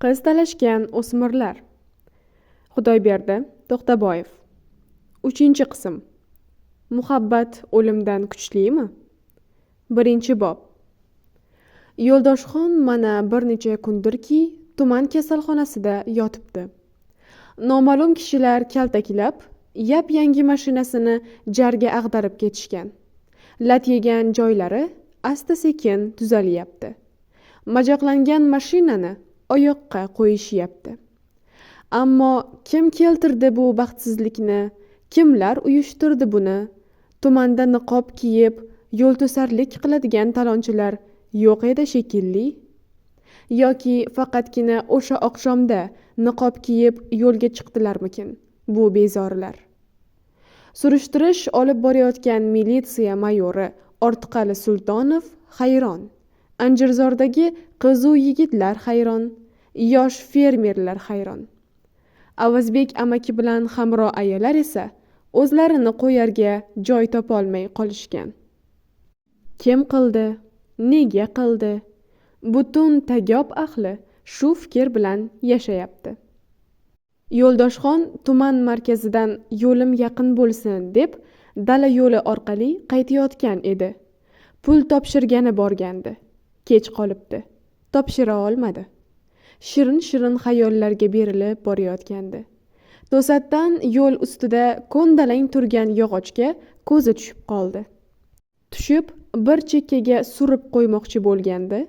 Qiz talashgan o'smirlar. Xudoyberdi To'xtaboyev. 3-qism. Muhabbat o'limdan kuchlimi? 1-bob. Yo'ldoshxon mana bir necha kundirki tuman kasalxonasida yotibdi. Noma'lum kishilar kaltaklab, yap-yangi mashinasini jarga ag'darib ketishgan. Lat yegan joylari asta-sekin tuzalyapti. Majaqlangan mashinani oyoqqa qo'yishyapti. Ammo kim keltirdi bu baxtsizlikni, kimlar uyushtirdi buni? Tumanda niqob kiyib, yo'lto'sarlik qiladigan talonchilar yo'q edi shekilli. Yoki faqatgina o'sha oqshomda niqob kiyib yo'lga chiqdilarmikin bu bezorilar? Surishtirish olib borayotgan militsiya mayori Ortiqali Sultonov hayron. Anjirzordagi qiz-u yigitlar hayron. Yosh fermerlar hayron. Avazbek amaki bilan hamro ayalar esa o'zlarini qo'yarga joy topolmay qolishgan. Kim qildi? Nega qildi? Butun Tagob ahli shu fikr bilan yashayapti. Yo'ldoshxon tuman markazidan yo'lim yaqin bo'lsin deb dala yo'li orqali qaytayotgan edi. Pul topshirgani borgandi. Kech qolibdi. Topshira olmadi. Shirin-shirin xayollarga berilib borayotgandi. To'satdan yo'l ustida ko'ndalang turgan yog'ochga ko'zi tushib qoldi. Tushib bir chekkaga surib qo'ymoqchi bo'lgandi.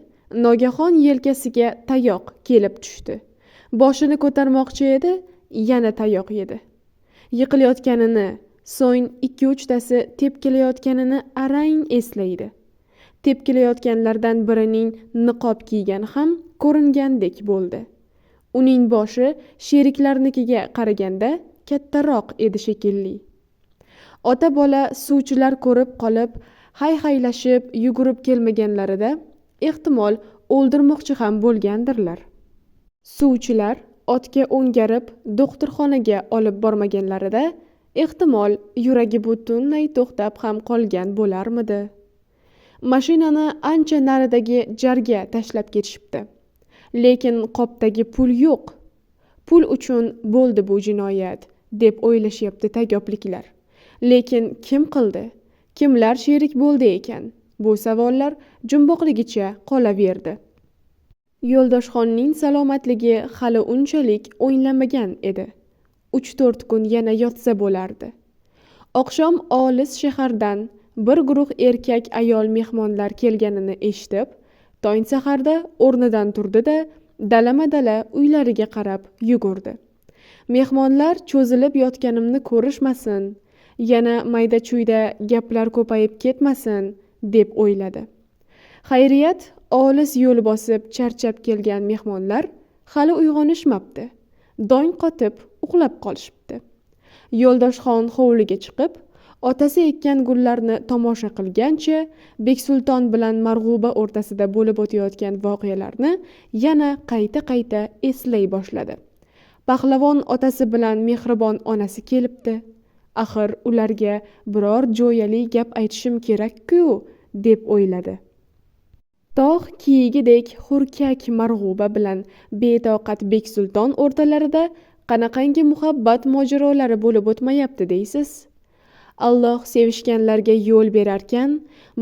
Nogahon yelkasiga tayoq kelib tushdi. Boshini ko'tarmoqchi edi, yana tayoq yedi. Yiqilayotganini, so'ng 2-3 tasi tepkilayotganini arang eslaydi. Tepkilayotganlardan birining niqob kiygani ham ko'ringandek bo'ldi. Uning boshi sheriklarnikiga qaraganda kattaroq edi shekilli. Ota-bola suvchilar ko'rib qolib, hay-haylashib yugurib kelmaganlarida ehtimol o'ldirmoqchi ham bo'lgandirlar. Suvchilar otga o'ngarib doktorxonaga olib bormaganlarida ehtimol yuragi butunlay to'xtab ham qolgan bo'larmidi? Mashinani ancha naridagi jarga tashlab ketishibdi. Lekin qopdagi pul yo'q. Pul uchun bo'ldi bu jinoyat deb o'ylashyapti tagobliklar. Lekin kim qildi? Kimlar sherik bo'ldi ekan? Bu savollar jumboqligicha qolaverdi. Yo'ldoshxonning salomatligi hali unchalik o'nglamagan edi. 3-4 kun yana yotsa bo'lardi. Oqshom olis shahardan bir guruh erkak ayol mehmonlar kelganini eshitib, tong saharda o'rnidan turdi-da, dalama-dala uylariga qarab yugurdi. Mehmonlar cho'zilib yotganimni ko'rishmasin, yana mayda-chuyda gaplar ko'payib ketmasin deb o'yladi. Xayriyat, olis yo'l bosib charchab kelgan mehmonlar hali uyg'onishmabdi. Dong qotib uxlab qolishibdi. Yo'ldoshxon hovliga chiqib, otasi ekkan gullarni tomosha qilgancha Beksulton bilan Marg'uba o'rtasida bo'lib o'tayotgan voqealarni yana qayta-qayta eslay boshladi. Pahlavon otasi bilan mehribon onasi kelibdi. Axir ularga biror jo'yali gap aytishim kerak-ku deb o'yladi. Tog' kiyigidek hurkak Marg'uba bilan betoqat Beksulton o'rtalarida qanaqangi muhabbat mojarolari bo'lib o'tmayapti deysiz? Alloh sevishganlarga yo'l berarkan,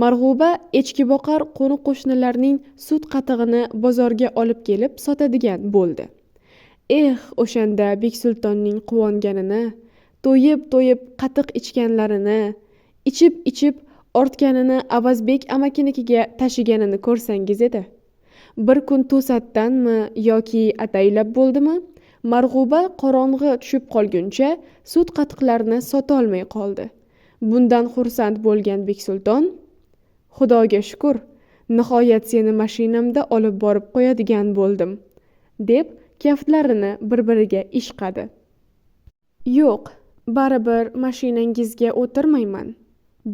Marg'uba echki boqar qo'ni-qo'shnilarning sut qatig'ini bozorga olib kelib sotadigan bo'ldi. O'shanda Beksultonning quvonganini, to'yib-to'yib qatiq ichganlarini, ichib-ichib ortganini Avazbek amakinikiga tashiganini ko'rsangiz edi. Bir kun to'satdanmi yoki ataylab bo'ldimi, Marg'uba qorong'i tushib qolguncha sut qatiqlarini sotolmay qoldi. Bundan xursand bo'lgan Beksulton, Xudoga shukr, nihoyat seni mashinamda olib borib qo'yadigan bo'ldim, deb kaftlarini bir-biriga ishqadi. Yo'q, baribir mashinangizga o'tirmayman,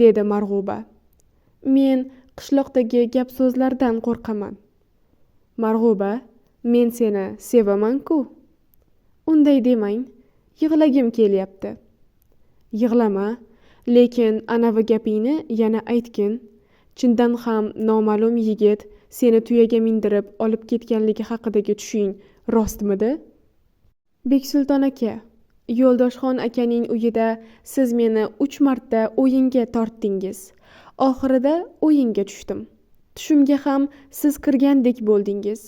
dedi Marg'uba. Men qishloqdagi gap so'zlardan qo'rqaman. Marg'uba, men seni sevaman-ku. Unday demang, yig'lagim kelyapti. Yig'lama, lekin anavi gapingni yana aytgin. Chindan ham noma'lum yigit seni tuyaga mindirib olib ketganligi haqidagi tushing Rostmidi? Beksulton aka, Yo'ldoshxon akaning uyida siz meni 3 marta o'yinga tortdingiz. Oxirida o'yinga tushdim. Tushimga ham siz kirgandek bo'ldingiz.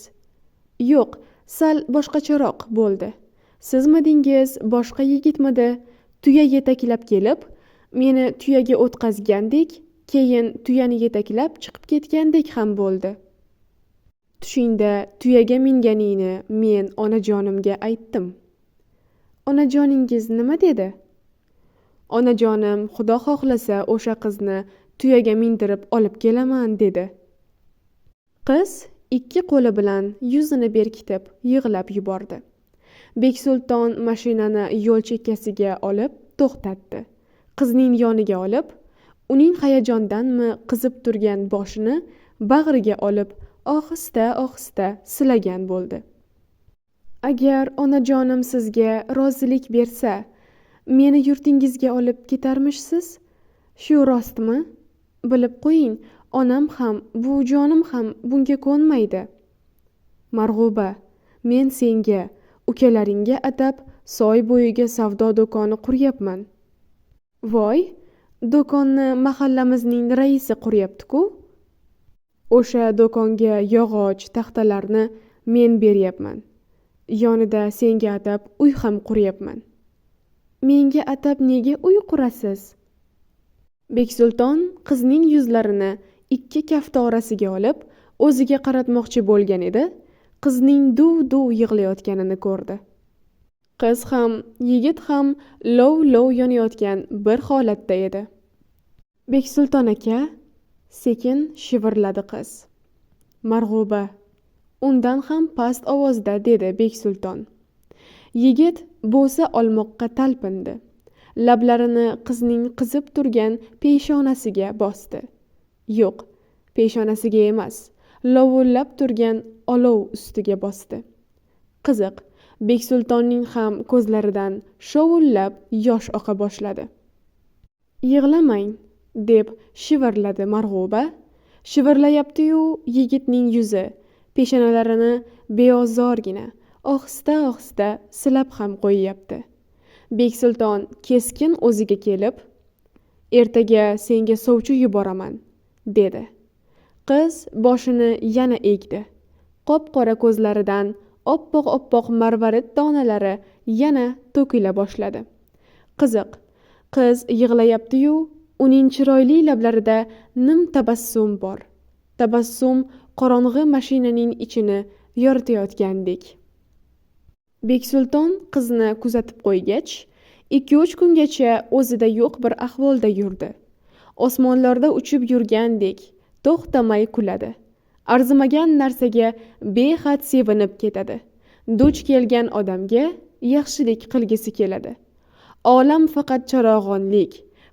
Yo'q, sal boshqacharoq bo'ldi. Sizmidingiz, boshqa yigitmidi? Tuya yetaklab kelib, meni tuyaga o'tqazgandek, keyin tuyani yetaklab chiqib ketgandek ham bo'ldi. Tushingda tuyaga minganingni men onajonimga aytdim. Onajoningiz nima dedi? Onajonim Xudo xohlasa o'sha qizni tuyaga mindirib olib kelaman dedi. Qiz ikki qo'li bilan yuzini berkitib yig'lab yubordi. Beksulton mashinani yo'l chekkasiga olib to'xtatdi. Qizning yoniga olib, uning hayajondanmi qizib turgan boshini bag'riga olib ohista-ohista silagan bo'ldi. Agar onajonim sizga rozilik bersa, meni yurtingizga olib ketarmishsiz? Shu rostmi? Bilib qo'ying, onam ham, buvijonim ham bunga ko'nmaydi. Marg'uba, men senga, ukalaringga atab soy bo'yiga savdo do'koni quryapman. Voy, do'konni mahallamizning raisi quryapti-ku. O'sha do'konga yog'och, taxtalarni men beryapman. Yonida senga atab uy ham quryapman. Menga atab nega uy qurasiz? Beksulton qizning yuzlarini ikki kafti orasiga olib, o'ziga qaratmoqchi bo'lgan edi, qizning duv-duv yig'layotganini ko'rdi. Qiz ham, yigit ham lov-lov yonayotgan bir holatda edi. Beksulton aka, sekin shivirladi qiz. Marg'uba, undan ham past ovozda dedi Beksulton. Yigit bo'sa olmoqqa talpindi. Lablarini qizning qizib turgan peshonasiga bosdi. Yo'q, peshonasiga emas, lovullab turgan olov ustiga bosdi. Qiziq, Beksultonning ham ko'zlaridan shovullab yosh oqa boshladi. Yig'lamang, deb shivirladi Marg'uba. Shivirlayapti-yu, yigitning yuzi, peshonalarini beozorgina, ohista-ohista silab ham qo'yyapti. Beksulton keskin o'ziga kelib, ertaga senga sovchi yuboraman, dedi. Qiz boshini yana egdi. Qop-qora ko'zlaridan oppoq-oppoq marvarid donalari yana to'kila boshladi. Qiziq, qiz yig'layapti-yu, uning chiroyli lablarida nim tabassum bor. Tabassum qorong'i mashinaning ichini yoritayotgandek. Beksulton qizni kuzatib qo'ygach, 2-3 kungacha o'zida yo'q bir ahvolda yurdi. Osmonlarda uchib yurgandek, to'xtamay kuladi. Arzimagan narsaga behad sevinib ketadi. Duch kelgan odamga yaxshilik qilgisi keladi. Olam faqat charog'onlik,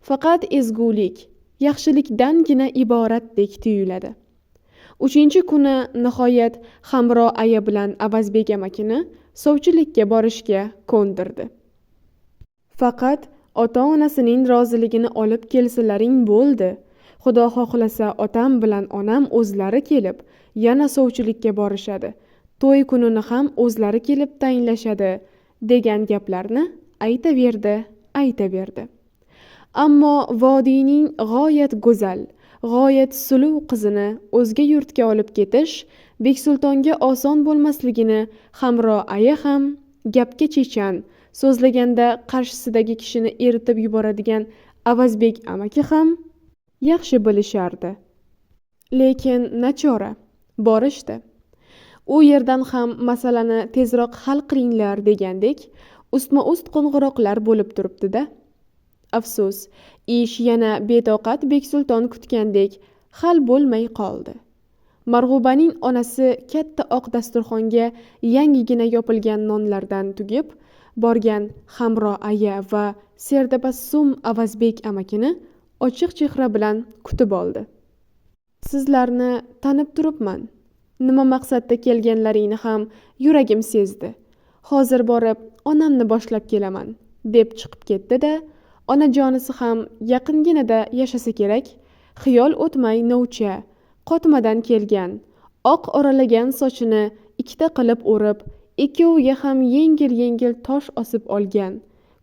faqat ezgulik, yaxshilikdangina iboratdek tuyuladi. 3-kuni nihoyat Hamro aya bilan Avazbek amakini sovchilikka borishga ko'ndirdi. Faqat ota-onasining roziligini olib kelsalaring bo'ldi. Xudo xohlasa otam bilan onam o'zlari kelib, yana sovchilikka borishadi. To'y kunini ham o'zlari kelib tayinlashadi, degan gaplarni aytaverdi. Ammo vodiyning g'oyat go'zal, g'oyat suluv qizini o'zga yurtga olib ketish Beksultonga oson bo'lmasligini Hamro aya ham, gapga chechan, so'zlaganda qarshisidagi kishini eritib yuboradigan Avazbek amaki ham yaxshi bilishardi. Lekin nachora, borishdi. U yerdan ham masalani tezroq hal qilinglar degandek, ustma-ust qo'ng'iroqlar bo'lib turibdi-da. Afsus, ish yana betoqat Beksulton kutgandek hal bo'lmay qoldi. Marg'ubaning onasi katta oq dasturxonga yangigina yopilgan nonlardan tugib borgan Hamro aya va sertabassum Avazbek amakini ochiq chehra bilan kutib oldi. Sizlarni tanib turibman. Nima maqsadda kelganlaringni ham yuragim sezdi. Hozir borib onamni boshlab kelaman, deb chiqib ketdi-da, onajonisi ham yaqinginada yashasa kerak, xiyol o'tmay novcha, qotmadan kelgan, oq oralagan sochini ikkita qilib o'rib, ikkoviga ham yengil tosh osib olgan,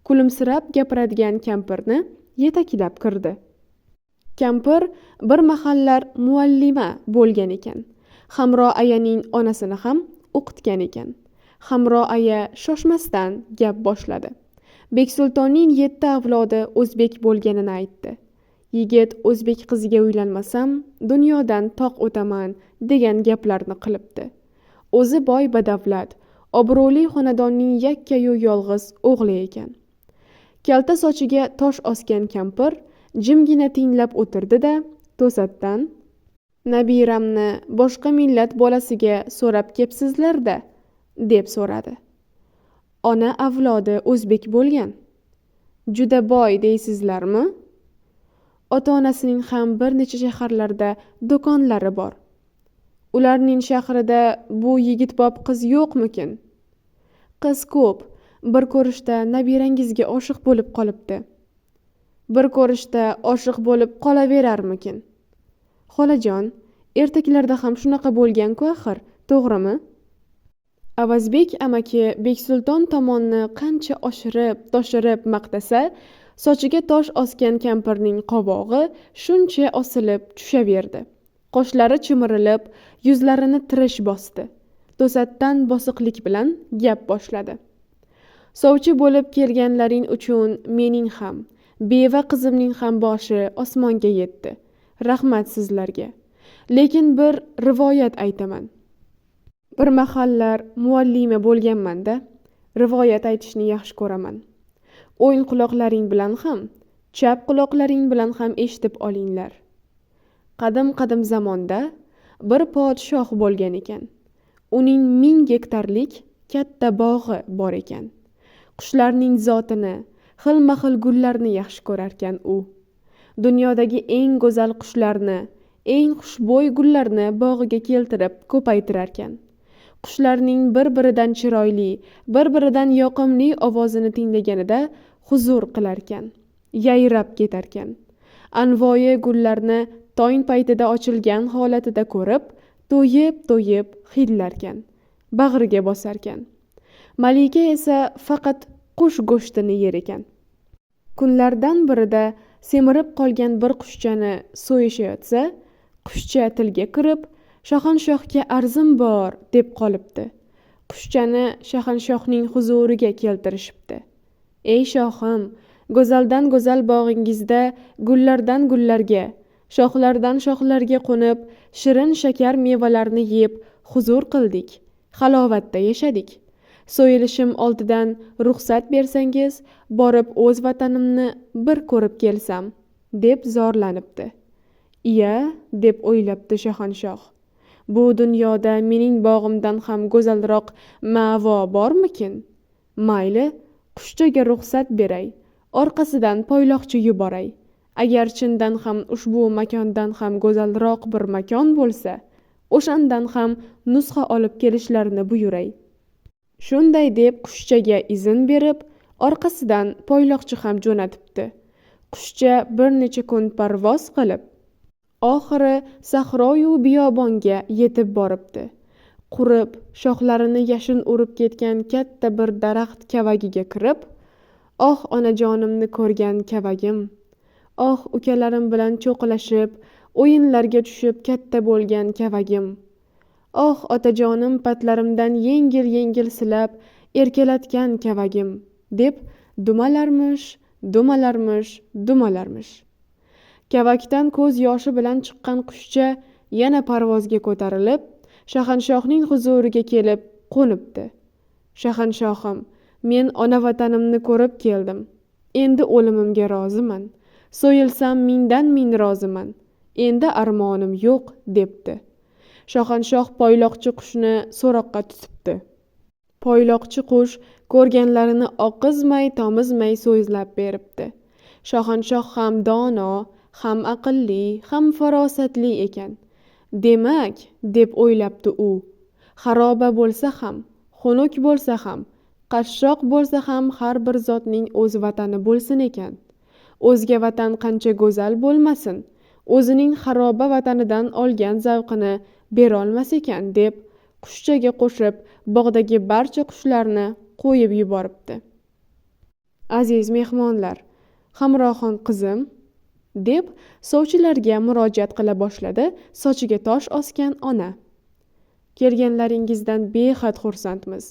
kulimsirab gapiradigan kampirni yetaklab kirdi. Kampir bir mahallar muallima bo'lgan ekan. Hamro ayaning onasini ham o'qitgan ekan. Hamro aya shoshmasdan gap boshladi. Beksultonning 7 avlodi o'zbek bo'lganini aytdi. Yigit o'zbek qiziga uylanmasam, dunyodan toq o'taman degan gaplarni qilibdi. O'zi boy badavlat, obro'li xonadonning yakkayu yolg'iz o'g'li ekan. Kalta sochiga tosh osgan kampir jimgina tinglab o'tirdi-da, to'satdan "Nabiramni boshqa millat bolasiga so'rab kepsizlar-da", deb so'radi. "Ona avlodi o'zbek bo'lgan. Juda boy deysizlarmi? Ota-onasining ham bir necha shaharlarda do'konlari bor. Ularning shahrida bu yigitbob qiz yo'qmikin? Qiz ko'p, bir ko'rishda nabirangizga oshiq bo'lib qolibdi. Bir ko'rishda oshiq bo'lib qolaverarmikin? Xolajon, ertaklarda ham shunaqa bo'lgan-ku axir, to'g'rimi?" Avazbek amaki Beksulton tomonni qancha toshirib maqtasa, sochiga tosh osgan kampirning qovog'i shuncha osilib tushaverdi. Qoshlari chimirilib, yuzlarini tirish bosdi. To'satdan bosiqlik bilan gap boshladi. "Sovchi bo'lib kelganlaring uchun mening ham, beva qizimning ham boshi osmonga yetdi. Rahmat sizlarga. Lekin bir rivoyat aytaman. Bir mahallar muallima bo'lganman-da, rivoyat aytishni yaxshi ko'raman. O'ng quloqlaring bilan ham, chap quloqlaring bilan ham eshitib olinglar. Qadim zamonda bir podshoh bo'lgan ekan. Uning 1000 gektarlik katta bog'i bor ekan. Qushlarning zotini, xilma-xil gullarni yaxshi ko'rarkan u. Dunyodagi eng go'zal qushlarni, eng xushbo'y gullarni bog'iga keltirib ko'paytirarkan. Qushlarning bir-biridan chiroyli, bir-biridan yoqimli ovozini tinglaganida huzur qilarkan, yayrab ketarkan. Anvoyi gullarni tong paytida ochilgan holatida ko'rib, to'yib hidlarkan, bag'riga bosarkan. Malika esa faqat qush go'shtini yer ekan. Kunlardan birida semirib qolgan bir qushchani so'yishayotsa, qushcha tilga kirib, "Shahanshohga arzim bor" deb qolibdi. Qushchani shahanshohning huzuriga keltirishibdi. "Ey shohim, go'zaldan go'zal bog'ingizda gullardan gullarga, shoxlardan shoxlarga qo'nib, shirin shakar mevalarni yeb huzur qildik, halovatda yashadik. So'yilishim oldidan ruxsat bersangiz, borib o'z vatanimni bir ko'rib kelsam", deb zorlanibdi. "Iya", deb o'ylabdi shahanshoh. "Bu dunyoda mening bog'imdan ham go'zalroq ma'vo bormikin? Mayli, qushchaga ruxsat beray, orqasidan poyloqchi yuboray. Agar chindan ham ushbu makondan ham go'zalroq bir makon bo'lsa, o'shandan ham nusxa olib kelishlarini buyuray." Shunday deb qushchaga izn berib, orqasidan poyloqchi ham jo'natibdi. Qushcha bir necha kun parvoz qilib, oxiri sahroyu biyobonga yetib boribdi. Qurib, shoxlarini yashin urib ketgan katta bir daraxt kavagiga kirib, "Oh, onajonimni ko'rgan kavagim, oh, ukalarim bilan cho'qilashib, o'yinlarga tushib katta bo'lgan kavagim, oh, otajonim patlarimdan yengil silab erkalatgan kavagim", deb dumalarmish. Kavakdan ko'z yoshi bilan chiqqan qushcha yana parvozga ko'tarilib, shahanshohning huzuriga kelib qo'nibdi. "Shahanshohim, men ona vatanimni ko'rib keldim. Endi o'limimga roziman. So'yilsam ming roziman. Endi armonim yo'q", debdi. Shahanshoh poyloqchi qushni so'roqqa tutibdi. Poyloqchi qush ko'rganlarini oqizmay tomizmay so'zlab beribdi. Shahanshoh ham dono, ham aqlli, ham farosatli ekan. "Demak", deb o'ylabdi u, "xaroba bo'lsa ham, xunuk bo'lsa ham, qashshoq bo'lsa ham har bir zotning o'z vatani bo'lsin ekan. O'zga vatan qancha go'zal bo'lmasin, o'zining xaroba vatanidan olgan zavqini berolmas ekan", deb qushchaga qo'shib bog'dagi barcha qushlarni qo'yib yuboribdi. Aziz mehmonlar, Hamroxon qizim, deb sovchilarga murojaat qila boshladi sochiga tosh osgan ona. Kelganlaringizdan behad xursandmiz.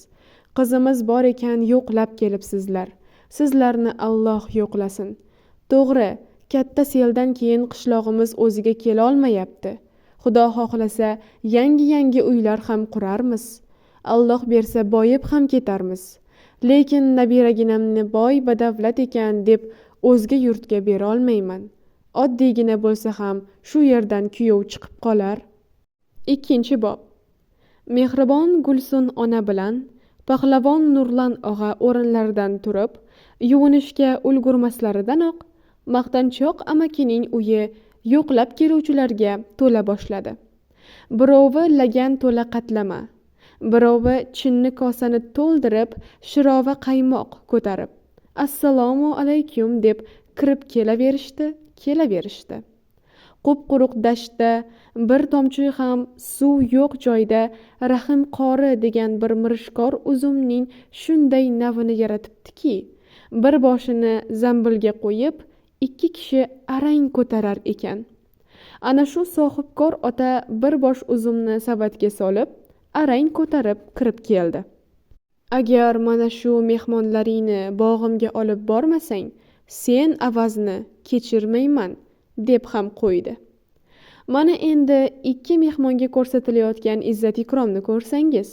Qizimiz bor ekan yo'qlab kelibsizlar. Sizlarni Alloh yo'qlasin. To'g'ri, katta seldan keyin qishlog'imiz o'ziga kela olmayapti. Xudo xohlasa yangi uylar ham qurarmiz. Alloh bersa boyib ham ketarmiz. Lekin nabiraginamni boy badavlat ekan deb o'zga yurtga bera olmayman. Oddiygina bo'lsa ham shu yerdan kuyov chiqib qolar. 2-bob. Mehribon Gulsun ona bilan Pahlavon Nurlan og'a o'rinlaridan turib, yuvinishga ulgurmasligidayoq Maqtanchoq amakining uyi yo'qlab keluvchilarga to'la boshladi. Birovi lagan to'la qatlama, birovi chinni kosani to'ldirib, shirova qaymoq ko'tarib, assalomu alaykum deb kirib kelaverishdi. Qup-quruq dashtda bir tomchi ham suv yo'q joyda Rahim qori degan bir mirishkor uzumning shunday navini yaratibdiki, bir boshini zambilga qo'yib 2 kishi arang ko'tarar ekan. Ana shu sohibkor ota bir bosh uzumni savatga solib, arang ko'tarib kirib keldi. Agar mana shu mehmonlaringni bog'imga olib bormasang, sen avazni kechirmayman deb ham qo'ydi. Mana endi 2 mehmonga ko'rsatilayotgan izzat ikromni ko'rsangiz,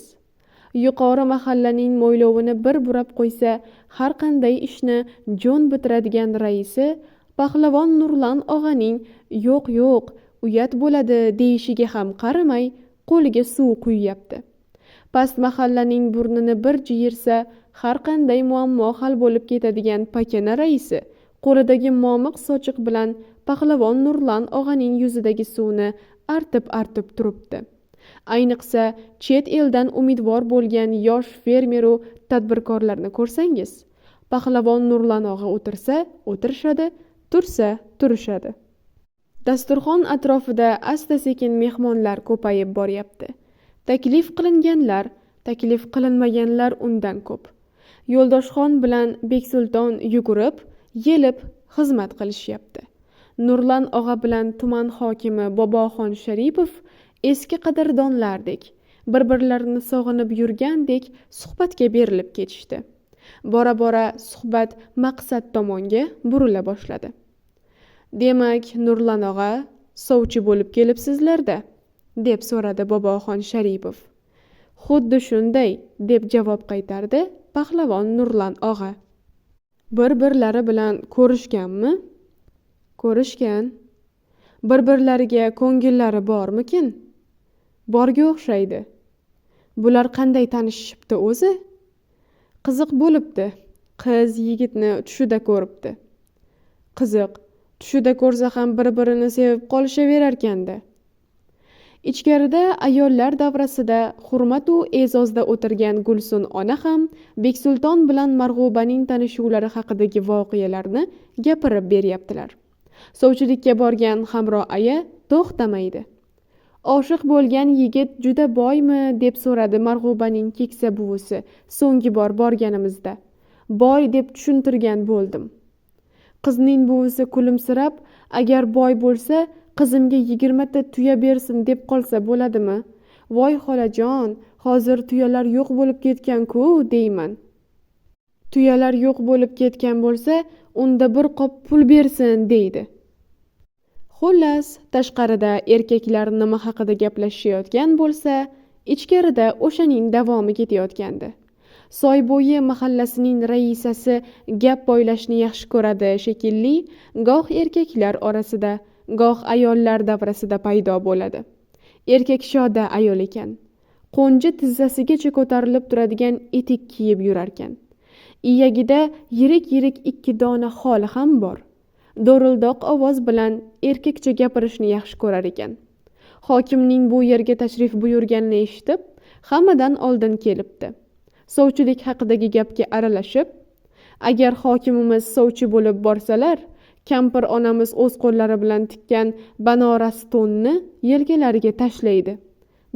yuqori mahallaning mo'ylovini bir burab qo'ysa, har qanday ishni jo'n bitiradigan raisi Pahlavon Nurlan og'aning yo'q, uyat bo'ladi deyishiga ham qaramay qo'liga suv quyyapti. Past mahallaning burnini bir jiyirsa, har qanday muammo hal bo'lib ketadigan pakana raisi qo'lidagi momiq sochiq bilan Pahlavon Nurlan og'aning yuzidagi suvni artib turibdi. Ayniqsa chet eldan umidvor bo'lgan yosh fermeru tadbirkorlarni ko'rsangiz, Pahlavon Nurlan og'a o'tirsa o'tirishadi, tursa turishadi. Dasturxon atrofida asta-sekin mehmonlar ko'payib boryapti. Taklif qilinganlar, taklif qilinmaganlar undan ko'p. Yo'ldoshxon bilan Beksulton yugurib, yelib xizmat qilishyapti. Nurlan og'a bilan tuman hokimi Boboxon Sharipov eski qadrdonlardek, bir-birlarini sog'inib yurgandek suhbatga berilib ketishdi. Bora-bora suhbat maqsad tomonga burila boshladi. Demak, Nurlan og'a, sovchi bo'lib kelibsizlar-da, deb so'radi Boboxon Sharipov. Xuddi shunday, deb javob qaytardi Pahlavon Nurlan og'a. Bir-birlari bilan ko'rishganmi? Ko'rishgan. Bir-birlariga ko'ngillari bormikin? Borga o'xshaydi. Bular qanday tanishishibdi o'zi? Qiziq bo'libdi. Qiz yigitni tushida ko'ribdi. Qiziq, tushida ko'rsa ham bir-birini sevib qolishaverarkanda. Ichkarida ayollar davrasida hurmat u e'zozda o'tirgan Gulsun ona ham Beksulton bilan Marg'ubaning tanishuvlari haqidagi voqealarni gapirib beryaptilar. Sovchilikka borgan Hamro aya to'xtamaydi. Oshiq bo'lgan yigit juda boymi deb so'radi Marg'ubaning keksa buvisi so'nggi bor borganimizda. Boy deb tushuntirgan bo'ldim. Qizning buvisi kulimsirab, agar boy bo'lsa qizimga 20 ta tuya bersin deb qolsa bo'ladimi? Voy xolajon, hozir tuyalar yo'q bo'lib ketgan-ku deyman. Tuyalar yo'q bo'lib ketgan bo'lsa, unda bir qop pul bersin deydi. Xullas, tashqarida erkaklar nima haqida gaplashayotgan bo'lsa, ichkarida o'shaning davomi ketayotgandi. Soybo'yi mahallasining raisasi gap poylashni yaxshi ko'radi shekilli, goh erkaklar orasida, goh ayollar davrasida paydo bo'ladi. Erkak shoda ayol ekan. Qo'nji tizzasigacha ko'tarilib turadigan etik kiyib yurarkan. Iyagida yirik 2 dona xoli ham bor. Do'rildoq ovoz bilan erkakcha gapirishni yaxshi ko'rar ekan. Hokimning bu yerga tashrif buyurganini eshitib, hammadan oldin kelibdi. Sovchilik haqidagi gapga aralashib, agar hokimimiz sovchi bo'lib borsalar, kampir onamiz o'z qo'llari bilan tikkan banoras to'nni yelkalariga tashlaydi,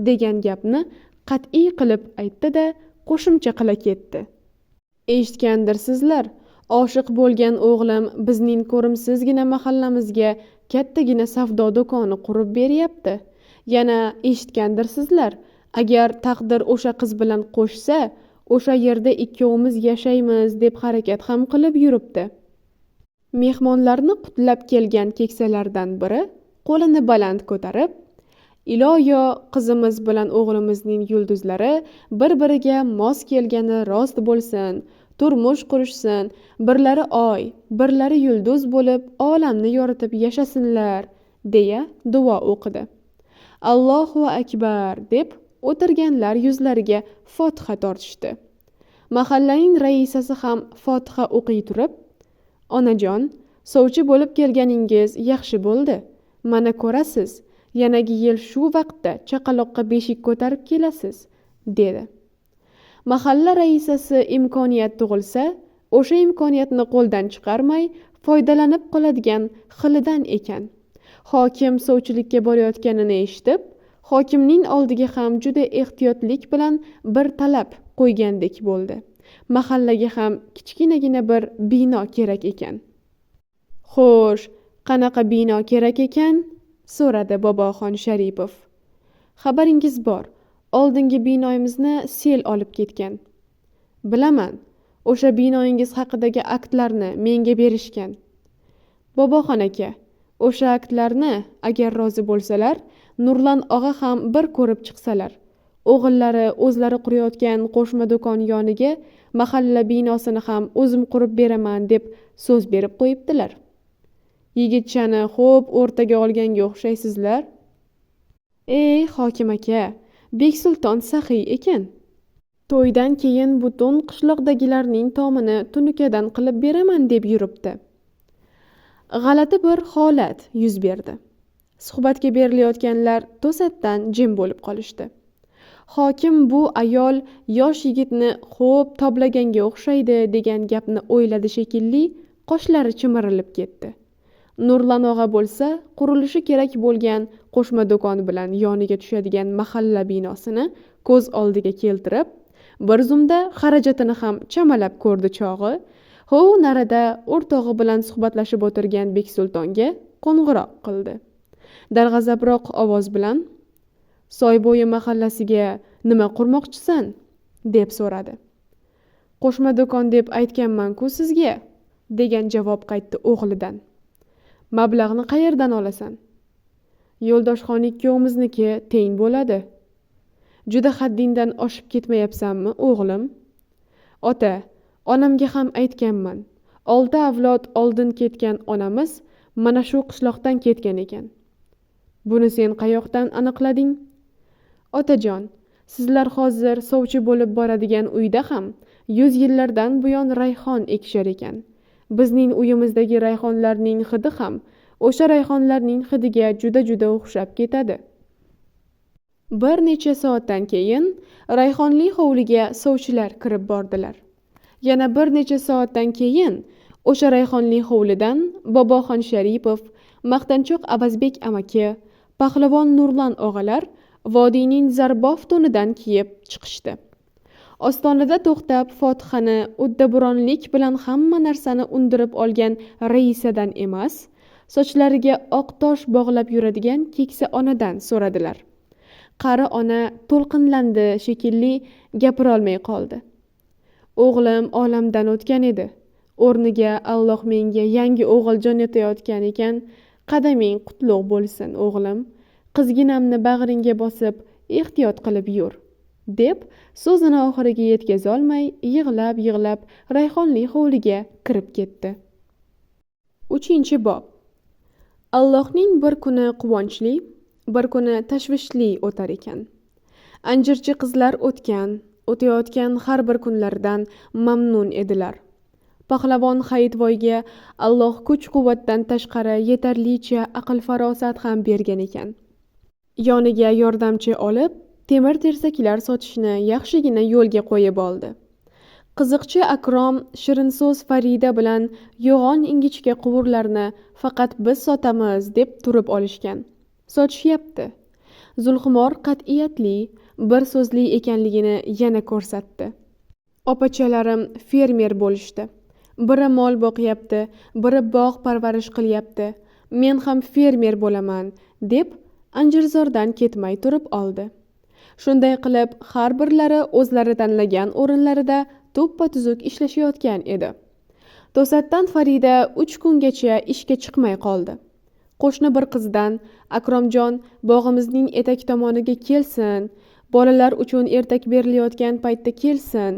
degan gapni qat'iy qilib aytdi-da, qo'shimcha qila ketdi. Eshitgandirsizlar, oshiq bo'lgan o'g'lim bizning ko'rimsizgina mahallamizga kattagina savdo do'koni qurib beryapti. Yana eshitgandirsizlar, agar taqdir o'sha qiz bilan qo'shsa, o'sha yerda ikkovimiz yashaymiz deb harakat ham qilib yuribdi. Mehmonlarni qutlab kelgan keksalardan biri qo'lini baland ko'tarib, iloyo qizimiz bilan o'g'limizning yulduzlari bir-biriga mos kelgani rost bo'lsin, turmush qurishsin, birlari oy, birlari yulduz bo'lib olamni yoritib yashasinlar, deya duo o'qidi. Allohu akbar deb o'tirganlar yuzlariga Fotiha tortishdi. Mahallaning raisasi ham Fotiha o'qiy turib, onajon, sovchi bo'lib kelganingiz yaxshi bo'ldi. Mana ko'rasiz, yanagi yil shu vaqtda chaqaloqqa beshik ko'tarib kelasiz, dedi. Mahalla raisasi imkoniyat tug'ilsa, o'sha imkoniyatni qo'ldan chiqarmay, foydalanib qoladigan xilidan ekan. Hokim sovchilikka borayotganini eshitib, hokimning oldiga ham juda ehtiyotlik bilan bir talab qo'ygandek bo'ldi. Mahallaga ham kichkinagina bir bino kerak ekan. Xo'sh, qanaqa bino kerak ekan? So'radi Boboxon Sharipov. Xabaringiz bor, oldingi binoyimizni sel olib ketgan. Bilaman, o'sha binoyingiz haqidagi aktlarni menga berishgan. Boboxon aka, o'sha aktlarni agar rozi bo'lsalar, Nurlan og'a ham bir ko'rib chiqsalar, o'g'illari o'zlari qurayotgan qo'shma do'kon yoniga mahalla binosini ham o'zim qurib beraman deb so'z berib qo'yibdilar. Yigitchani xo'p o'rtaga olganga o'xshaysizlar. Hokim aka, Beksulton saxiy ekan. To'ydan keyin butun qishloqdagilarning tomini tunukadan qilib beraman deb yuribdi. G'alati bir holat yuz berdi. Suhbatga berilayotganlar to'satdan jim bo'lib qolishdi. Hokim bu ayol yosh yigitni xo'p toblaganga o'xshaydi degan gapni o'yladi shekilli, qoshlari chimirilib ketdi. Nurlan og'a bo'lsa, qurilishi kerak bo'lgan qo'shma do'kon bilan yoniga tushadigan mahalla binosini ko'z oldiga keltirib, bir zumda xarajatini ham chamalab ko'rdi chog'i, narada o'rtog'i bilan suhbatlashib o'tirgan Beksultonga qo'ng'iroq qildi. Darg'azabroq ovoz bilan, "Soybo'yi mahallasiga nima qurmoqchisan?" deb so'radi. "Qo'shma do'kon deb aytganman-ku sizga", degan javob qaytdi o'g'lidan. "Mablag'ni qayerdan olasan?" "Yo'ldoshxon ikkovimizniki teng bo'ladi." "Juda haddingdan oshib ketmayapsanmi, o'g'lim?" "Ota, onamga ham aytganman. 6 avlod oldin ketgan onamiz mana shu qishloqdan ketgan ekan." "Buni sen qayoqdan aniqlading?" "Otajon, sizlar hozir sovchi bo'lib boradigan uyda ham 100 yillardan buyon rayhon ekishar ekan. Bizning uyimizdagi rayhonlarning hidi ham o'sha rayhonlarning hidiga juda o'xshab ketadi." Bir necha soatdan keyin rayhonli hovliga sovchilar kirib bordilar. Yana bir necha soatdan keyin o'sha rayhonli hovlidan Boboxon Sharipov, Maqtanchoq Abazbek amaki, Pahlavon Nurlan og'alar vodiyning zarbof to'nidan kiyib chiqishdi. Ostonada to'xtab Fotihani uddaburonlik bilan hamma narsani undirib olgan raisadan emas, sochlariga oq tosh bog'lab yuradigan keksa onadan so'radilar. Qari ona to'lqinlandi shekilli, gapirolmay qoldi. "O'g'lim olamdan o'tgan edi. O'rniga Alloh menga yangi o'g'il jo'natayotgan ekan. Qadaming qutlug' bo'lsin, o'g'lim. Qizginamni bag'ringga bosib, ehtiyot qilib yur", deb so'zini oxiriga yetkazolmay yig'lab rayhonli hovliga kirib ketdi. 3-bob. Allohning bir kuni quvonchli, bir kuni tashvishli o'tar ekan. Anjirchi qizlar o'tayotgan har bir kunlaridan mamnun edilar. Pahlavon Hayitvoyga Alloh kuch-quvvatdan tashqari yetarlicha aql-farosat ham bergan ekan. Yoniga yordamchi olib, temir tersaklar sotishni yaxshigina yo'lga qo'yib oldi. Qiziqchi Akrom shirinso'z Farida bilan yo'g'on ingichka quvurlarni faqat biz sotamiz deb turib olishgan. Sotishyapti. Zulxumor qat'iyatli, bir so'zli ekanligini yana ko'rsatdi. Opachalarim fermer bo'lishdi. Biri mol boqyapti, biri bog' parvarish qilyapti. Men ham fermer bo'laman, deb Anjirzordan ketmay turib oldi. Shunday qilib, har birlari o'zlari tanlagan o'rinlarida tuppa-tuzuk ishlashayotgan edi. To'satdan Farida 3 kungacha ishga chiqmay qoldi. Qo'shni bir qizdan Akromjon bog'imizning etak tomoniga kelsin, bolalar uchun ertak berilayotgan paytda kelsin,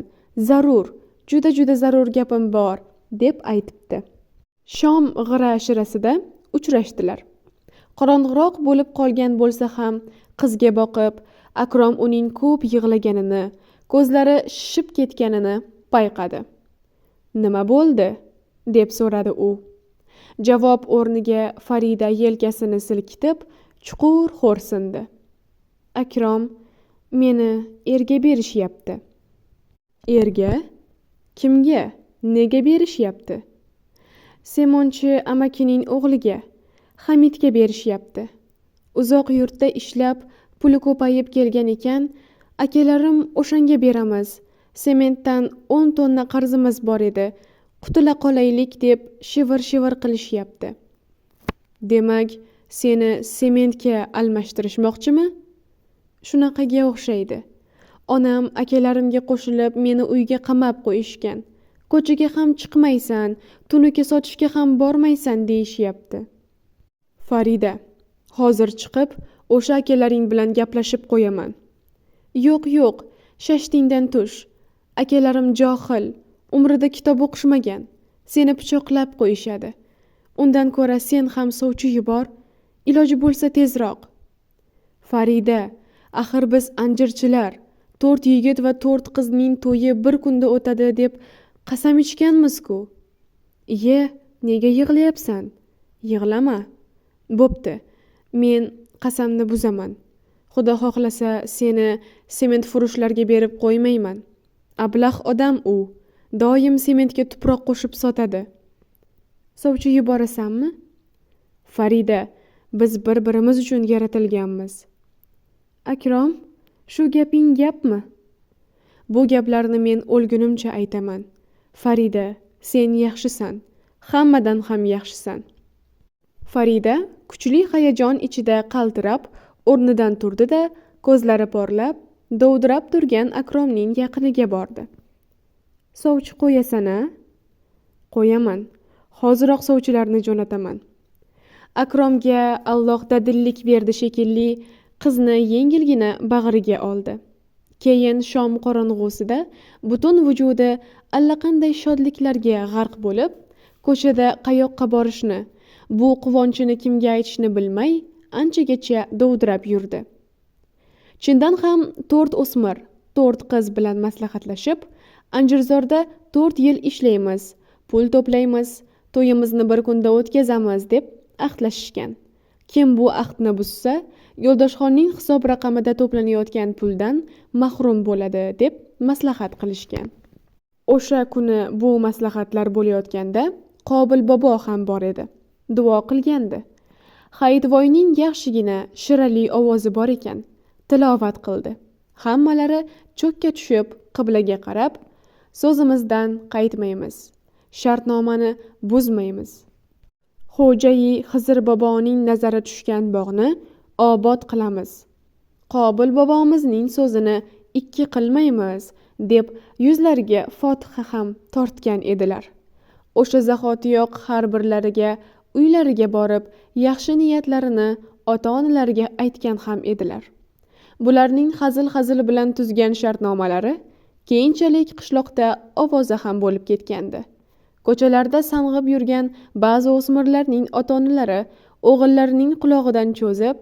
zarur, juda zarur gapim bor, deb aytibdi. Shom g'ira-shirasida uchrashdilar. Qorong'iroq bo'lib qolgan bo'lsa ham qizga boqib, Akrom uning ko'p yig'laganini, ko'zlari shishib ketganini payqadi. "Nima bo'ldi?" deb so'radi u. Javob o'rniga Farida yelkasini silkitib, chuqur xo'rsindi. "Akrom, meni erga berishyapti." "Erga? Kimga? Nega berishyapti?" "Semonchi amakining o'g'liga, Hamidga berishyapti. Uzoq yurtda ishlab, puli ko'payib kelgan ekan, akalarim o'shanga beramiz. Sementdan 10 tonna qarzimiz bor edi. Qutula qolaylik deb shivir-shivir qilishyapti." "Demak, seni sementga almashtirishmoqchimi?" "Shunaqaga o'xshaydi. Onam akalarimga qo'shilib meni uyga qamab qo'yishgan. Ko'chaga ham chiqmaysan, tunuka sotishga ham bormaysan deyishyapti." "Farida, hozir chiqib, o'sha akalaring bilan gaplashib qo'yaman." Yo'q, shashtingdan tush. Akalarim johil, umrida kitob o'qishmagan. Seni pichoqlab qo'yishadi. Undan ko'ra sen ham sovchi yubor, iloji bo'lsa tezroq." "Farida, axir biz anjirchilar, 4 yigit va 4 qizning to'yi bir kunda o'tadi deb qasam ichganmiz-ku." "Iye, nega yig'layapsan? Yig'lama. Bo'pti, men qasamni buzaman. Xudo xohlasa seni sementfurushlarga berib qo'ymayman. Ablah odam u, doim sementga tuproq qo'shib sotadi." "Sovchi yuborasanmi?" "Farida, biz bir-birimiz uchun yaratilganmiz." "Akrom, shu gaping gapmi?" "Bu gaplarni men o'lgunimcha aytaman. Farida, sen yaxshisan, hammadan ham yaxshisan." Farida kuchli hayajon ichida qaltirab o'rnidan turdi-da, ko'zlari porlab, dovdirab turgan Akromning yaqiniga bordi. "Sovchi qo'yasan-a?" "Qo'yaman. Hoziroq sovchilarni jo'nataman." Akromga Alloh dadillik berdi shekilli, qizni yengilgina bag'riga oldi. Keyin shom qorong'usida butun vujudi allaqanday shodliklarga g'arq bo'lib, ko'chada qayoqqa borishni, bu quvonchini kimga aytishni bilmay, anchagacha dovdirab yurdi. Chindan ham 4 o'smir, 4 qiz bilan maslahatlashib, Anjirzorda 4 yil ishlaymiz, pul to'playmiz, to'yimizni bir kunda o'tkazamiz deb ahdlashishgan. Kim bu ahdni buzsa, Yo'ldoshxonning hisob raqamida to'planayotgan puldan mahrum bo'ladi deb maslahat qilishgan. O'sha kuni bu maslahatlar bo'layotganda Qobil bobo ham bor edi. Duo qilgandi. Hayitvoyning yaxshigina shirali ovozi bor ekan, tilovat qildi. Hammalari cho'kka tushib, qiblaga qarab, so'zimizdan qaytmaymiz, shartnomani buzmaymiz. Xo'jayi Xizr boboning nazari tushgan bog'ni obod qilamiz. Qobil bobomizning so'zini 2 qilmaymiz, deb yuzlariga fotiha ham tortgan edilar. O'sha zahotiyoq har birlariga uylariga borib, yaxshi niyatlarini ota-onalariga aytgan ham edilar. Bularning hazil bilan tuzgan shartnomalari keyinchalik qishloqda ovoza ham bo'lib ketgandi. Ko'chalarda sang'ib yurgan ba'zi o'smirlarning ota-onalari o'g'illarining qulog'idan cho'zib,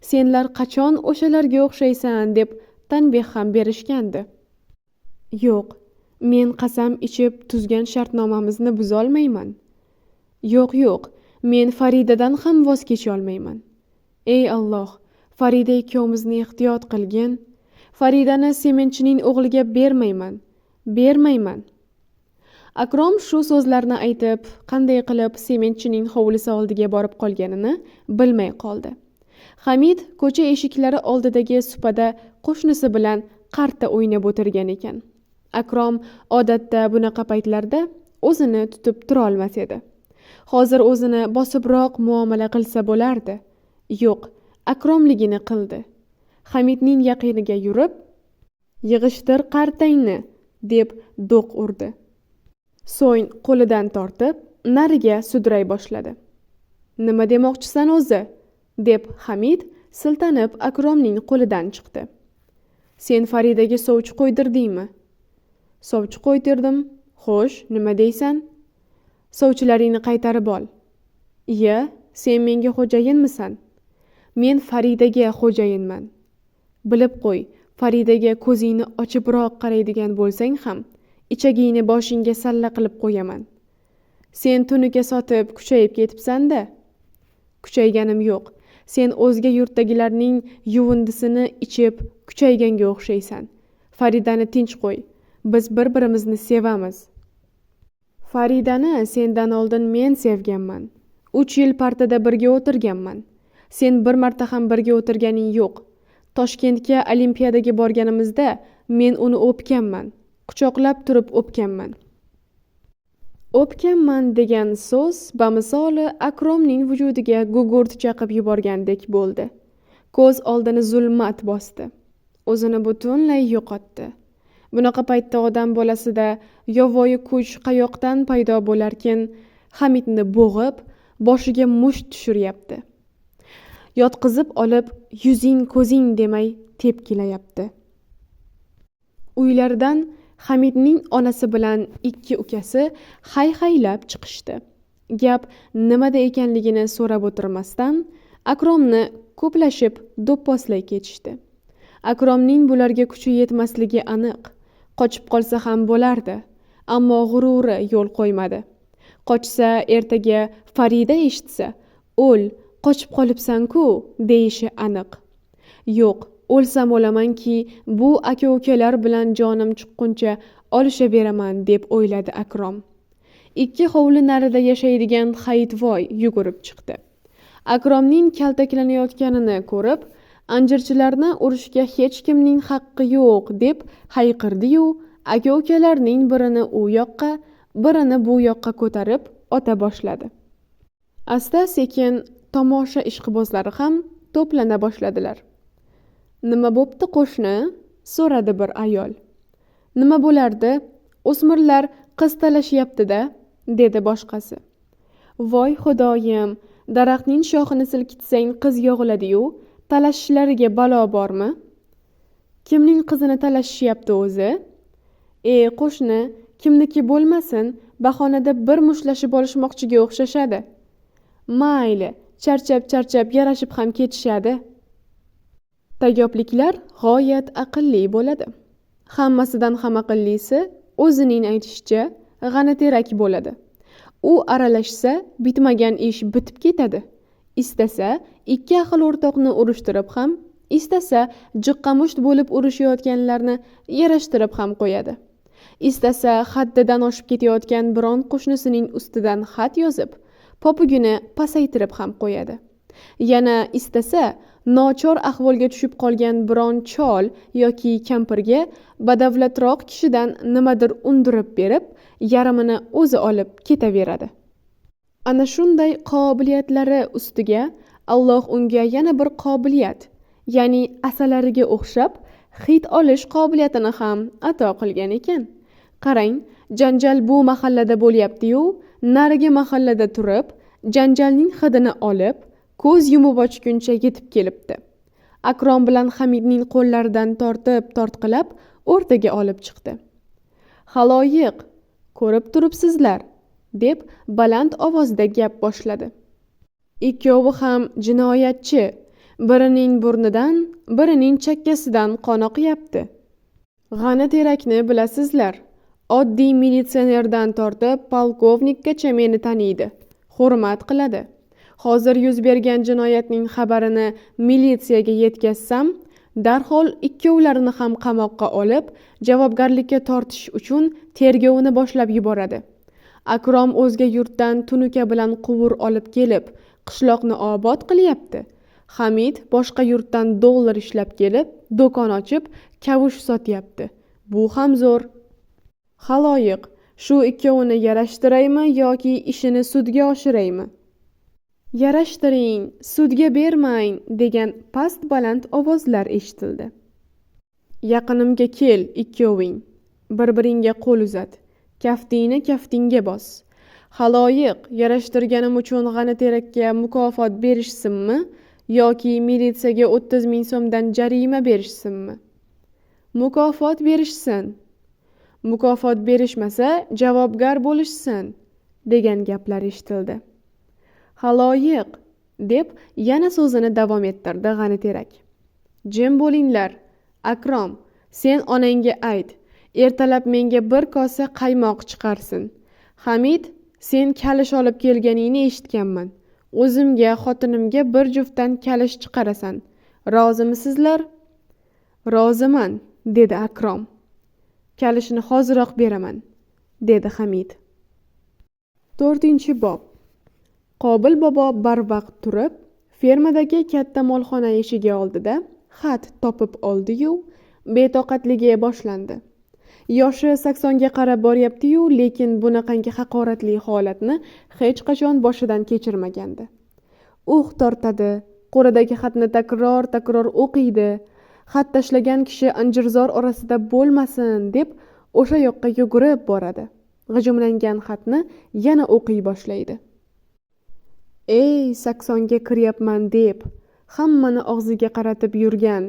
"Senlar qachon o'shalarga o'xshaysan?" deb tanbeh ham berishgandi. "Yo'q, men qasam ichib tuzgan shartnomamizni buzolmayman. Yo'q, men Faridadan ham voz kecha olmayman. Ey Alloh, Farida ikkovimizni ehtiyot qilgin. Faridani sementchining o'g'liga bermayman." Akrom shu so'zlarni aytib, qanday qilib sementchining hovlisi oldiga borib qolganini bilmay qoldi. Hamid ko'cha eshiklari oldidagi supada qo'shnisi bilan qarta o'ynab o'tirgan ekan. Akrom odatda bunaqa paytlarda o'zini tutib tura olmas edi. Hozir o'zini bosibroq muomala qilsa bo'lardi. Yo'q, akromligini qildi. Hamidning yaqiniga yurib, "Yig'ishtir qartangni", deb do'q urdi. So'ng qo'lidan tortib, nariga sudray boshladi. "Nima demoqchisan o'zi?" deb Hamid siltanib Akromning qo'lidan chiqdi. "Sen Faridaga sovchi qo'ydirdingmi?" "Sovchi qo'ydirdim. Xo'sh, nima deysan?" "Sovchilaringni qaytarib ol." "Iya, sen menga xo'jayinmisan?" "Men Faridaga xo'jayinman. Bilib qo'y, Faridaga ko'zingni ochibroq qaraydigan bo'lsang ham, ichagingni boshingga salla qilib qo'yaman. Sen tunuka sotib kuchayib ketibsan-da." "Kuchayganim yo'q. Sen o'zga yurtdagilarning yuvindisini ichib kuchayganga o'xshaysan. Faridani tinch qo'y. Biz bir-birimizni sevamiz." "Faridani sendan oldin men sevganman. 3 yil partada birga o'tirganman. Sen bir marta ham birga o'tirganing yo'q. Toshkentga olimpiadaga borganimizda men uni o'pganman. Quchoqlab turib o'pganman." "O'pganman" degan so'z bamisoli Akromning vujudiga gugurt chaqib yuborgandek bo'ldi. Ko'z oldini zulmat bosdi. O'zini butunlay yo'qotdi. Bunaqa paytda odam bolasida yovvoyi kuch qayoqdan paydo bo'larkin, Hamidni bo'g'ib, boshiga musht tushiryapti. Yotqizib olib, "Yuzing, ko'zing" demay tepkilayapti. Uylaridan Hamidning onasi bilan 2 ukasi hay-haylab chiqishdi. Gap nimada ekanligini so'rab o'tirmasdan, Akromni ko'plashib do'pposlay ketishdi. Akromning bularga kuchi yetmasligi aniq. Qochib qolsa ham bo'lardi, ammo g'ururi yo'l qo'ymadi. Qochsa ertaga Farida eshitsa, "O'l, qochib qolibsan-ku", deyishi aniq. "Yo'q, o'lsam o'lamanki, bu aka-ukalar bilan jonim chiqquncha olishaveraman", deb o'yladi Akrom. 2 hovli narida yashaydigan Hayitvoy yugurib chiqdi. Akromning kaltaklanayotganini ko'rib, "Anjirchilarni urishga hech kimning haqqi yo'q", deb hayqirdi-yu, aka-ukalarning birini u yoqqa, birini bu yoqqa ko'tarib ota boshladi. Asta-sekin tomosha ishqibozlari ham to'plana boshladilar. "Nima bo'pti qo'shni?" so'radi bir ayol. "Nima bo'lardi? O'smirlar qiz talashyapti-da", dedi boshqasi. "Voy xudoyim, daraxtning shoxini silkitsang qiz yog'iladi-yu, talashishlariga balo bormi? Kimning qizini talashishyapti o'zi?" Qo'shni, kimniki bo'lmasin, bahonada bir mushtlashib olishmoqchiga o'xshashadi. Mayli, charchab yarashib ham ketishadi." Tayyorliklar g'oyat aqlli bo'ladi. Hammasidan ham aqllisi o'zining aytishicha g'anaterak bo'ladi. U aralashsa bitmagan ish bitib ketadi. Istasa 2 ahil o'rtoqni urushtirib ham, istasa jiqqamusht bo'lib urushayotganlarni yarashtirib ham qo'yadi. Istasa haddidan oshib ketayotgan biron qo'shnisining ustidan xat yozib, popugini pasaytirib ham qo'yadi. Yana istasa nochor ahvolga tushib qolgan biron chol yoki kampirga badavlatroq kishidan nimadir undirib berib, yarmini o'zi olib ketaveradi. Ana shunday qobiliyatlari ustiga Alloh unga yana bir qobiliyat, ya'ni asalariga o'xshab hid olish qobiliyatini ham ato qilgan ekan. Qarang, janjal bu mahallada bo'lyapti-yu, narigi mahallada turib, janjalning hidini olib, ko'z yumib ochguncha yetib kelibdi. Akrom bilan Hamidning qo'llaridan tortqilab o'rtaga olib chiqdi. "Haloyiq, ko'rib turibsizlar", deb baland ovozda gap boshladi. "Ikkovi ham jinoyatchi. Birining burnidan, birining chakkasidan qon oqyapti. G'anaterakni bilasizlar. Oddiy militsionerdan tortib polkovnikgacha meni taniydi, hurmat qiladi. Hozir yuz bergan jinoyatning xabarini militsiyaga yetkazsam, darhol ikkovlarini ham qamoqqa olib, javobgarlikka tortish uchun tergovni boshlab yuboradi. Akrom o'zga yurtdan tunuka bilan quvur olib kelib, qishloqni obod qilyapti. Hamid boshqa yurtdan dollar ishlab kelib, do'kon ochib, kavush sotyapti. Bu ham zo'r. Xaloyiq, shu ikkovini yarashtiraymi yoki ishini sudga oshiraymi? Yarashtiring, sudga bermang degan past baland ovozlar eshitildi. Yaqinimga kel ikkoving. Bir-biringga qo'l uzat. Kaftingni kaftingga bos. Xaloyiq, yarashtirganim uchun g'ani terakka mukofot berishsinmi yoki militsiyaga 30 ming so'mdan jarima berishsinmi? Mukofot berishsin. Mukofot berishmasa javobgar bo'lishsin degan gaplar eshitildi. Xaloyiq deb yana so'zini davom ettirdi g'ani terak. Jim bo'linglar. Akrom, sen onangga ayt. Ertalab menga bir kosa qaymoq chiqarsin. Hamid, sen kalish olib kelganingni eshitganman. O'zimga, xotinimga bir juftdan kalish chiqarasan. Rozimisizlar? Roziman, dedi Akrom. Kalishni hoziroq beraman, dedi Hamid. 4-bob. Qobil bobo barvaqt turib, fermadagi katta molxona eshigi oldida xat topib oldi-yu, betoqatligi boshlandi. Yoshi 80ga qarab boryapti-yu, lekin bunaqangi haqoratli holatni hech qachon boshidan kechirmagandi. Tortadi, qo'lidagi xatni takror o'qiydi. Xat tashlagan kishi anjirzor orasida bo'lmasin deb o'sha yoqqa yugurib boradi. G'ijimlangan xatni yana o'qiy boshlaydi. Ey, 80ga kiryapman deb hammani og'ziga qaratib yurgan,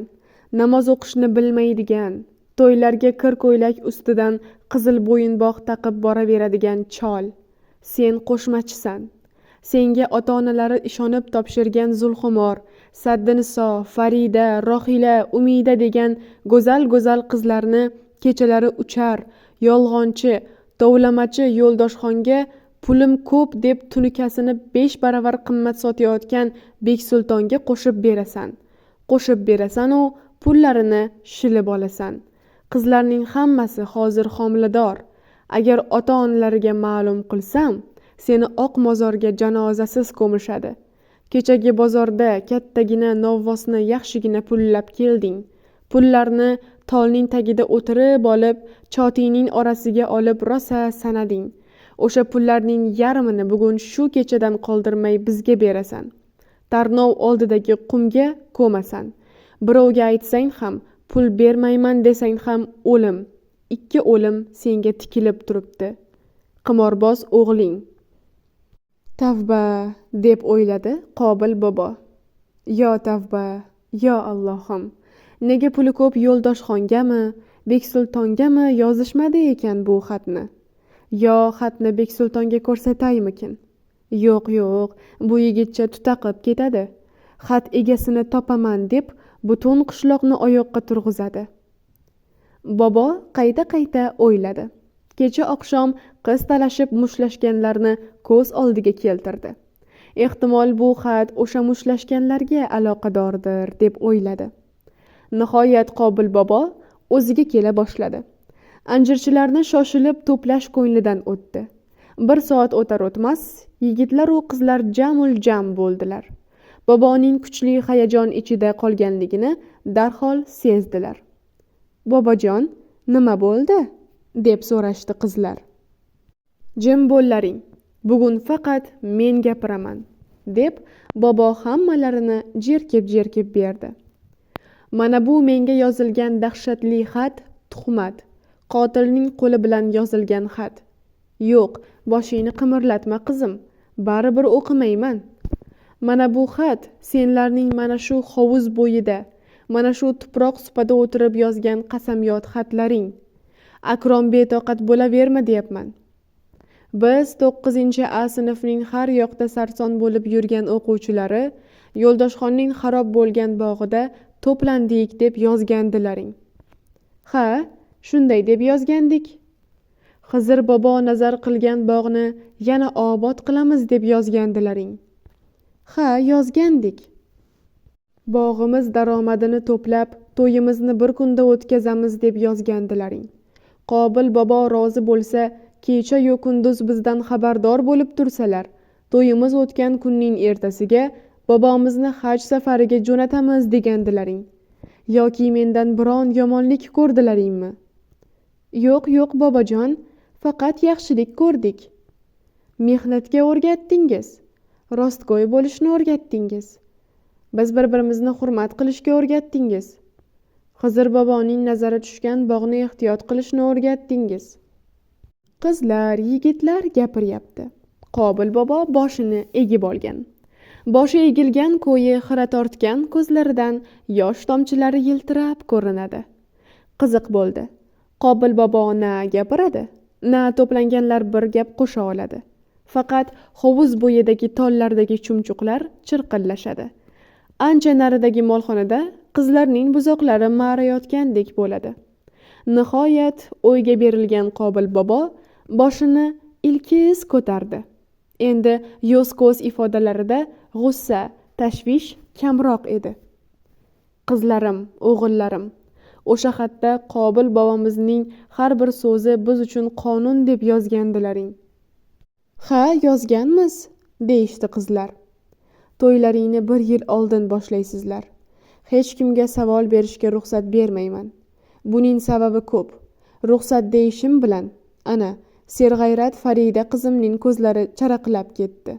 namoz o'qishni bilmaydigan, to'ylarga kir ko'ylak ustidan qizil bo'yinbog' taqib boraveradigan chol. Sen qo'shmachisan. Senga ota-onalari ishonib topshirgan Zulxumor, Saddiniso, Farida, Rohila, Umida degan go'zal qizlarni kechalari uchar, yolg'onchi, tovlamachi Yo'ldoshxonga pulim ko'p deb tunikasini 5 baravar qimmat sotayotgan Beksultonga qo'shib berasan u pullarini shilib olasan. Qizlarning hammasi hozir homilador. Agar ota-onalariga ma'lum qilsam, seni oq mozorga janozasiz ko'mishadi. Kechagi bozorda kattagina novvosni yaxshigina pullab kelding. Pullarni tolning tagida o'tirib olib, chotingning orasiga olib rosa sanading. O'sha pullarning yarmini bugun shu kechadan qoldirmay bizga berasan. Tarnov oldidagi qumga ko'masan. Birovga aytsang ham, pul bermayman desang ham o'lim. 2 o'lim senga tikilib turibdi. Qimorboz o'g'ling. Tavba, deb o'yladi Qobil bobo. Yo tavba, yo Allohim. Nega puli ko'p Yo'ldoshxongami, Beksultongami yozishmadi ekan bu xatni? Yo xatni Beksultonga ko'rsataymikin? Yo'q, bu yigitcha tutaqib ketadi. Xat egasini topaman deb butun qishloqni oyoqqa turg'izadi. Bobo qayta o'yladi. Kecha oqshom qiz talashib mushlashganlarni ko'z oldiga keltirdi. Ehtimol bu xat o'sha mushlashganlarga aloqadordir deb o'yladi. Nihoyat Qobil bobo o'ziga kela boshladi. Anjirchilarni shoshilib to'plash ko'nglidan o'tdi. 1 soat o'tar-o'tmas yigitlar va qizlar jam bo'ldilar. Boboning kuchli hayajon ichida qolganligini darhol sezdilar. Bobojon, nima bo'ldi? Deb so'rashdi qizlar. Jim bo'llaring, bugun faqat men gapiraman, deb bobo hammalarini jerkib berdi. Mana bu menga yozilgan dahshatli xat tuhmat, qotilning qo'li bilan yozilgan xat. Yo'q, boshingni qimirlatma qizim, baribir o'qimayman. Mana bu xat senlarning mana shu hovuz bo'yida, mana shu tuproq supada o'tirib yozgan qasamyod xatlaring. Akrom betoqat bo'laverma deyapman. Biz 9A sinfning har yoqda sarson bo'lib yurgan o'quvchilari Yo'ldoshxonning xarob bo'lgan bog'ida to'plandik deb yozgandilaring. Ha, shunday deb yozgandik. Xizr bobo nazar qilgan bog'ni yana obod qilamiz deb yozgandilaring. Ha, yozgandik. Bog'imiz daromadini to'plab, to'yimizni bir kunda o'tkazamiz deb yozgandilaring. Qobil bobo rozi bo'lsa, kecha-yu kunduz bizdan xabardor bo'lib tursalar, to'yimiz o'tgan kunning ertasiga bobomizni haj safariga jo'natamiz degandilaring yoki mendan biron yomonlik ko'rdilaringmi? Yo'q bobojon, faqat yaxshilik ko'rdik. Mehnatga o'rgatdingiz, rostgo'y bo'lishni o'rgatdingiz. Biz bir-birimizni hurmat qilishga o'rgatdingiz. Xizr boboning nazari tushgan bog'ni ehtiyot qilishni o'rgatdingiz. Qizlar, yigitlar gapiryapti. Qobil bobo boshini egib olgan. Boshi egilgan ko'yi xira tortgan ko'zlaridan yosh tomchilari yiltirab ko'rinadi. Qiziq bo'ldi. Qobil bobo na gapiradi, na to'planganlar bir gap qo'sha oladi. Faqat hovuz bo'yidagi tollardagi chumchuqlar chirqillashadi. Ancha naridagi molxonada qizlarning buzoqlari ma'rayotgandek bo'ladi. Nihoyat o'yga berilgan Qobil bobo boshini ilkiz ko'tardi. Endi yo'z-ko'z ifodalarida g'ussa, tashvish kamroq edi. Qizlarim, o'g'illarim, o'sha xatda Qobil bobomizning har bir so'zi biz uchun qonun deb yozgandilaring. Ha, yozganmiz, deyishdi qizlar. To'ylaringni 1 yil oldin boshlaysizlar. Hech kimga savol berishga ruxsat bermayman. Buning sababi ko'p. Ruxsat deyishim bilan, ana, serg'ayrat Farida qizimning ko'zlari charaqlab ketdi.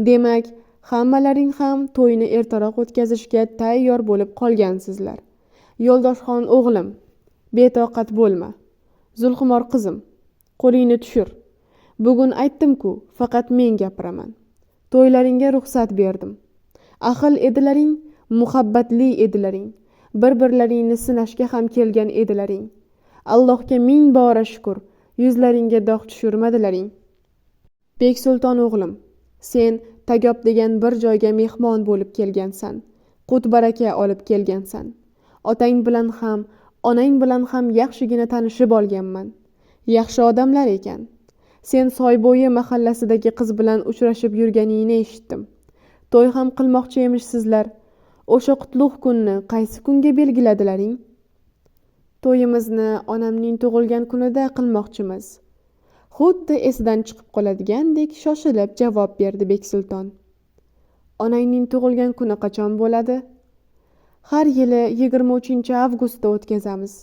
Demak, hammalaring ham to'yni ertaroq o'tkazishga tayyor bo'lib qolgansizlar. Yo'ldoshxon o'g'lim, betoqat bo'lma. Zulxumor qizim, qo'lingni tushir. Bugun aytdim-ku, faqat men gapiraman. To'ylaringga ruxsat berdim. Ahil edilaring, muhabbatli edilaring. Bir-birlaringni sinashga ham kelgan edilaring. Allohga ming bora shukr, yuzlaringga dog' tushirmadilaring. Bek Sulton o'g'lim, sen Tagob degan bir joyga mehmon bo'lib kelgansan. Qut baraka olib kelgansan. Otang bilan ham, onang bilan ham yaxshigina tanishib olganman. Yaxshi odamlar ekan. Sen Soybo'yi mahallasidagi qiz bilan uchrashib yurganingni eshitdim. To'y ham qilmoqchi emishsizlar. O'sha qutlug' kunni qaysi kunga belgiladilaring? To'yimizni onamning tug'ilgan kunida qilmoqchimiz. Xuddi esidan chiqib qoladigandek shoshilib javob berdi Bek Sulton. Onangning tug'ilgan kuni qachon bo'ladi? Har yili 23-avgustda o'tkazamiz.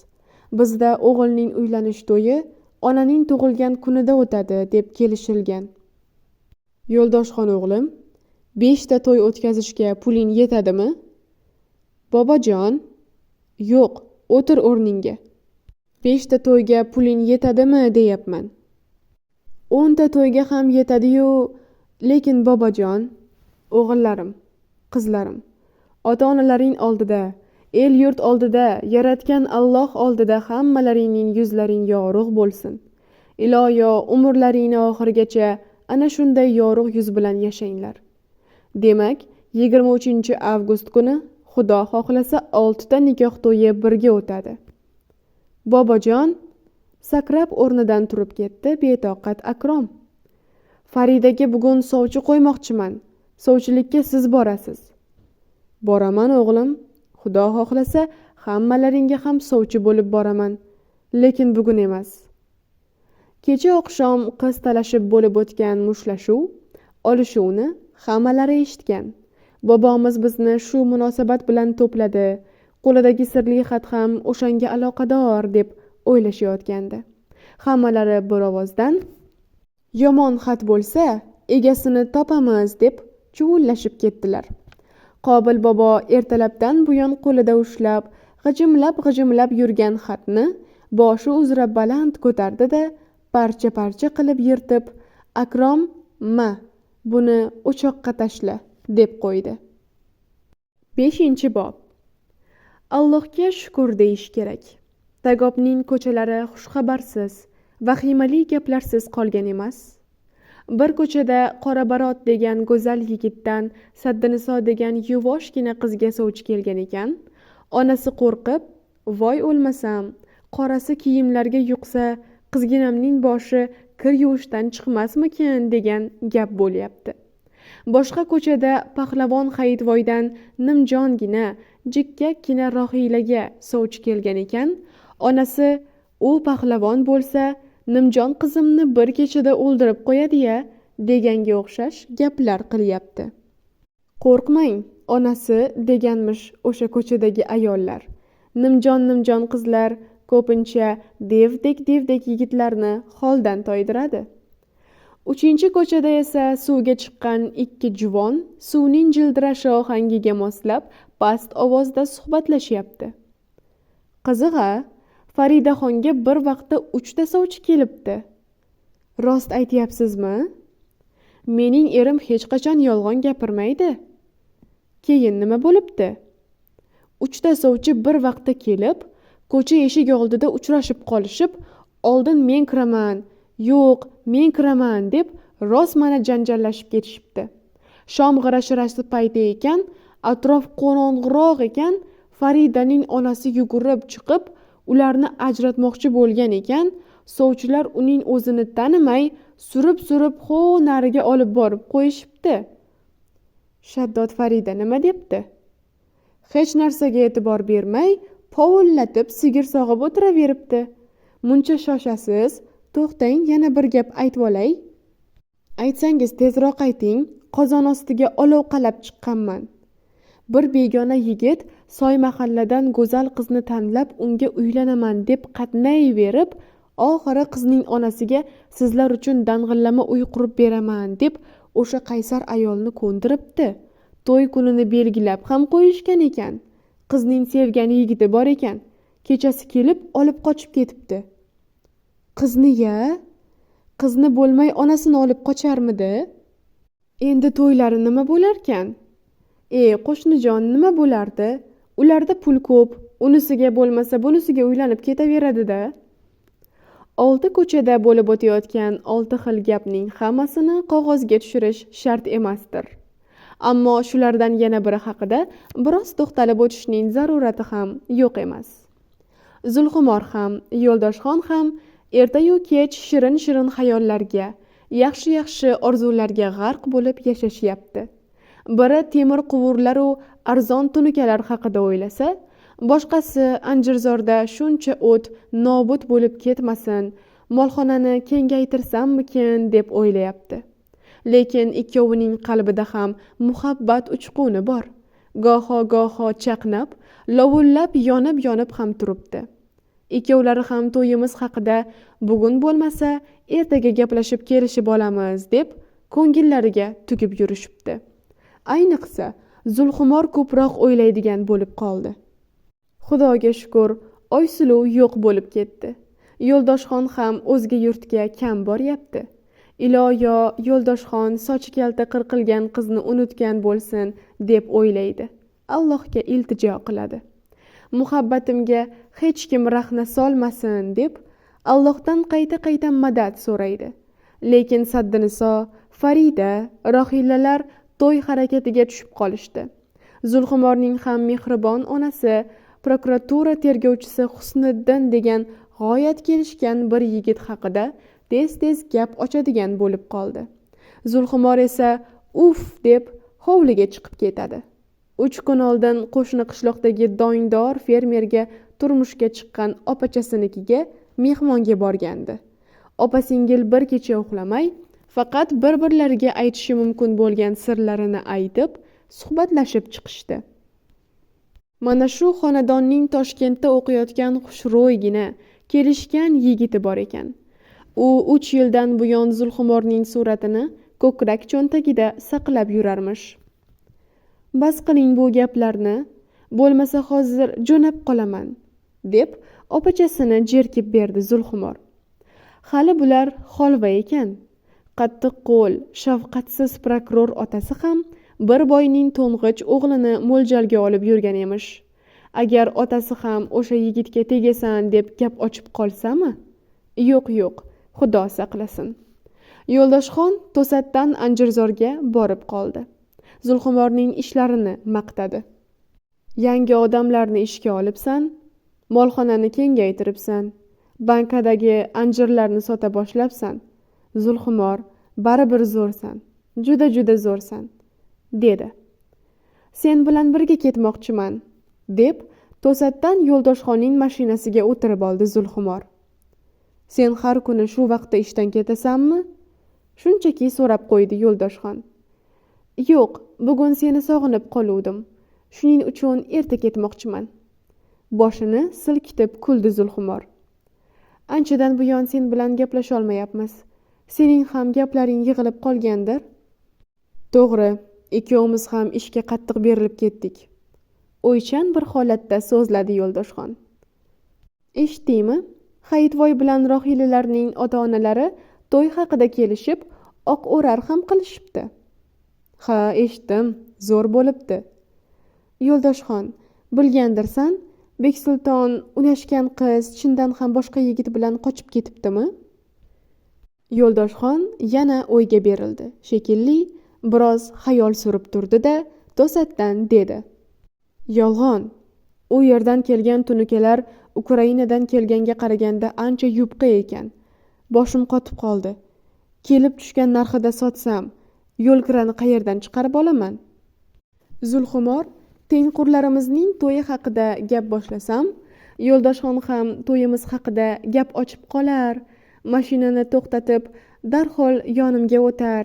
Bizda o'g'ilning uylanish to'yi onaning tug'ilgan kunida o'tadi deb kelishilgan. Yo'ldoshxon o'g'lim, 5 ta to'y o'tkazishga puling yetadimi? Bobojon, yo'q, o'tir o'rningga. 5 ta to'yga puling yetadimi deyapman. 10 ta to'yga ham yetadi-yu, lekin bobojon, o'g'illarim, qizlarim, ota-onalaring oldida, el yurt oldida, yaratgan Alloh oldida hammalaringning yuzlaring yorug' bo'lsin. Iloyo umrlaringni oxirigacha ana shunday yorug' yuz bilan yashanglar. Demak, 23-avgust kuni Xudo xohlasa 6 ta nikoh to'yi birga o'tadi. Bobojon, sakrab o'rnidan turib ketdi betoqat Akrom. Faridaga bugun sovchi qo'ymoqchiman. Sovchilikka siz borasiz. Boraman o'g'lim. Xudo xohlasa hammalaringga ham sovchi bo'lib boraman. Lekin bugun emas. Kecha oqshom qiz talashib bo'lib o'tgan muslashuv, olishuvni hammalari eshitgan. Bobomiz bizni shu munosabat bilan to'pladi. Qo'lidagi sirli xat ham o'shanga aloqador deb o'ylashayotgandi. Hammalari bir ovozdan yomon xat bo'lsa, egasini topamiz deb chuvullashib ketdilar. Qobil bobo ertalabdan buyon qo'lida ushlab, g'ijimlab yurgan xatni boshi uzra baland ko'tardi-da, parcha-parcha qilib yirtib, Akrom, "Ma, buni o'choqqa tashla" deb qo'ydi. 5-bob. Allohga shukr deyish kerak. Tagobning ko'chalari xushxabarsiz, vahimali gaplarsiz qolgan emas. Bir ko'chada Qorabarot degan go'zal yigitdan Saddiniso degan yuvoshgina qizga sovchi kelgan ekan. Onasi qo'rqib, "Voy o'lmasam, qorasi kiyimlarga yuqsa, qizginamning boshi kir yuvishdan chiqmasmikin" degan gap bo'lyapti. Boshqa ko'chada Pahlavon Hayitvoydan nimjongina, jikkakkina Rohilaga sovchi kelgan ekan. Onasi, "U pahlavon bo'lsa, nimjon qizimni bir kechada o'ldirib qo'yadi-ya" deganga o'xshash gaplar qilyapti. Qo'rqmang, onasi deganmish o'sha ko'chadagi ayollar. Nimjon qizlar ko'pincha devdek yigitlarni holdan toydiradi. Uchinchi ko'chada esa suvga chiqqan ikki juvon suvning jildirashi ohangiga moslab past ovozda suhbatlashyapti. Qizig'a, Faridaxonga bir vaqtda 3 ta sovchi kelibdi. Rost aytyapsizmi? Mening erim hech qachon yolg'on gapirmaydi. Keyin nima bo'libdi? 3 ta sovchi bir vaqtda kelib, ko'cha eshigi oldida uchrashib qolishib, oldin men kiraman, yo'q, men kiraman deb rosmana janjallashib ketishibdi. Shom g'ira-shirasi payti ekan, atrof qorong'iroq ekan, Faridaning onasi yugurib chiqib, ularni ajratmoqchi bo'lgan ekan, sovchilar uning o'zini tanimay, surib ho nariga olib borib qo'yishibdi. Shaddod Farida nima debdi? Hech narsaga e'tibor bermay, povullatib sigir sog'ib o'tiraveribdi. Muncha shoshasiz, to'xtang, yana bir gap aytib olay. Aytsangiz tezroq ayting, qozon ostiga olov qalab chiqqanman. Bir begona yigit soy mahalladan go'zal qizni tanlab unga uylanaman deb qatnayverib, oxiri qizning onasiga sizlar uchun dang'illama uy qurib beraman deb o'sha qaysar ayolni ko'ndiribdi. To'y kunini belgilab ham qo'yishgan ekan. Qizning sevgan yigiti bor ekan. Kechasi kelib olib qochib ketibdi. Qizni-ya? Qizni bo'lmay onasini olib qocharmidi? Endi to'ylari nima bo'larkan? Qo'shnijon, nima bo'lardi? Ularda pul ko'p, unisiga bo'lmasa bunisiga uylanib ketaveradi-da. 6 ko'chada bo'lib o'tayotgan 6 xil gapning hammasini qog'ozga tushirish shart emasdir. Ammo shulardan yana biri haqida biroz to'xtalib o'tishning zarurati ham yo'q emas. Zulxumor ham, Yo'ldoshxon ham ertayu kech shirin xayollarga, yaxshi orzularga g'arq bo'lib yashashyapti. Biri temir quvurlar u arzon tunukalar haqida o'ylasa, boshqasi Anjirzorda shuncha o't nobud bo'lib ketmasin, molxonani kengaytirsammikin deb o'ylayapti. Lekin ikkovining qalbida ham muhabbat uchquni bor. Goho chaqnab, lovullab yonib ham turibdi. Ikkovlari ham to'yimiz haqida bugun bo'lmasa ertaga gaplashib kelishib olamiz deb ko'ngillariga tugib yurishibdi. Ayniqsa Zulxumor ko'proq o'ylaydigan bo'lib qoldi. Xudoga shukr, Oysuluv yo'q bo'lib ketdi. Yo'ldoshxon ham o'zga yurtga kam boryapti. Iloyo Yo'ldoshxon sochi kalta qirqilgan qizni unutgan bo'lsin deb o'ylaydi. Allohga iltijo qiladi. Muhabbatimga hech kim rahna solmasin deb Allohdan qayta madad so'raydi. Lekin Saddiniso, Farida, Rohilalar to'y harakatiga tushib qolishdi. Zulxumorning ham mehribon onasi, prokuratura tergovchisi Husniddin degan g'oyat kelishgan bir yigit haqida tez gap ochadigan bo'lib qoldi. Zulxumor esa uf deb hovliga chiqib ketadi. 3 kun oldin qo'shni qishloqdagi doindor fermerga turmushga chiqqan opachasinikiga mehmonga borgandi. Opa-singil bir kecha uxlamay, faqat bir-birlariga aytishi mumkin bo'lgan sirlarini aytib, suhbatlashib chiqishdi. Mana shu xonadonning Toshkentda o'qiyotgan xushro'ygina, kelishgan yigiti bor ekan. U 3 yildan buyon Zulxumorning suratini ko'krak cho'ntagida saqlab yurarmish. Bas qiling bu gaplarni, bo'lmasa hozir jo'nab qolaman, deb opachasini jerkib berdi Zulxumor. Hali bular holva ekan. Qattiq qo'l, shafqatsiz prokuror otasi ham bir boyning to'ng'ich o'g'lini mo'ljalga olib yurgan emish. Agar otasi ham o'sha yigitga tegasan deb gap ochib qolsami? Yo'q, Xudo saqlasin. Yo'ldoshxon to'satdan Anjirzorga borib qoldi. Zulxumorning ishlarini maqtadi. Yangi odamlarni ishga olibsan, molxonani kengaytiribsan, bankadagi anjirlarni sota boshlabsan. Zulxumor, baribir zo'rsan, juda zo'rsan, dedi. Sen bilan birga ketmoqchiman, deb to'satdan Yo'ldoshxonning mashinasiga o'tirib oldi Zulxumor. Sen har kuni shu vaqtda ishdan ketasanmi? Shunchaki so'rab qo'ydi Yo'ldoshxon. Yo'q, bugun seni sog'inib qoluvdim. Shuning uchun erta ketmoqchiman. Boshini silkitib kuldi Zulxumor. Anchadan buyon sen bilan gaplasholmayapmiz. Sening ham gaplaring yig'ilib qolgandir. To'g'ri, ikkovimiz ham ishga qattiq berilib ketdik. O'ychan bir holatda so'zladi Yo'ldoshxon. Eshitdingmi? Hayitvoy bilan Rohilalarning ota-onalari to'y haqida kelishib, oq o'rar ham qilishibdi. Ha, eshitdim, zo'r bo'libdi. Yo'ldoshxon, bilgandirsan, Beksulton unashgan qiz chindan ham boshqa yigit bilan qochib ketibdimi? Yo'ldoshxon yana o'yga berildi. Shekilli biroz xayol surib turdi-da, to'satdan dedi. Yolg'on. U yerdan kelgan tunukalar Ukrainadan kelganga qaraganda ancha yupqa ekan. Boshim qotib qoldi. Kelib tushgan narxida sotsam, yo'lkirani qayerdan chiqarib olaman? Zulxumor, tengqurlarimizning to'yi haqida gap boshlasam, Yo'ldoshxon ham to'yimiz haqida gap ochib qolar, mashinani to'xtatib, darhol yonimga o'tar.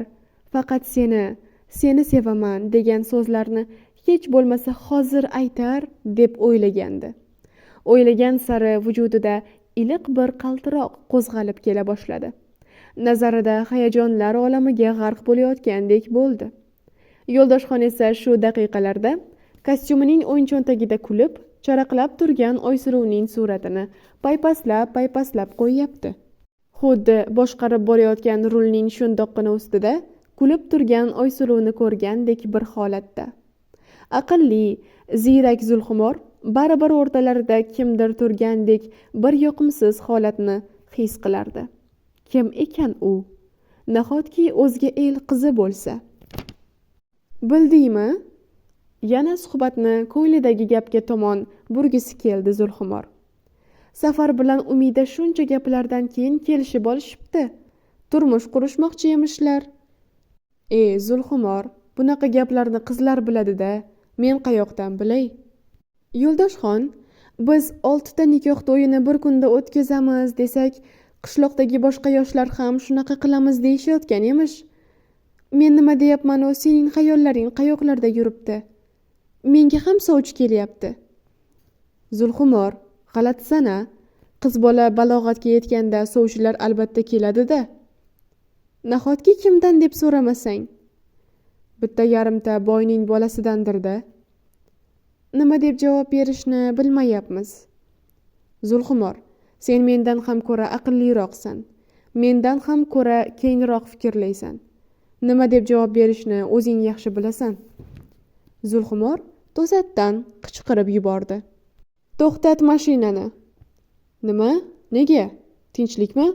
Faqat seni sevaman degan so'zlarni hech bo'lmasa hozir aytar deb o'ylagandi. O'ylagan sari vujudida iliq bir qaltiroq qo'zg'alib kela boshladi. Nazarida hayajonlar olamiga g'arq bo'layotgandek bo'ldi. Yo'ldoshxon esa shu daqiqalarda kostyumining o'ng cho'ntagida kulib, charaqlab turgan Oysuluvning suratini paypaslab qo'yyapti. Xuddi boshqarib borayotgan rulning shundoqqina ustida kulib turgan Oysuluvni ko'rgandek bir holatda. Aqlli, ziyrak Zulxumor baribir o'rtalarida kimdir turgandek bir yoqimsiz holatni his qilardi. Kim ekan u? Nahotki o'zga el qizi bo'lsa? Bildingmi? Yana suhbatni ko'nglidagi gapga tomon burgisi keldi Zulxumor. Safar bilan Umida shuncha gaplardan keyin kelishib olishibdi. Turmush qurishmoqchi emishlar. Zulxumor, bunaqa gaplarni qizlar biladi-da, men qayoqdan bilay? Yo'ldoshxon, biz 6 ta nikoh to'yini bir kunda o'tkazamiz desak, qishloqdagi boshqa yoshlar ham shunaqa qilamiz deyishayotgan emish. Men nima deyapman, o sening xayollaring qayoqlarda yuribdi? Menga ham sovchi kelyapti. Zulxumor, g'alatisan-a? Qiz bola balog'atga yetganda sovchilar albatta keladi-da. Nahotki kimdan deb so'ramasang? Bitta yarimta boyning bolasidandir-da. Nima deb javob berishni bilmayapmiz. Zulxumor, sen mendan ham ko'ra aqlliroqsan. Mendan ham ko'ra kengroq fikrlaysan. Nima deb javob berishni o'zing yaxshi bilasan. Zulxumor to'satdan qichqirib yubordi. To'xtat mashinani. Nima? Nega? Tinchlikmi?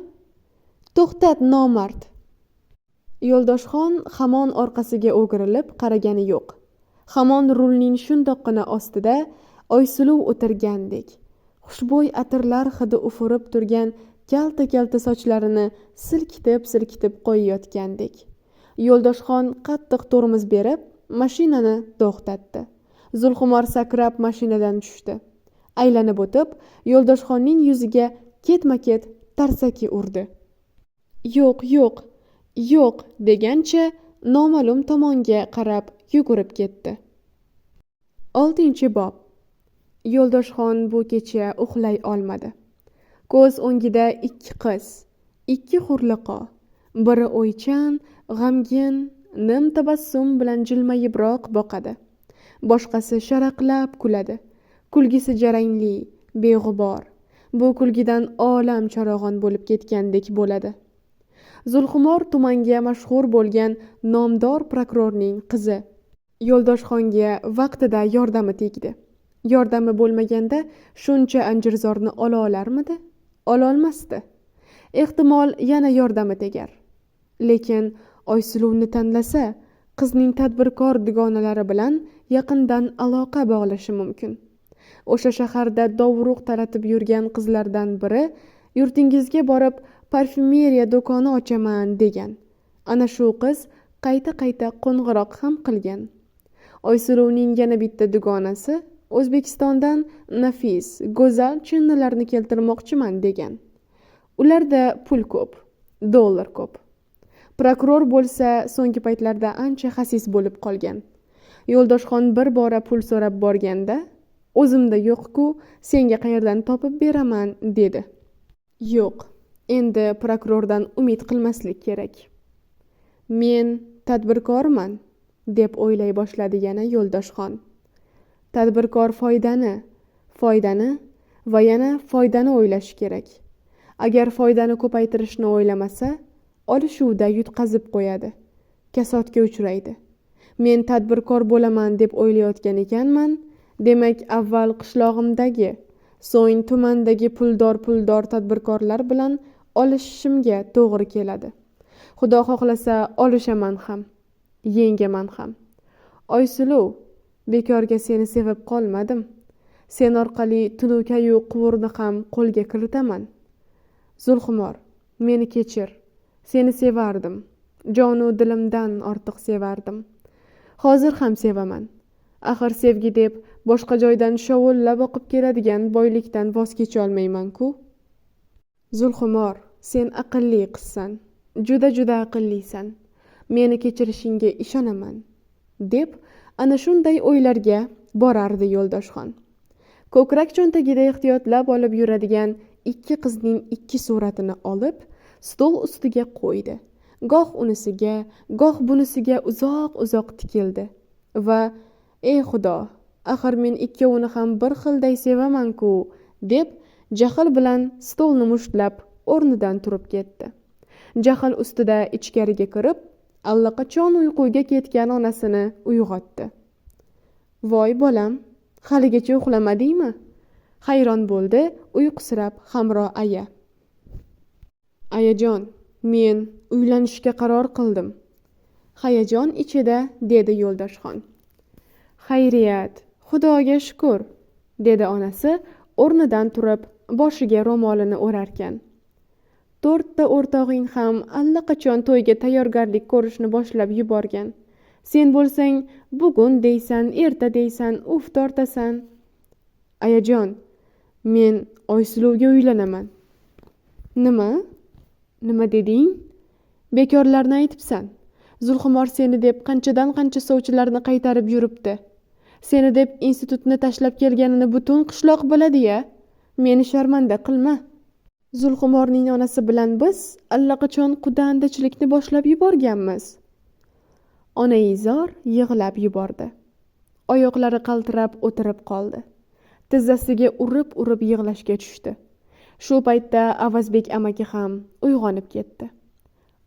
To'xtat, nomard. Yo'ldoshxon hamon orqasiga o'girilib qaragani yo'q. Hamon rulning shundoqqina ostida Oysuluv o'tirgandek. Xushbo'y atirlar hidi ufurib turgan kalta sochlarini silkitib qo'yayotgandek. Yo'ldoshxon qattiq tormoz berib, mashinani to'xtatdi. Zulxumor sakrab mashinadan tushdi. Aylanib o'tib, Yo'ldoshxonning yuziga ketma-ket tarsaki urdi. Yo'q degancha noma'lum tomonga qarab yugurib ketdi. 6-bob. Yo'ldoshxon bu kecha uxlay olmadi. Ko'z o'ngida 2 qiz, 2 hurliqo, biri o'ychan, g'amgin, nim tabassum bilan jilmayibroq boqadi. Boshqasi sharaqlab kuladi. Kulgisi jarangli, beg'ubor. Bu kulgidan olam charog'on bo'lib ketgandek bo'ladi. Zulxumor tumanga mashhur bo'lgan nomdor prokurorning qizi. Yo'ldoshxonga vaqtida yordami tegdi. Yordami bo'lmaganda shuncha anjirzorni ola olarmidi? Ololmasdi. Ehtimol yana yordami tegar. Lekin Oysuluvni tanlasa, qizning tadbirkor dugonalari bilan yaqindan aloqa bog'lashi mumkin. O'sha shaharda dovruq taratib yurgan qizlardan biri yurtingizga borib parfyumeriya do'koni ochaman degan. Ana shu qiz qayta qo'ng'iroq ham qilgan. Oysuluvning yana bitta dugonasi O'zbekistondan nafis, go'zal chinnilarni keltirmoqchiman degan. Ularda pul ko'p, dollar ko'p. Prokuror bo'lsa so'nggi paytlarda ancha xasis bo'lib qolgan. Yo'ldoshxon bir bora pul so'rab borganda, o'zimda yo'q-ku, senga qayerdan topib beraman, dedi. Yo'q, endi prokurordan umid qilmaslik kerak. Men tadbirkorman, deb o'ylay boshladi yana Yo'ldoshxon. Tadbirkor foydani va yana foydani o'ylashi kerak. Agar foydani ko'paytirishni o'ylamasa, olishuvda yutqazib qo'yadi, kasodga uchraydi. Men tadbirkor bo'laman deb o'ylayotgan ekanman, demak avval qishlog'imdagi, so'ng tumandagi puldor tadbirkorlar bilan olishishimga to'g'ri keladi. Xudo xohlasa olishaman ham, yengaman ham. Oysuluv, bekorga seni sevib qolmadim. Sen orqali tunukayu quvurni ham qo'lga kiritaman. Zulxumor, meni kechir. Seni sevardim. Jonu dilimdan ortiq sevardim. Hozir ham sevaman. Axir sevgi deb boshqa joydan shovullab oqib keladigan boylikdan voz kecha olmayman-ku. Zulxumor, sen aqlli qizsan. Juda aqllisan. Meni kechirishingga ishonaman, deb ana shunday o'ylarga borardi Yo'ldoshxon. Ko'krak cho'ntagida ehtiyotlab olib yuradigan ikki qizning ikki suratini olib, stol ustiga qo'ydi. Goh unisiga, goh bunisiga uzoq tikildi va ey Xudo, axir men ikkovini ham bir xilday sevaman-ku, deb jahl bilan stolni mushtlab o'rnidan turib ketdi. Jahl ustida ichkariga kirib, allaqachon uyquga ketgan onasini uyg'otdi. Voy bolam, haligacha uxlamadingmi? Hayron bo'ldi uyqusirab Hamro aya. Ayajon, men uylanishga qaror qildim. Hayajon ichida dedi Yo'ldoshxon. Xayriyat, Xudoga shukr, dedi onasi o'rnidan turib boshiga ro'molini o'rarkan. 4 o'rtog'ing ham allaqachon to'yga tayyorgarlik ko'rishni boshlab yuborgan. Sen bo'lsang bugun deysan, erta deysan, uf tortasan. Ayajon, men Oysuluvga uylanaman. Nima deding? Bekorlarni aytibsan. Zulxumor seni deb qanchadan qancha sovchilarni qaytarib yuribdi. Seni deb institutni tashlab kelganini butun qishloq biladi-ya. Meni sharmanda qilma. Zulxumorning onasi bilan biz allaqachon qudandachilikni boshlab yuborganmiz. Onaizor yig'lab yubordi. Oyoqlari qaltirab o'tirib qoldi. Tizzasiga urib yig'lashga tushdi. Shu paytda Avazbek amaki ham uyg'onib ketdi.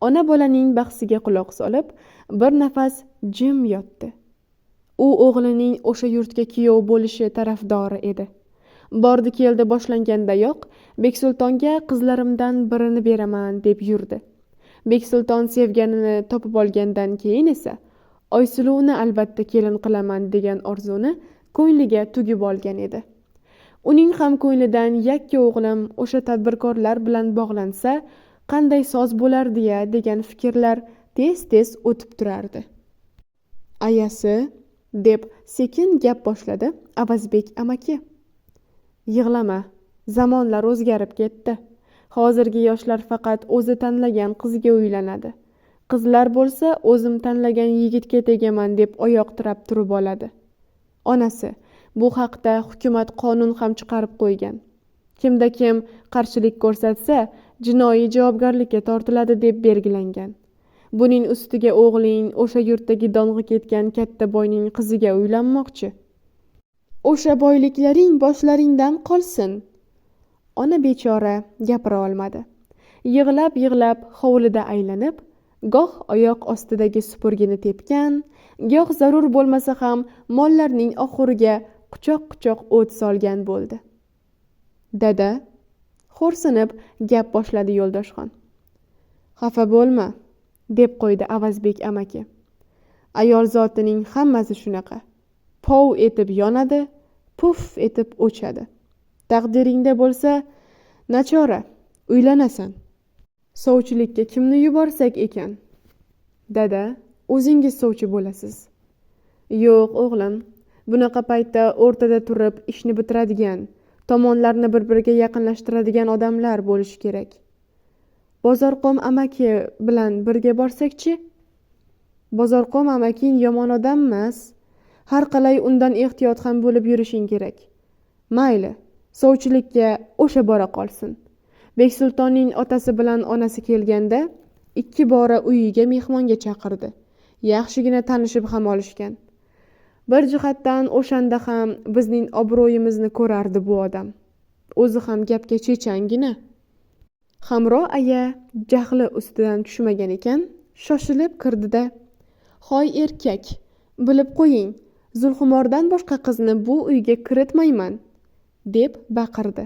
Ona bolaning bahsiga quloq solib, bir nafas jim yotdi. U o'g'lining o'sha yurtga kuyov bo'lishi tarafdori edi. Bordi keldi boshlangandayoq Beksultonga qizlarimdan birini beraman deb yurdi. Beksulton sevganini topib olgandan keyin esa Oysuluvni albatta kelin qilaman degan orzuni ko'ngliga tugib olgan edi. Uning ham ko'nglidan yakka o'g'lim o'sha tadbirkorlar bilan bog'lansa qanday soz bo'lardi-ya degan fikrlar tez o'tib turardi. Ayasi, deb sekin gap boshladi Avazbek amaki. Yig'lama, zamonlar o'zgarib ketdi. Hozirgi yoshlar faqat o'zi tanlagan qizga uylanadi. Qizlar bo'lsa o'zim tanlagan yigitga tegaman deb oyoq tirab turib oladi. Onasi, bu haqda hukumat qonun ham chiqarib qo'ygan. Kimda kim qarshilik ko'rsatsa, jinoiy javobgarlikka tortiladi deb belgilangan. Buning ustiga o'g'ling o'sha yurtdagi dong'i ketgan katta boyning qiziga uylanmoqchi. O'sha boyliklaring boshlaringdan qolsin. Ona bechora gapira olmadi. Yig'lab hovlida aylanib, goh oyoq ostidagi supurgini tepgan, goh zarur bo'lmasa ham mollarning oxuriga quchoq o't solgan bo'ldi. Dada, xo'rsinib gap boshladi Yo'ldoshxon. Xafa bo'lma, deb qo'ydi Avazbek amaki. Ayol zotining hammasi shunaqa. Pov etib yonadi, puf etib o'chadi. Taqdiringda bo'lsa, nachora, uylanasan. Sovchilikka kimni yuborsak ekan? Dada, o'zingiz sovchi bo'lasiz. Yo'q, o'g'lim, bunaqa paytda o'rtada turib ishni bitiradigan, tomonlarni bir-biriga yaqinlashtiradigan odamlar bo'lishi kerak. Bozorqo'm amaki bilan birga borsakchi? Bozorqo'm amaking yomon odammas. Har qalay undan ehtiyot ham bo'lib yurishing kerak. Mayli, sovchilikka o'sha bora qolsin. Beksultonning otasi bilan onasi kelganda 2 bora uyiga mehmonga chaqirdi. Yaxshigina tanishib ham olishgan. Bir jihatdan o'shanda ham bizning obro'yimizni ko'rardi bu odam. O'zi ham gapga chechangina. Hamro aya jahli ustidan tushmagan ekan, shoshilib kirdida: "Hoy erkak, bilib qo'ying, Zulxumordan boshqa qizni bu uyga kiritmayman", deb baqirdi.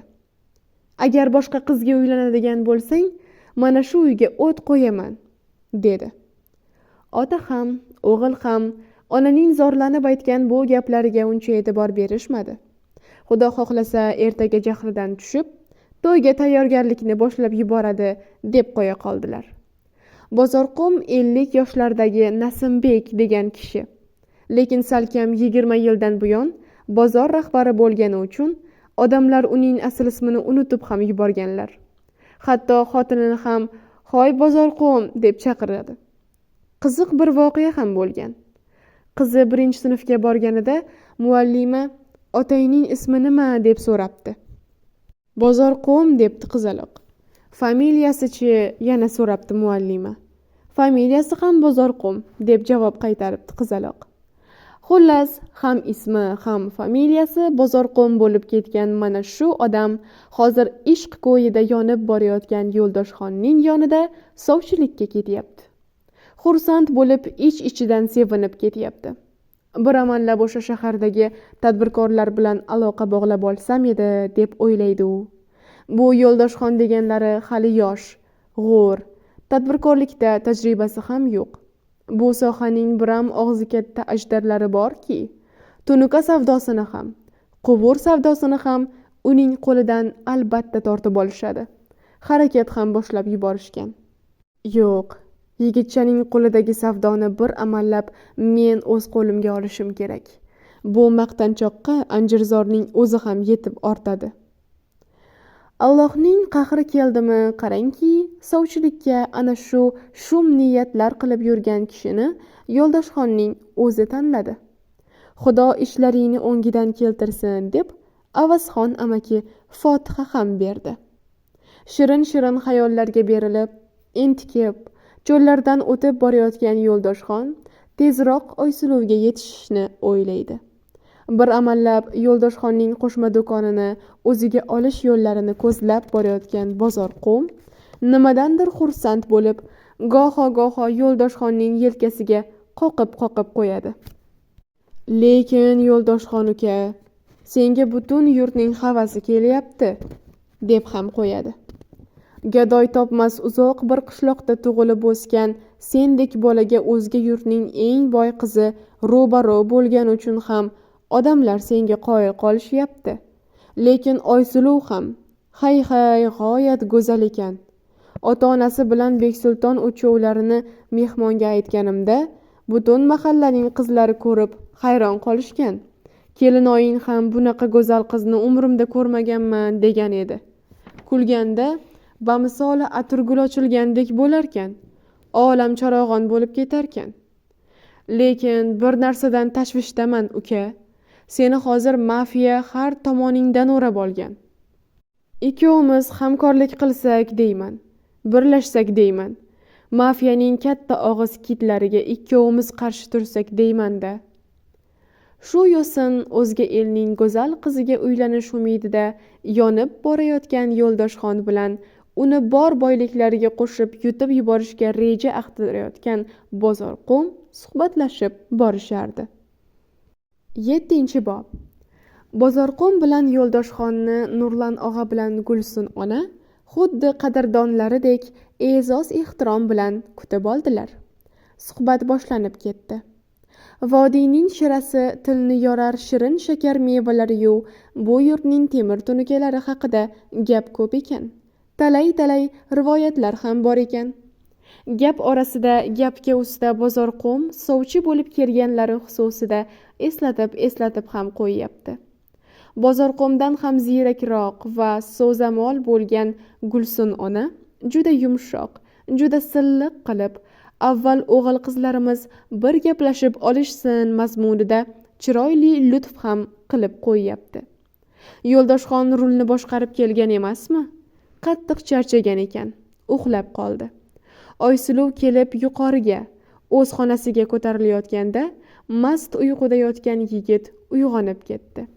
"Agar boshqa qizga uylanadigan bo'lsang, mana shu uyga o't qo'yaman", dedi. Ota ham, o'g'il ham onaning zorlanib aytgan bu gaplariga uncha e'tibor berishmadi. Xudo xohlasa ertaga jahlidan tushib, to'yga tayyorgarlikni boshlab yuboradi deb qo'ya qoldilar. Bozorqo'm 50 yoshlardagi Nasimbek degan kishi, lekin salkam 20 yildan buyon bozor rahbari bo'lgani uchun odamlar uning asl ismini unutib ham yuborganlar. Hatto xotinini ham "Hoy Bozorqo'm" deb chaqiradi. Qiziq bir voqea ham bo'lgan. Qizi 1-sinfga borganida muallima "Otangning ismi nima?" deb so'rabdi. "Bozorqo'm" debdi qizaloq. "Familiyasi-chi?" yana so'rabdi muallima. "Familiyasi ham Bozorqo'm" deb javob qaytaribdi qizaloq. Xullas, ham ismi, ham familiyasi Bozorqo'm bo'lib ketgan mana shu odam hozir ishq ko'yida yonib borayotgan Yo'ldoshxonning yonida sovchilikka ketyapti. Xursand bo'lib ich-ichidan sevinib ketyapti. Bir amallab o'sha shahardagi tadbirkorlar bilan aloqa bog'lab olsam edi deb o'ylaydi u. Bu Yo'ldoshxon deganlari hali yosh, g'o'r, tadbirkorlikda tajribasi ham yo'q. Bu sohaning biram og'zi katta ajdarlari borki, tunuka savdosini ham, quvur savdosini ham uning qo'lidan albatta tortib olishadi. Harakat ham boshlab yuborishgan. Yo'q, yigitchaning qo'lidagi savdoni bir amallab men o'z qo'limga olishim kerak. Bu maqtanchoqqa Anjirzorning o'zi ham yetib ortadi. Allohning qahri keldimi, qarangki, sovchilikka ana shu shum niyatlar qilib yurgan kishini Yo'ldoshxonning o'zi tanladi. Xudo ishlaringni o'ngidan keltirsin deb Avazxon amaki fotiha ham berdi. Shirin-shirin xayollarga berilib, entikib, cho'llardan o'tib borayotgan Yo'ldoshxon tezroq Oysuluvga yetishishni o'ylaydi. Bir amallab Yo'ldoshxonning qo'shma do'konini o'ziga olish yo'llarini ko'zlab borayotgan Bozorqo'm nimadandir xursand bo'lib, goho Yo'ldoshxonning yelkasiga qoqib qo'yadi. "Lekin Yo'ldoshxon uka, senga butun yurtning havasi kelyapti", deb ham qo'yadi. "Gadoy topmas uzoq bir qishloqda tug'ilib o'sgan sendek bolaga o'zga yurtning eng boy qizi ro'baro bo'lgani uchun ham odamlar senga qoyil qolishyapti. Lekin Oysuluv ham hay g'oyat go'zal ekan. Ota-onasi bilan Beksulton uchovlarini mehmonga aytganimda, butun mahallaning qizlari ko'rib hayron qolishgan. Kelinoying ham bunaqa go'zal qizni umrimda ko'rmaganman degan edi. Kulganda bamisoli atirgul ochilgandek bo'larkan, olam charog'on bo'lib ketarkan. Lekin bir narsadan tashvishdaman uka. Seni hozir mafiya har tomoningdan o'rab olgan. Ikkovimiz hamkorlik qilsak deyman, birlashsak deyman. Mafiyaning katta og'iz kitlariga ikkovimiz qarshi tursak deyman-da. Shu yo'sin o'zga elning go'zal qiziga uylanish umidida yonib borayotgan Yo'ldoshxon bilan uni bor boyliklariga qo'shib yutib yuborishga reja aqtirayotgan Bozorqo'm suhbatlashib borishardi. 7-bob. Bozorqo'm bilan Yo'ldoshxonni Nurlan og'a bilan Gulsun ona xuddi qadrdonlaridek e'zoz-ehtirom bilan kutib oldilar. Suhbat boshlanib ketdi. Vodiyning shirasi tilni yorar shirin shakar mevalari-yu bu yurtning temir tunukalari haqida gap ko'p ekan. Talay rivoyatlar ham bor ekan. Gap orasida gapga usta Bozorqo'm sovchi bo'lib kelganlari xususida eslatib ham qo'yyapti. Bozorqo'mdan ham ziyrakroq va so'zamol bo'lgan Gulsun ona juda yumshoq, juda silliq qilib, avval o'g'il qizlarimiz bir gaplashib olishsin mazmunida chiroyli lutf ham qilib qo'yyapti. Yo'ldoshxon rulni boshqarib kelgan emasmi? Qattiq charchagan ekan, uxlab qoldi. Oysuluv kelib yuqoriga, o'z xonasiga ko'tarilayotganda, mast uyquda yotgan yigit uyg'onib ketdi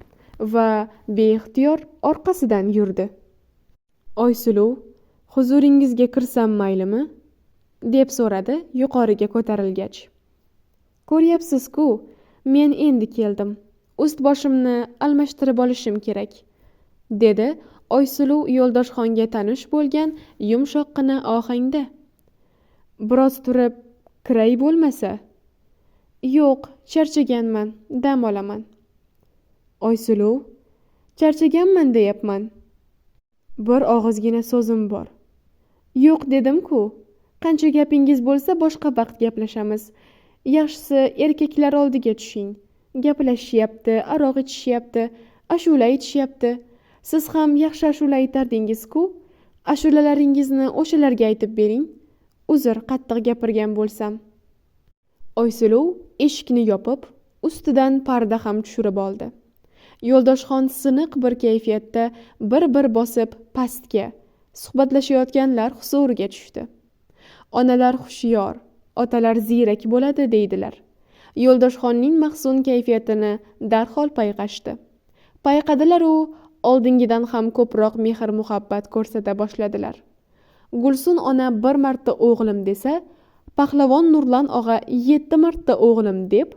va beixtiyor orqasidan yurdi. Oysuluv, huzuringizga kirsam maylimi? Deb so'radi yuqoriga ko'tarilgach. Ko'ryapsiz-ku, men endi keldim. Ust-boshimni almashtirib olishim kerak, dedi Oysuluv Yo'ldoshxonga tanish bo'lgan yumshoqqina ohangda. Biroz turib kiray bo'lmasa? Yo'q, charchaganman, dam olaman. Oysuluv, charchaganman deyapman. Bir og'izgina so'zim bor. Yo'q dedim-ku. Qancha gapingiz bo'lsa boshqa vaqt gaplashamiz. Yaxshisi erkaklar oldiga tushing. Gaplashishyapti, aroq ichishyapti, ashula aytishyapti. Siz ham yaxshi ashula aytardingiz-ku. Ashulalaringizni o'shalarga aytib bering. Uzr, qattiq gapirgan bo'lsam. Oysuluv eshikni yopib, ustidan parda ham tushirib oldi. Yo'ldoshxon siniq bir kayfiyatda bir bosib pastga, suhbatlashayotganlar huzuriga tushdi. Onalar hushyor, otalar ziyrak bo'ladi deydilar. Yo'ldoshxonning mahzun kayfiyatini darhol payqashdi. Payqadilar-u, oldingidan ham ko'proq mehr-muhabbat ko'rsata boshladilar. Gulsun ona bir marta o'g'lim desa, Pahlavon Nurlan og'a 7 marta o'g'lim deb,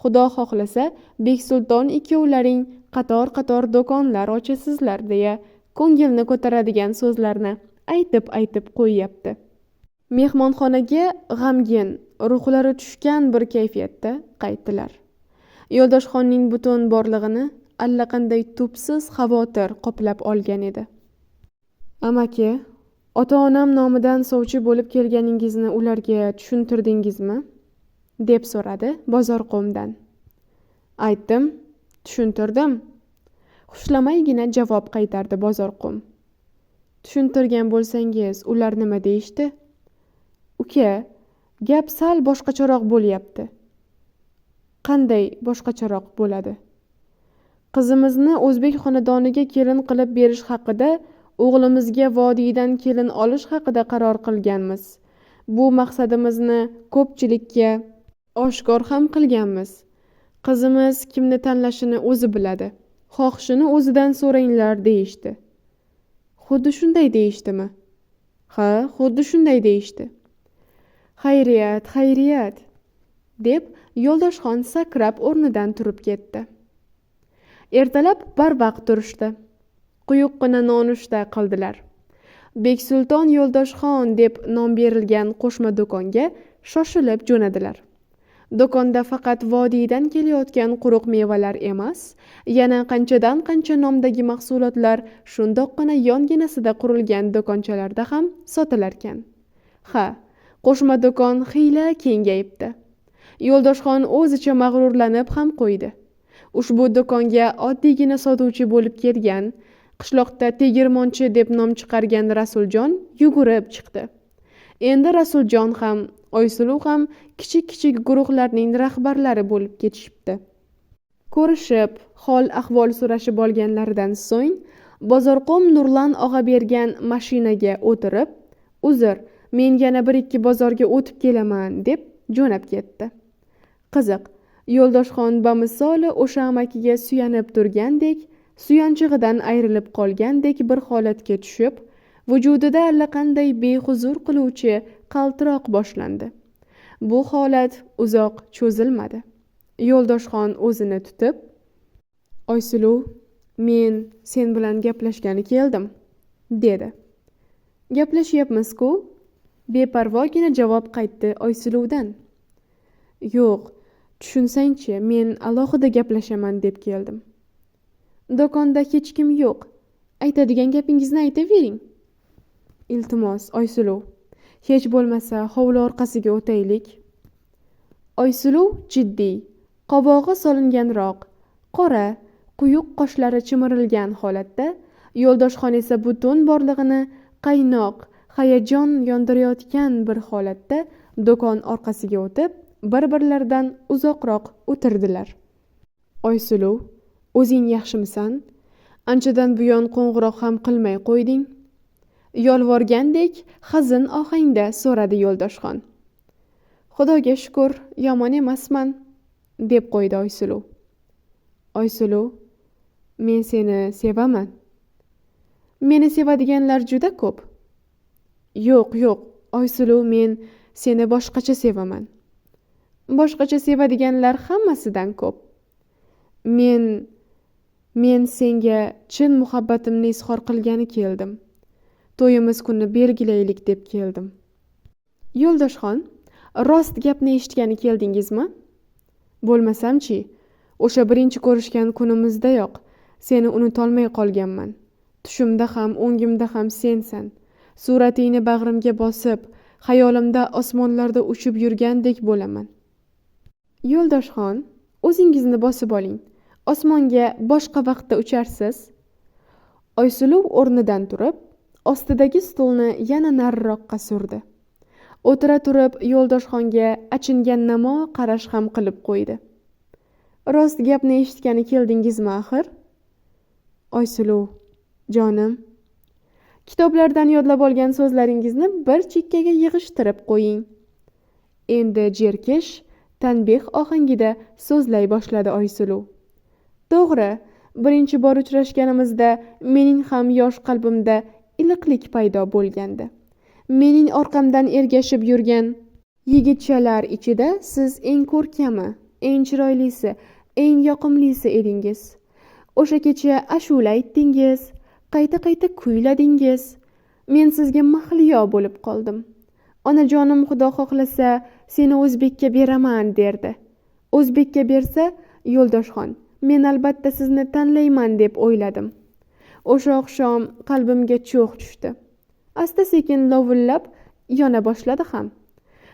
Xudo xohlasa Beksulton ikkovlaring qator-qator do'konlar ochasizlar deya ko'ngilni ko'taradigan so'zlarni aytib qo'yyapti. Mehmonxonaga g'amgin, ruhlari tushgan bir kayfiyatda qaytdilar. Yo'ldoshxonning butun borlig'ini allaqanday tubsiz xavotir qoplab olgan edi. Amaki, ota-onam nomidan sovchi bo'lib kelganingizni ularga tushuntirdingizmi? Deb so'radi Bozorqo'mdan. Aytdim, tushuntirdim. Xushlamaygina javob qaytardi Bozorqo'm. Tushuntirgan bo'lsangiz, ular nima deyishdi? Uka, gap sal boshqacharoq bo'lyapti. Qanday boshqacharoq bo'ladi? Qizimizni o'zbek xonadoniga kelin qilib berish haqida, o'g'limizga vodiydan kelin olish haqida qaror qilganmiz. Bu maqsadimizni ko'pchilikka oshkor ham qilganmiz. Qizimiz kimni tanlashini o'zi biladi. Xohishini o'zidan so'ranglar deyishdi. Xuddi shunday deyishdimi? Ha, xuddi shunday deyishdi. Xayriyat, deb Yo'ldoshxon sakrab o'rnidan turib ketdi. Ertalab barvaqt turishdi. Quyuqqina nonushta qildilar. Beksulton Yo'ldoshxon deb nom berilgan qo'shma do'konga shoshilib jo'nadilar. Do'konda faqat vodiydan kelayotgan quruq mevalar emas, yana qanchadan qancha nomdagi mahsulotlar shundoqqina yonginasida qurilgan do'konchalarda ham sotilarkan. Ha, qo'shma do'kon xiyla kengayibdi. Yo'ldoshxon o'zicha mag'rurlanib ham qo'ydi. Ushbu do'konga oddiygina sotuvchi bo'lib kelgan, qishloqda tegirmonchi deb nom chiqargan Rasuljon yugurib chiqdi. Endi Rasuljon ham, Oysuluv ham kichik guruhlarning rahbarlari bo'lib ketishibdi. Ko'rishib, hol ahvol so'rashib olganlaridan so'ng, Bozorqo'm Nurlan og'a bergan mashinaga o'tirib, "Uzr, men yana 1-2 bozorga o'tib kelaman", deb jo'nab ketdi. Qiziq, Yo'ldoshxon bamisoli o'sha amakiga suyanib turgandek, suyanchig'idan ayrilib qolgandek bir holatga tushib, vujudida allaqanday behuzur qiluvchi qaltiroq boshlandi. Bu holat uzoq cho'zilmadi. Yo'ldoshxon o'zini tutib, "Oysuluv, men sen bilan gaplashgani keldim", dedi. "Gaplashyapmiz-ku?" Beparvogina javob qaytdi Oysuluvdan. "Yo'q, tushunsangchi, men alohida gaplashaman deb keldim. Do'konda hech kim yo'q. Aytadigan gapingizni aytavering." "Iltimos, Oysuluv, hech bo'lmasa hovli orqasiga o'taylik." Oysuluv jiddiy, qovog'i solinganroq, qora, quyuq qoshlari chimirilgan holatda, Yo'ldoshxon esa butun borlig'ini qaynoq, hayajon yondirayotgan bir holatda do'kon orqasiga o'tib, bir-birlaridan uzoqroq o'tirdilar. Oysuluv, o'zing yaxshimisan? Anchadan buyon qo'ng'iroq ham qilmay qo'yding. Yolvorgandek hazin ohangda so'radi Yo'ldoshxon. Xudoga shukur, yomon emasman, deb qo'ydi Oysuluv. Oysuluv, men seni sevaman. Meni sevadiganlar juda ko'p. Yo'q, Oysuluv, men seni boshqacha sevaman. Boshqacha sevadiganlar hammasidan ko'p. Men senga chin muhabbatimni izhor qilgani keldim. To'yimiz kuni belgilaylik deb keldim. Yo'ldoshxon, rost gapni eshitgani keldingizmi? Bo'lmasam-chi, o'sha birinchi ko'rishgan kunimizdayoq seni unutolmay qolganman. Tushimda ham, o'ngimda ham sensan. Suratingni bag'rimga bosib, xayolimda osmonlarda uchib yurgandek bo'laman. Yo'ldoshxon, o'zingizni bosib oling. Osmonga boshqa vaqtda ucharsiz. Oysuluv o'rnidan turib, ostidagi stulni yana nariroqqa surdi. O'tira turib Yo'ldoshxonga achingan-namo qarash ham qilib qo'ydi. Rost gapni eshitgani keldingizmi axir? Oysuluv, jonim, kitoblardan yodlab olgan so'zlaringizni bir chekkaga yig'ishtirib qo'ying. Endi jerkish, tanbeh ohangida so'zlay boshladi Oysuluv. To'g'ri, birinchi bor uchrashganimizda mening ham yosh qalbimda iliqlik paydo bo'lgandi. Mening orqamdan ergashib yurgan yigitchalar ichida siz eng ko'rkami, eng chiroylisi, eng yoqimlisi edingiz. O'sha kecha ashula aytdingiz, qayta kuyladingiz. Men sizga mahliyo bo'lib qoldim. Onajonim xudo xohlasa seni o'zbekka beraman derdi. O'zbekka bersa, Yo'ldoshxon, men albatta sizni tanlayman deb o'yladim. O'sha oqshom qalbimga cho'g' tushdi. Asta-sekin lovullab yona boshladi ham.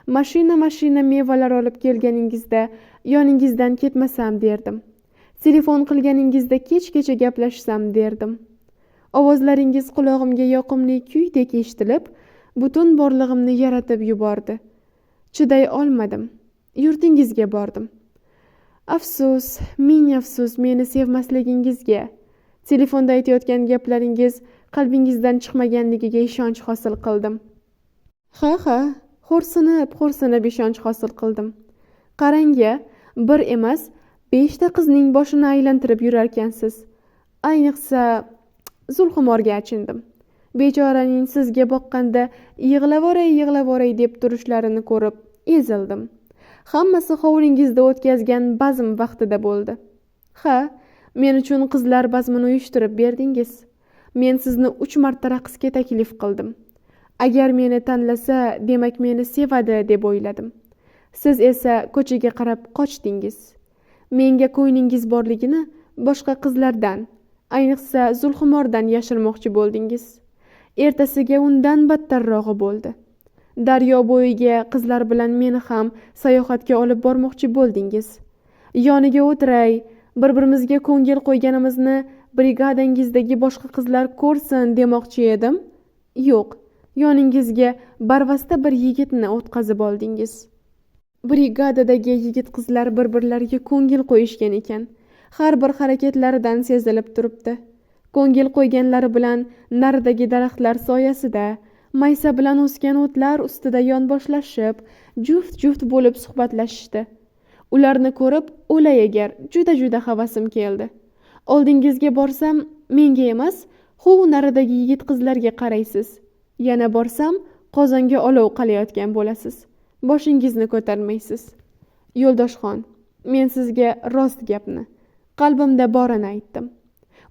Mashina mevalar olib kelganingizda yoningizdan ketmasam derdim. Telefon qilganingizda kechgacha gaplashsam derdim. Ovozlaringiz qulog'imga yoqimli kuydek eshitilib, butun borlig'imni yaratib yubordi. Chiday olmadim. Yurtingizga bordim. Afsus, ming afsus meni sevmasligingizga. Telefonda aytayotgan gaplaringiz qalbingizdan chiqmaganligiga ishonch hosil qildim. Ha, xo'rsinib ishonch hosil qildim. Qarang-a, bir emas, 5 ta qizning boshini aylantirib yurarkansiz. Ayniqsa Zulxumorga achindim. Bechoraning sizga boqqanda yig'lavoray deb turishlarini ko'rib ezildim. Hammasi hovlingizda o'tkazgan bazm vaqtida bo'ldi. Ha, men uchun qizlar bazmini uyushtirib berdingiz. Men sizni 3 marta raqsga taklif qildim. Agar meni tanlasa, demak meni sevadi deb o'yladim. Siz esa ko'chaga qarab qochdingiz. Menga ko'nglingiz borligini boshqa qizlardan, ayniqsa Zulxumordan yashirmoqchi bo'ldingiz. Ertasiga undan battarrog'i bo'ldi. Daryo bo'yiga qizlar bilan meni ham sayohatga olib bormoqchi bo'ldingiz. Yoniga o'tiray, bir-birimizga ko'ngil qo'yganimizni brigadangizdagi boshqa qizlar ko'rsin demoqchi edim. Yo'q, yoningizga barvasta bir yigitni o'tkazib oldingiz. Brigadadagi yigit qizlar bir-birlariga ko'ngil qo'yishgan ekan. Har bir harakatlaridan sezilib turibdi. Ko'ngil qo'yganlari bilan naridagi daraxtlar soyasida, maysa bilan o'sgan o'tlar ustida yonboshlashib, juft bo'lib suhbatlashishdi. Ularni ko'rib, o'lay agar juda havasim keldi. Oldingizga borsam, menga emas, huv naridagi yigit qizlarga qaraysiz. Yana borsam, qozonga olov qalayotgan bo'lasiz. Boshingizni ko'tarmaysiz. Yo'ldoshxon, men sizga rost gapni, qalbimda borini aytdim.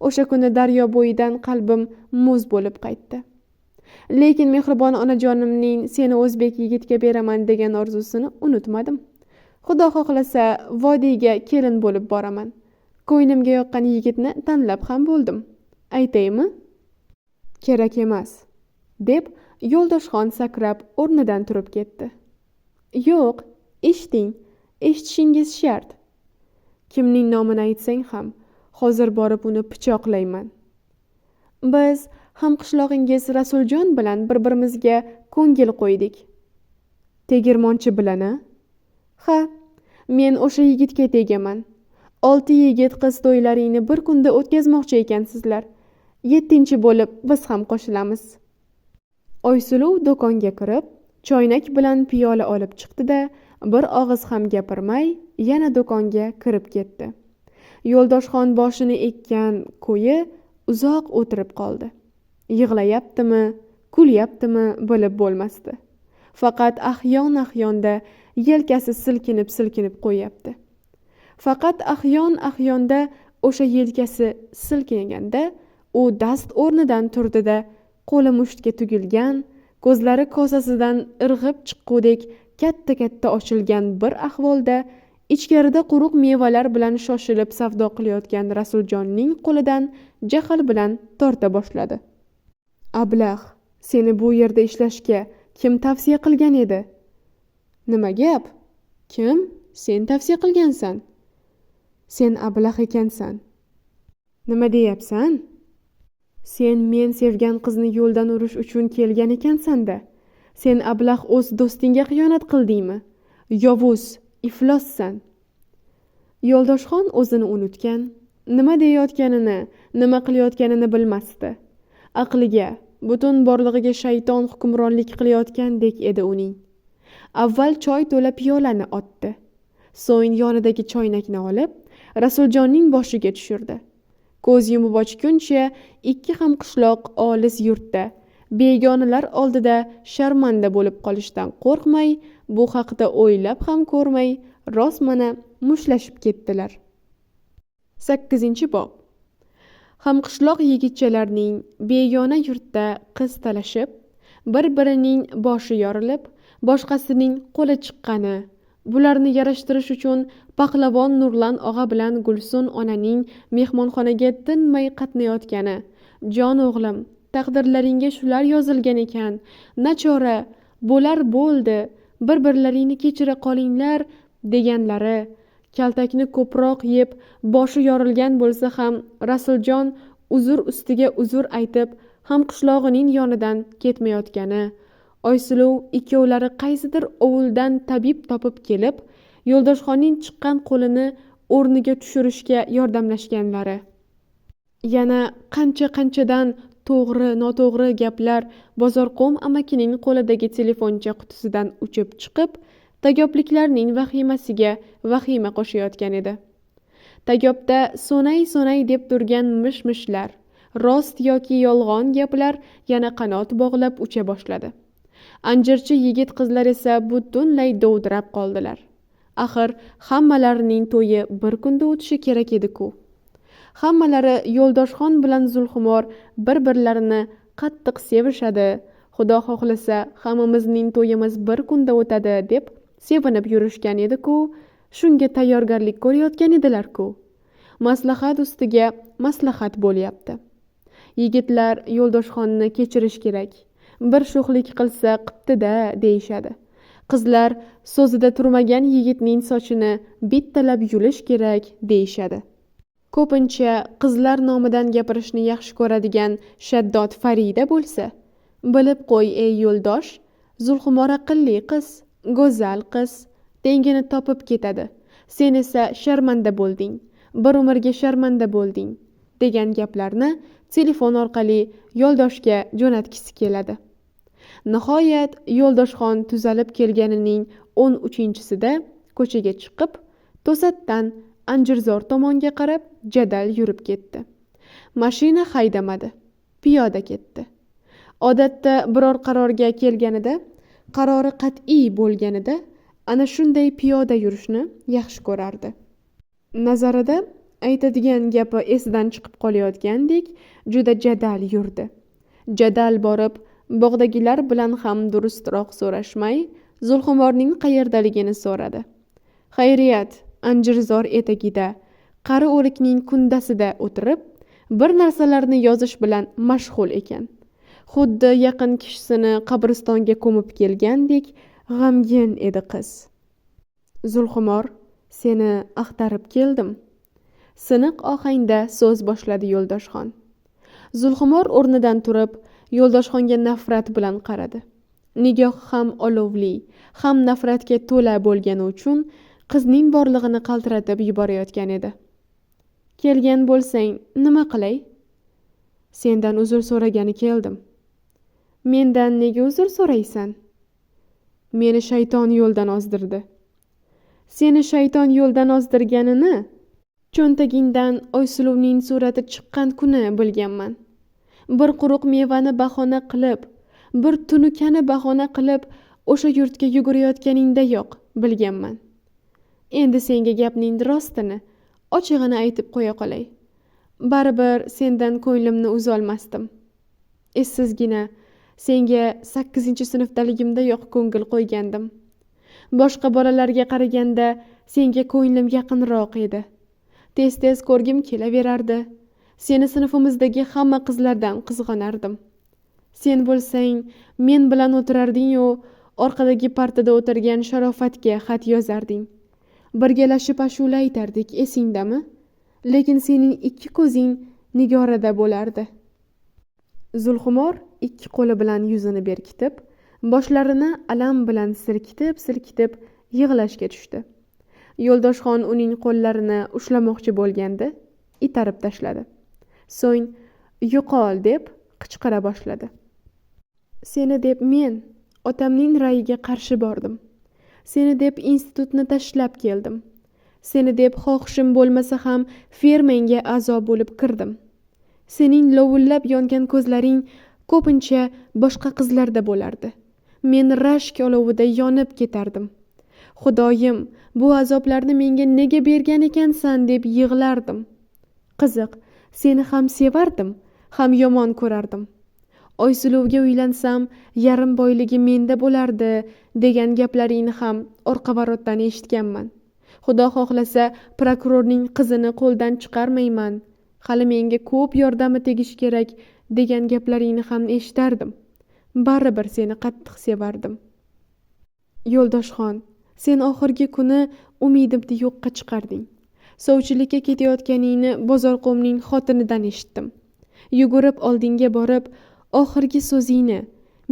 O'sha kuni daryo bo'yidan qalbim muz bo'lib qaytdi. Lekin mehribon onajonimning seni o'zbek yigitga beraman degan orzusini unutmadim. Xudo xohlasa vodiyga kelin bo'lib boraman. Ko'nglimga yoqqan yigitni tanlab ham bo'ldim. Aytaymi? Kerak emas, deb Yo'ldoshxon sakrab o'rnidan turib ketdi. Yo'q, eshitishingiz shart. Kimning nomini aytsang ham, hozir borib uni pichoqlayman. Biz hamqishlog'ingiz Rasuljon bilan bir-birimizga ko'ngil qo'ydik. Tegirmonchi bilan-a? Ha, men o'sha yigitga tegaman. 6 yigit qiz to'ylaringni bir kunda o'tkazmoqchi ekansizlar. 7-chi bo'lib biz ham qo'shilamiz. Oysuluv do'konga kirib, choynak bilan piyola olib chiqdi-da, bir og'iz ham gapirmay yana do'konga kirib ketdi. Yo'ldoshxon boshini ekkan ko'yi uzoq o'tirib qoldi. Yig'layaptimi, kulyaptimi bilib bo'lmasdi. Faqat ahyon-ahyonda yelkasi silkinib qo'yapti. Faqat ahyon-ahyonda o'sha yelkasi silkinganda u dast o'rnidan turdi-da, qo'li mushtga tugilgan, ko'zlari kosasidan irg'ib chiqqudek katta-katta ochilgan bir ahvolda ichkarida quruq mevalar bilan shoshilib savdo qilayotgan Rasuljonning qo'lidan jahl bilan torta boshladi. Ablah, seni bu yerda ishlashga kim tavsiya qilgan edi? Nima gap? Kim? Sen tavsiya qilgansan. Sen ablah ekansan. Nima deyapsan? Sen men sevgan qizni yo'ldan urish uchun kelgan ekansan-da. Sen ablah o'z do'stingga xiyonat qildingmi? Yovuz, iflossan. Yo'ldoshxon o'zini unutgan, nima deyayotganini, nima qilayotganini bilmasdi. Aqliga, butun borlig'iga shayton hukmronlik qilayotgandek edi uning. Avval choy to'la piyolani otdi. So'ng yonidagi choynakni olib, Rasuljonning boshiga tushirdi. Ko'z yumib ochguncha ikki hamqishloq olis yurtda, begonalar oldida sharmanda bo'lib qolishdan qo'rqmay, bu haqda o'ylab ham ko'rmay, rostmana mushtlashib ketdilar. 8-bob. Hamqishloq yigitchalarning begona yurtda qiz talashib, bir-birining boshi yorilib, boshqasining qo'li chiqqani, bularni yarashtirish uchun Pahlavon Nurlan og'a bilan Gulsun onaning mehmonxonaga tinmay qatnayotgani, jon o'g'lim, taqdirlaringga shular yozilgan ekan, nachora, bo'lar bo'ldi, bir-birlaringni kechira qolinglar deganlari, kaltakni ko'proq yeb boshi yorilgan bo'lsa ham Rasuljon uzr ustiga uzr aytib hamqishlog'ining yonidan ketmayotgani, Oysuluv ikkovlari qaysidir ovuldan tabib topib kelib, Yo'ldoshxonning chiqqan qo'lini o'rniga tushirishga yordamlashganlari. Yana qancha-qanchadan to'g'ri-noto'g'ri gaplar Bozorqo'm amakining qo'lidagi telefoncha qutisidan uchib chiqib, tagobliklarning vahimasiga vahima qo'shayotgan edi. Tagobda so'nay deb turgan mish-mishlar, rost yoki yolg'on gaplar yana qanot bog'lab ucha boshladi. Anjirchi yigit qizlar esa butunlay dovdirab qoldilar. Axir hammalarining to'yi bir kunda o'tishi kerak edi-ku. Hammalari Yo'ldoshxon bilan Zulxumor bir-birlarini qattiq sevishadi. Xudo xohlasa hammamizning to'yimiz bir kunda o'tadi deb sevinib yurishgan edi-ku. Shunga tayyorgarlik ko'rayotgan edilar-ku. Maslahat ustiga maslahat bo'lyapti. Yigitlar Yo'ldoshxonni kechirish kerak. Bir sho'xlik qilsa qipti-da deyishadi. Qizlar so'zida turmagan yigitning sochini bittalab yulish kerak deyishadi. Ko'pincha qizlar nomidan gapirishni yaxshi ko'radigan Shaddod Farida bo'lsa, bilib qo'y ey yo'ldosh, Zulxumor aqlli qiz, go'zal qiz, tengini topib ketadi. Sen esa sharmanda bo'lding, bir umrga sharmanda bo'lding degan gaplarni telefon orqali yo'ldoshga jo'natkisi keladi. Nihoyat Yo'ldoshxon tuzalib kelganining 13-sida ko'chaga chiqib, to'satdan Anjirzor tomonga qarab jadal yurib ketdi. Mashina haydamadi, piyoda ketdi. Odatda biror qarorga kelganida, qarori qat'iy bo'lganida ana shunday piyoda yurishni yaxshi ko'rardi. Nazarida aytadigan gapi esidan chiqib qolayotgandek juda jadal yurdi. Jadal borib bog'dagilar bilan ham durustroq so'rashmay, Zulxumorning qayerdaligini so'radi. Xayriyat, Anjirzor etagida, qari o'rikning kundasida o'tirib, bir narsalarni yozish bilan mashg'ul ekan. Xuddi yaqin kishisini qabristonga ko'mib kelgandek g'amgin edi qiz. Zulxumor, seni axtarib keldim. Siniq ohangda so'z boshladi Yo'ldoshxon. Zulxumor o'rnidan turib, Yo'ldoshxonga nafrat bilan qaradi. Nigohi ham olovli, ham nafratga to'la bo'lgani uchun qizning borlig'ini qaltiratib yuborayotgan edi. Kelgan bo'lsang, nima qilay? Sendan uzr so'ragani keldim. Mendan nega uzr so'raysan? Meni shayton yo'ldan ozdirdi. Seni shayton yo'ldan ozdirganini cho'ntagingdan Oysuluvning surati chiqqan kuni bilganman. Bir quruq mevani bahona qilib, bir tunukani bahona qilib o'sha yurtga yugurayotganingdayoq bilganman. Endi senga gapning rostini, ochig'ini aytib qo'ya qolay. Baribir sendan ko'nglimni uzolmasdim. Essizgina senga 8-sinfdaligimdayoq ko'ngil qo'ygandim. Boshqa bolalarga qaraganda senga ko'nglim yaqinroq edi. Tez-tez ko'rgim kelaverardi. Seni sinfimizdagi hamma qizlardan qizg'onardim. Sen bo'lsang, men bilan o'tirarding-u, orqadagi partada o'tirgan Sharofatga xat yozarding. Birgalashib ashula aytardik, esingdami? Lekin sening ikki ko'zing Nigorada bo'lardi. Zulxumor ikki qo'li bilan yuzini berkitib, boshlarini alam bilan silkitib yig'lashga tushdi. Yo'ldoshxon uning qo'llarini ushlamoqchi bo'lganda itarib tashladi. So'ng "Yo'qol" deb qichqira boshladi. Seni deb men otamning rayiga qarshi bordim. Seni deb institutni tashlab keldim. Seni deb xohishim bo'lmasa ham fermenga a'zo bo'lib kirdim. Sening lovullab yongan ko'zlaring ko'pincha boshqa qizlarda bo'lardi. Men rashk olovida yonib ketardim. Xudoyim, bu azoblarni menga nega bergan ekansan deb yig'lardim. Qiziq, seni ham sevardim, ham yomon ko'rardim. Oysuluvga uylansam, yarim boyligi menda bo'lardi degan gaplaringni ham orqa-varotdan eshitganman. Xudo xohlasa, prokurorning qizini qo'ldan chiqarmayman. Hali menga ko'p yordami tegishi kerak degan gaplaringni ham eshitardim. Baribir seni qattiq sevardim. Yo'ldoshxon, sen oxirgi kuni umidimni yo'qqa chiqarding. Sovchilikka ketayotganingni Bozorqo'mning xotinidan eshitdim. Yugurib oldinga borib, oxirgi so'zingni,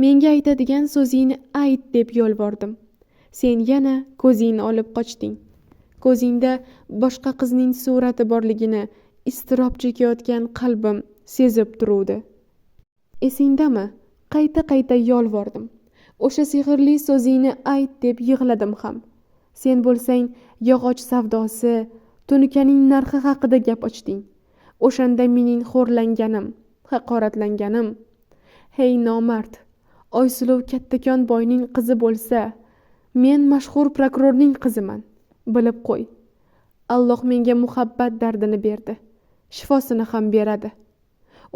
menga aytadigan so'zingni ayt deb yolvordim. Sen yana ko'zingni olib qochding. Ko'zingda boshqa qizning surati borligini iztirob chekayotgan qalbim sezib turuvdi. Esingdami? Qayta yolvordim. O'sha sehrli so'zingni ayt deb yig'ladim ham. Sen bo'lsang, yog'och savdosi, tunukaning narxi haqida gap ochding. O'shanda mening xo'rlanganim, haqoratlanganim. Hey nomard, Oysuluv kattakon boyning qizi bo'lsa, men mashhur prokurorning qiziman. Bilib qo'y. Alloh menga muhabbat dardini berdi. Shifosini ham beradi.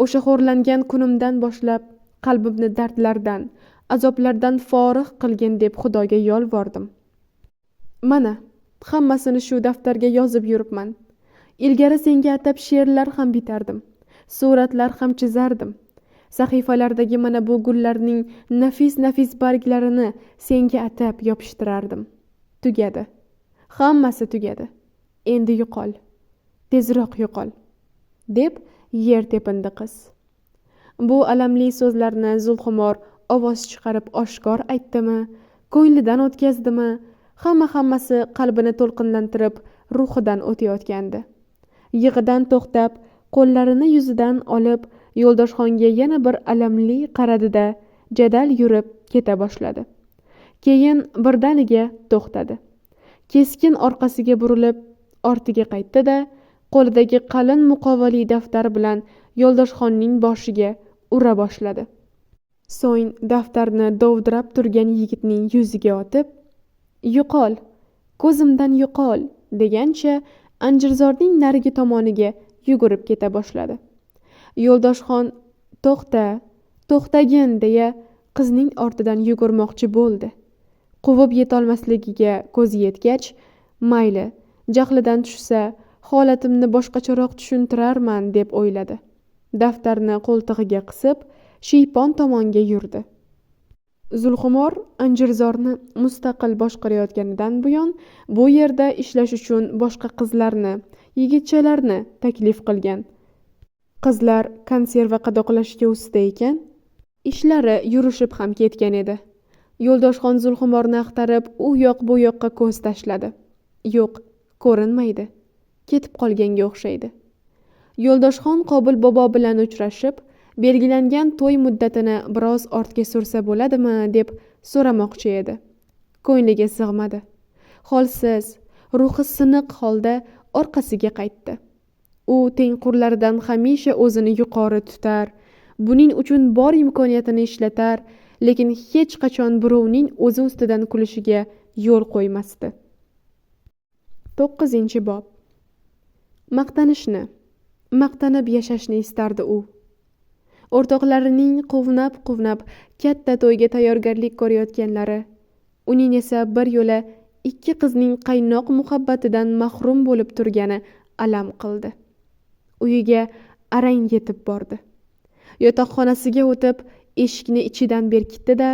O'sha xo'rlangan kunimdan boshlab qalbimni dardlardan, azoblardan forig' qilgin deb Xudoga yolvordim. Mana, hammasini shu daftarga yozib yuribman. Ilgari senga atab she'rlar ham bitardim, suratlar ham chizardim. Sahifalardagi mana bu gullarning nafis barglarini senga atab yopishtirardim. Tugadi. Hammasi tugadi. Endi yo'qol. Tezroq yo'qol, deb yer tepindi qiz. Bu alamli so'zlarni Zulxumor ovoz chiqarib oshkor aytdimi, ko'nglidan o'tkazdimi, hammasi qalbini to'lqinlantirib, ruhidan o'tayotgandi. Yig'idan to'xtab, qo'llarini yuzidan olib, Yo'ldoshxonga yana bir alamli qaradi-da, jadal yurib keta boshladi. Keyin birdaniga to'xtadi. Keskin orqasiga burilib, ortiga qaytdi-da, qo'lidagi qalin muqovali daftar bilan Yo'ldoshxonning boshiga ura boshladi. So'ng daftarni dovdirab turgan yigitning yuziga otib, "Yo'qol, ko'zimdan yo'qol" degancha Anjirzorning narigi tomoniga yugurib keta boshladi. Yo'ldoshxon to'xtagin deya qizning ortidan yugurmoqchi bo'ldi. Quvib yetolmasligiga ko'zi yetgach, mayli, jahlidan tushsa, holatimni boshqacharoq tushuntirarman deb o'yladi. Daftarni qo'ltig'iga qisib, shiypon tomonga yurdi. Zulxumor Anjirzorni mustaqil boshqarayotganidan buyon bu yerda ishlash uchun boshqa qizlarni, yigitchalarni taklif qilgan. Qizlar konserva qadoqlashga usta ekan. Ishlari yurishib ham ketgan edi. Yo'ldoshxon Zulxumorni axtarib u yoq bu yoqqa ko'z tashladi. Yo'q, ko'rinmaydi. Ketib qolganga o'xshaydi. Yo'ldoshxon Qobil bobo bilan uchrashib, belgilangan to'y muddatini biroz ortga sursa bo'ladimi deb so'ramoqchi edi. Ko'ngliga sig'madi. Holsiz, ruhi siniq holda orqasiga qaytdi. U tengqurlaridan hamisha o'zini yuqori tutar, buning uchun bor imkoniyatini ishlatar, lekin hech qachon birovning o'zi ustidan kulishiga yo'l qo'ymasdi. 9-bob. Maqtanishni, maqtanib yashashni istardi u. O'rtoqlarining quvnab katta to'yga tayyorgarlik ko'rayotganlari, uning esa bir yo'la ikki qizning qaynoq muhabbatidan mahrum bo'lib turgani alam qildi. Uyiga arang yetib bordi. Yotoqxonasiga o'tib, eshikni ichidan berkitdi-da,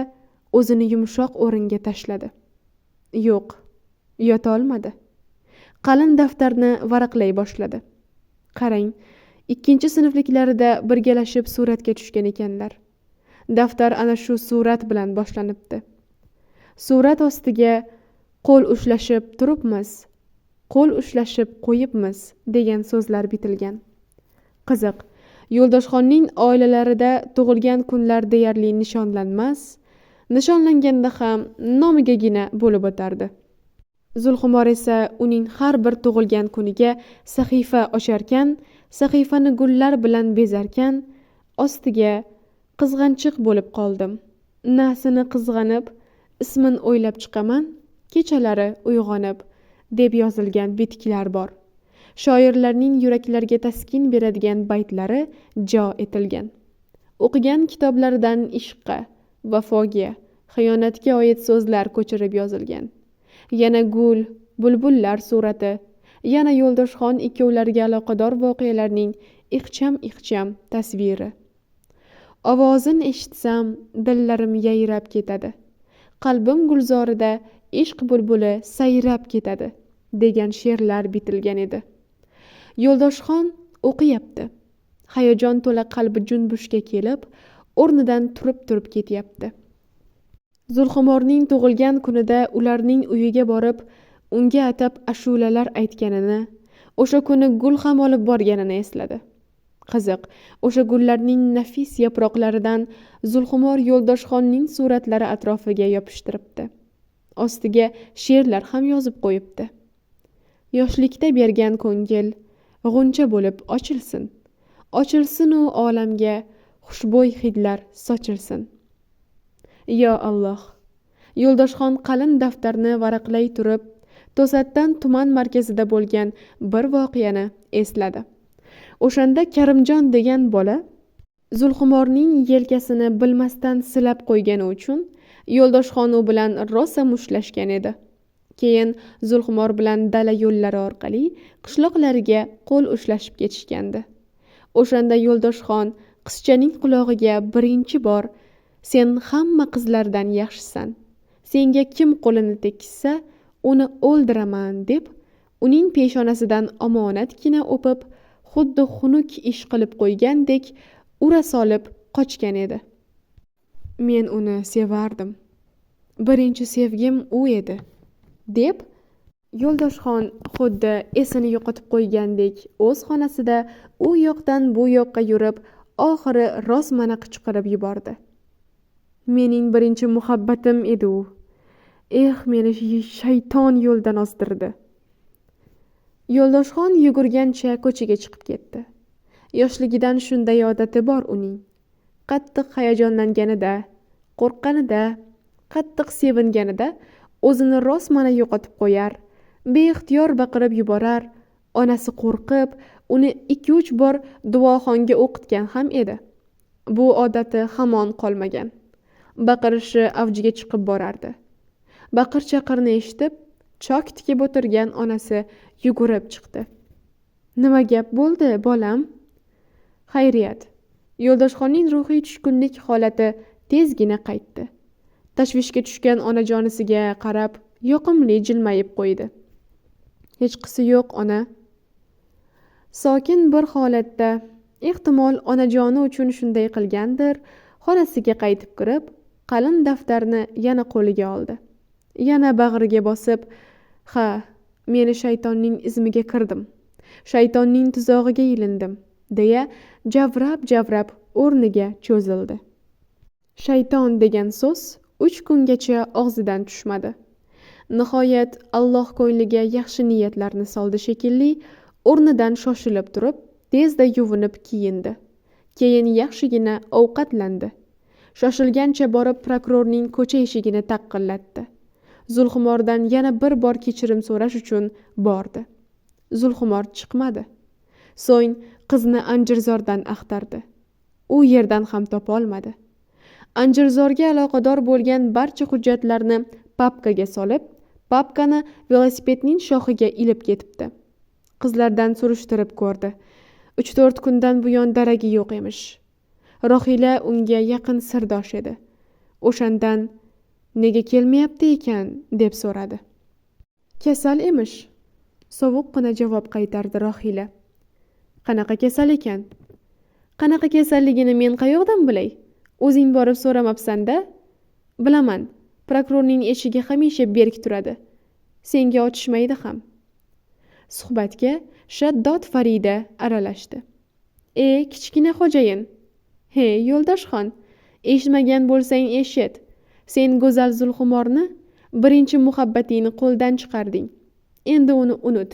o'zini yumshoq o'ringa tashladi. Yo'q, yota olmadi. Qalin daftarni varaqlay boshladi. Qarang, 2-sinfliklarida birgalashib suratga tushgan ekanlar. Daftar ana shu surat bilan boshlanibdi. Surat ostiga qo'l ushlashib turibmiz, qo'l ushlashib qo'yibmiz degan so'zlar bitilgan. Qiziq, Yo'ldoshxonning oilalarida tug'ilgan kunlar deyarli nishonlanmas, nishonlanganda ham nomigagina bo'lib o'tardi. Zulxumor esa uning har bir tug'ilgan kuniga sahifa ocharkan, sahifani gullar bilan bezarkan, ostiga qizg'anchiq bo'lib qoldim. Nasini qizg'anib, ismin o'ylab chiqaman, kechalari uyg'onib deb yozilgan bitiklar bor. Shoirlarning yuraklarga taskin beradigan baytlari jo etilgan. O'qigan kitoblaridan ishqqa, vafoga, xiyonatga oid so'zlar ko'chirib yozilgan. Yana gul, bulbullar surati, yana Yo'ldoshxon ikkovlariga aloqador voqealarning ixcham tasviri. Ovozin eshitsam, dillarim yayrab ketadi. Qalbim gulzorida ishq bulbuli sayrab ketadi degan she'rlar bitilgan edi. Yo'ldoshxon o'qiyapti. Hayajon to'la qalbi junbushga kelib, o'rnidan turib ketyapti. Zulxumorning tug'ilgan kunida ularning uyiga borib, unga atab ashulalar aytganini, o'sha kuni gul ham olib borganini esladi. Qiziq, o'sha gullarning nafis yaproqlaridan Zulxumor Yo'ldoshxonning suratlari atrofiga yopishtiribdi. Ostiga she'rlar ham yozib qo'yibdi. Yoshlikda bergan ko'ngil g'uncha bo'lib ochilsin. Ochilsin u olamga xushbo'y hidlar sochilsin. Yo Alloh. Yo'ldoshxon qalin daftarni varaqlay turib, to'satdan tuman markazida bo'lgan bir voqeani esladi. O'shanda Karimjon degan bola Zulxumorning yelkasini bilmasdan silab qo'ygani uchun Yo'ldoshxon u bilan rosa mushtlashgan edi. Keyin Zulxumor bilan dala yo'llari orqali qishloqlariga qo'l ushlashib ketishgandi. O'shanda Yo'ldoshxon qizchaning qulog'iga birinchi bor "Sen hamma qizlardan yaxshisan. Senga kim qo'lini tekkizsa, uni o'ldiraman" deb uning peshonasidan omonatgina o'pib, xuddi xunuk ish qilib qo'ygandek ura solib qochgan edi. Men uni sevardim. Birinchi sevgim u edi, deb Yo'ldoshxon xuddi esini yo'qotib qo'ygandek o'z xonasida u yoqdan bu yoqqa yurib, oxiri rosmana qichqirib yubordi. Mening birinchi muhabbatim edi u. Meni shayton yo'ldan ozdirdi. Yo'ldoshxon yugurgancha ko'chaga chiqib ketdi. Yoshligidan shunday odati bor uning. Qattiq hayajonlanganida, qo'rqqanida, qattiq sevinganida o'zini rosmana yo'qotib qo'yar, beixtiyor baqirib yuborar. Onasi qo'rqib, uni 2-3 bor duoxonga o'qitgan ham edi. Bu odati hamon qolmagan. Baqirishi avjiga chiqib borardi. Baqir-chaqirni eshitib, chok tikib o'tirgan onasi yugurib chiqdi. Nima gap bo'ldi, bolam? Xayriyat. Yo'ldoshxonning ruhiy tushkunlik holati tezgina qaytdi. Tashvishga tushgan onajonisiga qarab, yoqimli jilmayib qo'ydi. Hech qisi yo'q, ona. Sokin bir holatda Ehtimol onajoni uchun shunday qilgandir. Xonasiga qaytib kirib, qalin daftarni yana qo'liga oldi. Yana bag'riga bosib, ha, meni shaytonning izmiga kirdim. Shaytonning tuzog'iga ilindim, deya javrab o'rniga cho'zildi. Shayton degan so'z 3 kungacha og'zidan tushmadi. Nihoyat Alloh ko'ngliga yaxshi niyatlarni soldi shekilli, o'rnidan shoshilib turib, tezda yuvinib kiyindi. Keyin yaxshigina ovqatlandi. Shoshilgancha borib prokurorning ko'cha eshigini taqillatdi. Zulxumordan yana bir bor kechirim so'rash uchun bordi. Zulxumor chiqmadi. So'ng qizni Anjirzordan axtardi. U yerdan ham topolmadi. Anjirzorga aloqador bo'lgan barcha hujjatlarni papkaga solib, papkani velosipedning shoxiga ilib ketibdi. Qizlardan surishtirib ko'rdi. 3-4 kundan buyon daragi yo'q emish. Rohila unga yaqin sirdosh edi. O'shandan nega kelmayapti ekan deb so'radi. Kasal emish, sovuqqina javob qaytardi Rohila. Qanaqa kasal ekan? Qanaqa kasalligini men qayoqdan bilay? O'zing borib so'ramabsan-da? Bilaman, prokurorning eshigi hamisha berk turadi. Senga ochishmaydi ham. Suhbatga Shaddod Farida aralashdi. Kichkina xo'jayin. Hey, Yo'ldoshxon, eshitmagan bo'lsang eshit. Sen go'zal Zulxumorni birinchi muhabbatingni qo'ldan chiqarding. Endi uni unut.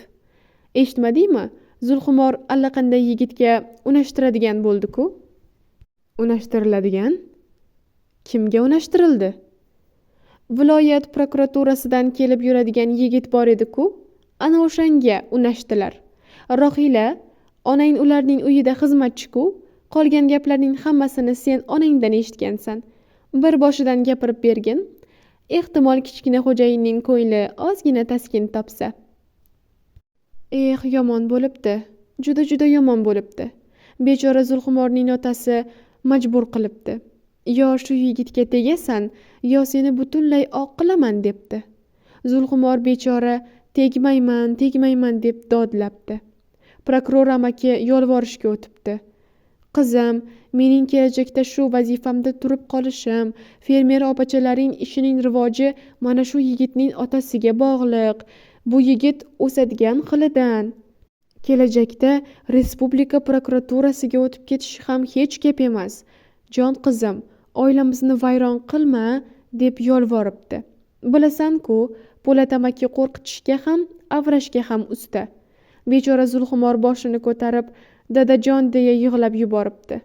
Eshitmadingmi? Zulxumor allaqanday yigitga unashtiradigan bo'ldi-ku. Unashtiriladigan? Kimga unashtirildi? Viloyat prokuraturasidan kelib yuradigan yigit bor edi-ku. Ana o'shanga unashtilar. Rohila, onang ularning uyida xizmatchi-ku. Qolgan gaplarning hammasini sen onangdan eshitgansan. Bir boshidan gapirib bergin. Ehtimol kichkina xo'jayinning ko'ngli ozgina taskin topsa. Yomon bo'libdi. Juda yomon bo'libdi. Bechora Zulxumorning otasi majbur qilibdi. Yo shu yigitga tegasan, yo seni butunlay oq qilaman debdi. Zulxumor bechora tegmayman deb dodlabdi. Prokuror amaki yolvorishga o'tibdi. Qizim, mening kelajakda shu vazifamda turib qolishim, fermer opachalaring ishining rivoji mana shu yigitning otasiga bog'liq. Bu yigit o'sadigan xilidan. Kelajakda respublika prokuraturasiga o'tib ketishi ham hech gap emas. Jon qizim, oilamizni vayron qilma deb yolvoribdi. Bilasan-ku, Po'lat amaki qo'rqitishga ham, avrashga ham usta. Bechora Zulxumor boshini ko'tarib, dadajon deya yig'lab yuboribdi.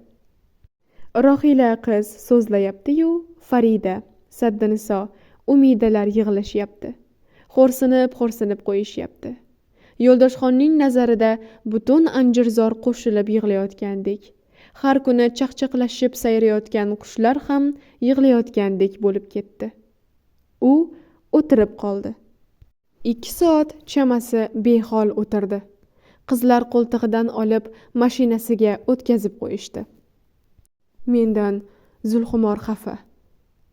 Rohila qiz so'zlayapti-yu, Farida, Saddiniso, Umidalar yig'lashyapti. Xo'rsinib qo'yishyapti. Yo'ldoshxonning nazarida butun Anjirzor qo'shilib yig'layotgandek, har kuni chaqchaqlashib sayrayotgan qushlar ham yig'layotgandek bo'lib ketdi. U o'tirib qoldi. 2 soat chamasi behol o'tirdi. Qizlar qo'ltig'idan olib mashinasiga o'tkazib qo'yishdi. Mendan Zulxumor xafa,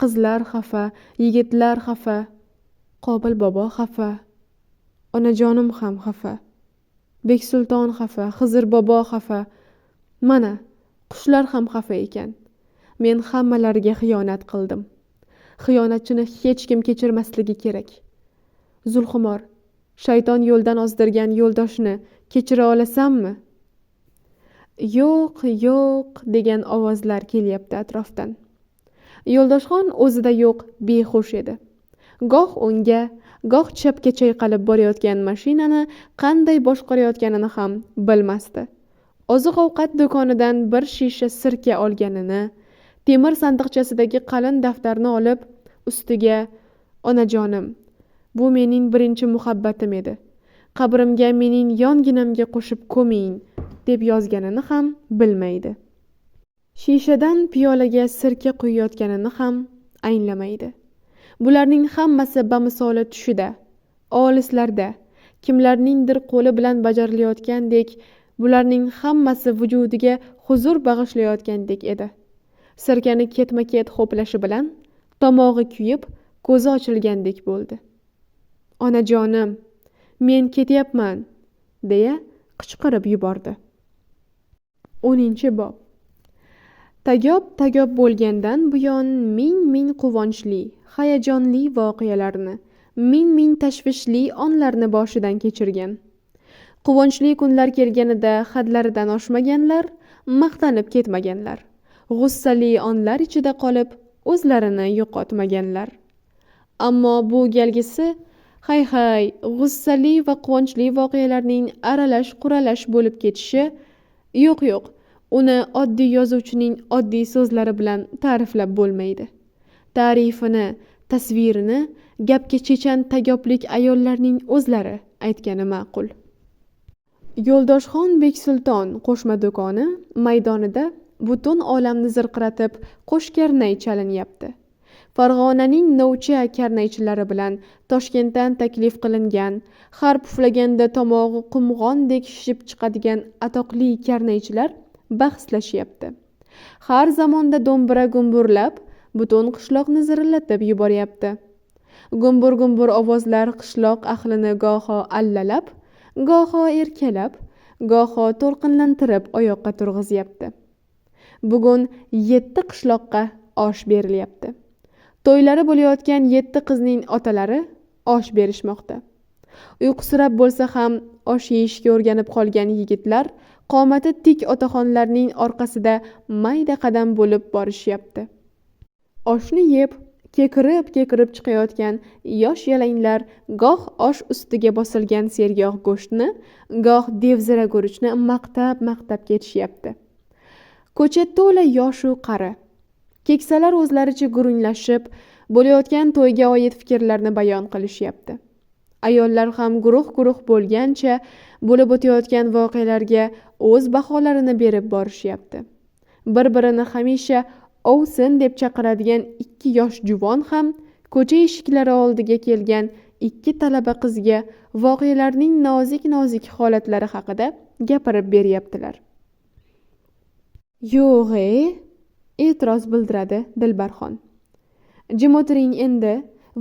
qizlar xafa, yigitlar xafa, Qobil bobo xafa, onajonim ham xafa, Beksulton xafa, Xizr bobo xafa. Mana, qushlar ham xafa ekan. Men hammalariga xiyonat qildim. Xiyonatchini hech kim kechirmasligi kerak. Zulxumor, shayton yo'ldan ozdirgan yo'ldoshni kechira olasanmi? Yo'q degan ovozlar kelyapti atrofdan. Yo'ldoshxon o'zida yo'q, behush edi. Goh o'ngga, goh chapga chayqalib borayotgan mashinani qanday boshqarayotganini ham bilmasdi. Oziq-ovqat do'konidan bir shisha sirka olganini, temir sandiqchasidagi qalin daftarni olib, ustiga onajonim, bu mening birinchi muhabbatim edi. Qabrimga mening yonginamga qo'shib ko'ming deb yozganini ham bilmaydi. Shishadan piyolaga sirka quyayotganini ham anglamaydi. Bularning hammasi bamisoli tushida, olislarda, kimlarningdir qo'li bilan bajarilayotgandek, bularning hammasi vujudiga huzur bag'ishlayotgandek edi. Sirkani ketma-ket ho'plashi bilan tomog'i kuyib, ko'zi ochilgandek bo'ldi. Onajonim, men ketyapman, deya qichqirib yubordi. 10-bob. Tagob bo'lgandan buyon ming quvonchli, hayajonli voqealarni, ming tashvishli onlarni boshidan kechirgan. Quvonchli kunlar kelganida hadlaridan oshmaganlar, maqtanib ketmaganlar. G'ussali onlar ichida qolib, o'zlarini yo'qotmaganlar. Ammo bu galgisi hay, g'ussali va quvonchli voqealarning aralash-quralash bo'lib ketishi yo'q, uni oddiy yozuvchining oddiy so'zlari bilan ta'riflab bo'lmaydi. Ta'rifini, tasvirini gapga chechan tagoblik ayollarning o'zlari aytgani ma'qul. Yo'ldoshxon Beksulton qo'shma do'koni maydonida butun olamni zirqiratib qo'shkarnay chalinyapti. Farg'onaning novcha karnaychilari bilan Toshkentdan taklif qilingan, har puflaganda tomog'i qumg'ondek shishib chiqadigan atoqli karnaychilar bahslashyapti. Har zamonda do'mbira gumburlab, butun qishloqni zirillatib yuboryapti. Gumbur ovozlar qishloq ahlini goho allalab, goho erkalab, goho to'lqinlantirib oyoqqa turg'izyapti. Bugun 7 qishloqqa osh berilyapti. To'ylari bo'layotgan 7 qizning otalari osh berishmoqda. Uyqusirab bo'lsa ham osh yeyishga o'rganib qolgan yigitlar qomati tik otaxonlarning orqasida mayda qadam bo'lib borishyapti. Oshni yeb, kekirib chiqayotgan yosh yalanglar goh osh ustiga bosilgan sergoh go'shtni, goh devzira guruchni maqtab ketishyapti. Ko'cha to'la yoshu qari. Keksalar o'zlaricha gurunglashib, bo'layotgan to'yga oid fikrlarni bayon qilishyapti. Ayollar ham guruh bo'lgancha bo'lib o'tayotgan voqealarga o'z baholarini berib borishyapti. Bir-birini hamisha ovsin deb chaqiradigan 2 yosh juvon ham ko'cha eshiklari oldiga kelgan 2 talaba qizga voqealarning nozik holatlari haqida gapirib beryaptilar. Yo'g'e, e'tiroz bildiradi Dilbarxon. Jim o'tiring endi,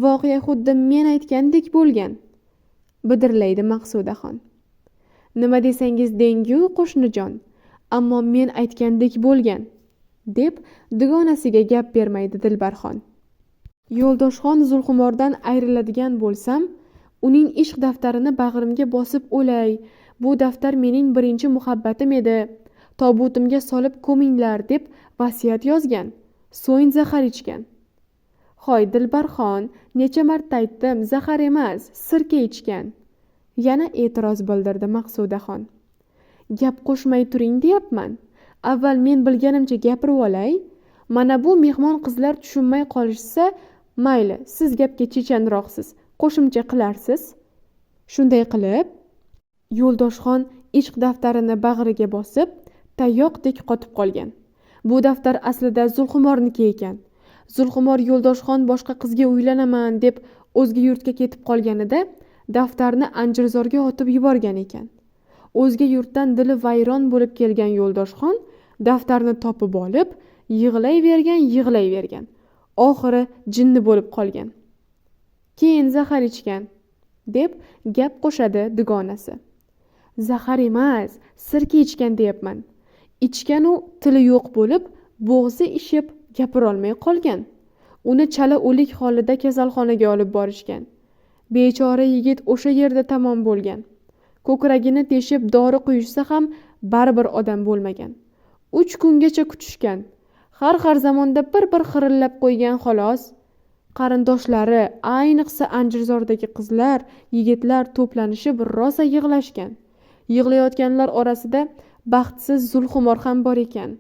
voqea xuddi men aytgandek bo'lgan, bidirlaydi Maqsudaxon. Nima desangiz deng-ku qo'shnijon, ammo men aytgandek bo'lgan, deb dugonasiga gap bermaydi Dilbarxon. Yo'ldoshxon Zulxumordan ayriladigan bo'lsam, uning ishq daftarini bag'rimga bosib o'lay. Bu daftar mening birinchi muhabbatim edi. Tobutimga solib ko'minglar deb vasiyat yozgan. So'ng zahar ichgan. Hoy Dilbarxon, necha marta aytdim, zahar emas, sirka ichgan. Yana e'tiroz bildirdi Maqsudaxon. Gap qo'shmay turing deyapman. Avval men bilganimcha gapirib olay. Mana bu mehmon qizlar tushunmay qolishsa, mayli, siz gapga chechanroqsiz, qo'shimcha qilarsiz. Shunday qilib, Yo'ldoshxon ishq daftarini bag'riga bosib, tayoqdek qotib qolgan. Bu daftar aslida Zulxumorniki ekan. Zulxumor Yo'ldoshxon boshqa qizga uylanaman deb o'zga yurtga ketib qolganida daftarni Anjirzorga otib yuborgan ekan. O'zga yurtdan dili vayron bo'lib kelgan Yo'ldoshxon daftarni topib olib, yig'layvergan. Oxiri jinni bo'lib qolgan. Keyin zahar ichgan, deb gap qo'shadi dugonasi. Zahar emas, sirka ichgan deyapman. Ichgan u tili yo'q bo'lib, bo'g'zi ishib gapira olmay qolgan. Uni chala o'lik holida kasalxonaga olib borishgan. Bechora yigit o'sha yerda tamom bo'lgan. Ko'kragini teshib dori quyishsa ham baribir odam bo'lmagan. 3 kungacha kutishgan. Har zamonda bir xirillab qo'ygan xolos. Qarindoshlari, ayniqsa Anjirzordagi qizlar, yigitlar to'planishib rosa yig'lashgan. Yig'layotganlar orasida baxtsiz Zulxumor ham bor ekan.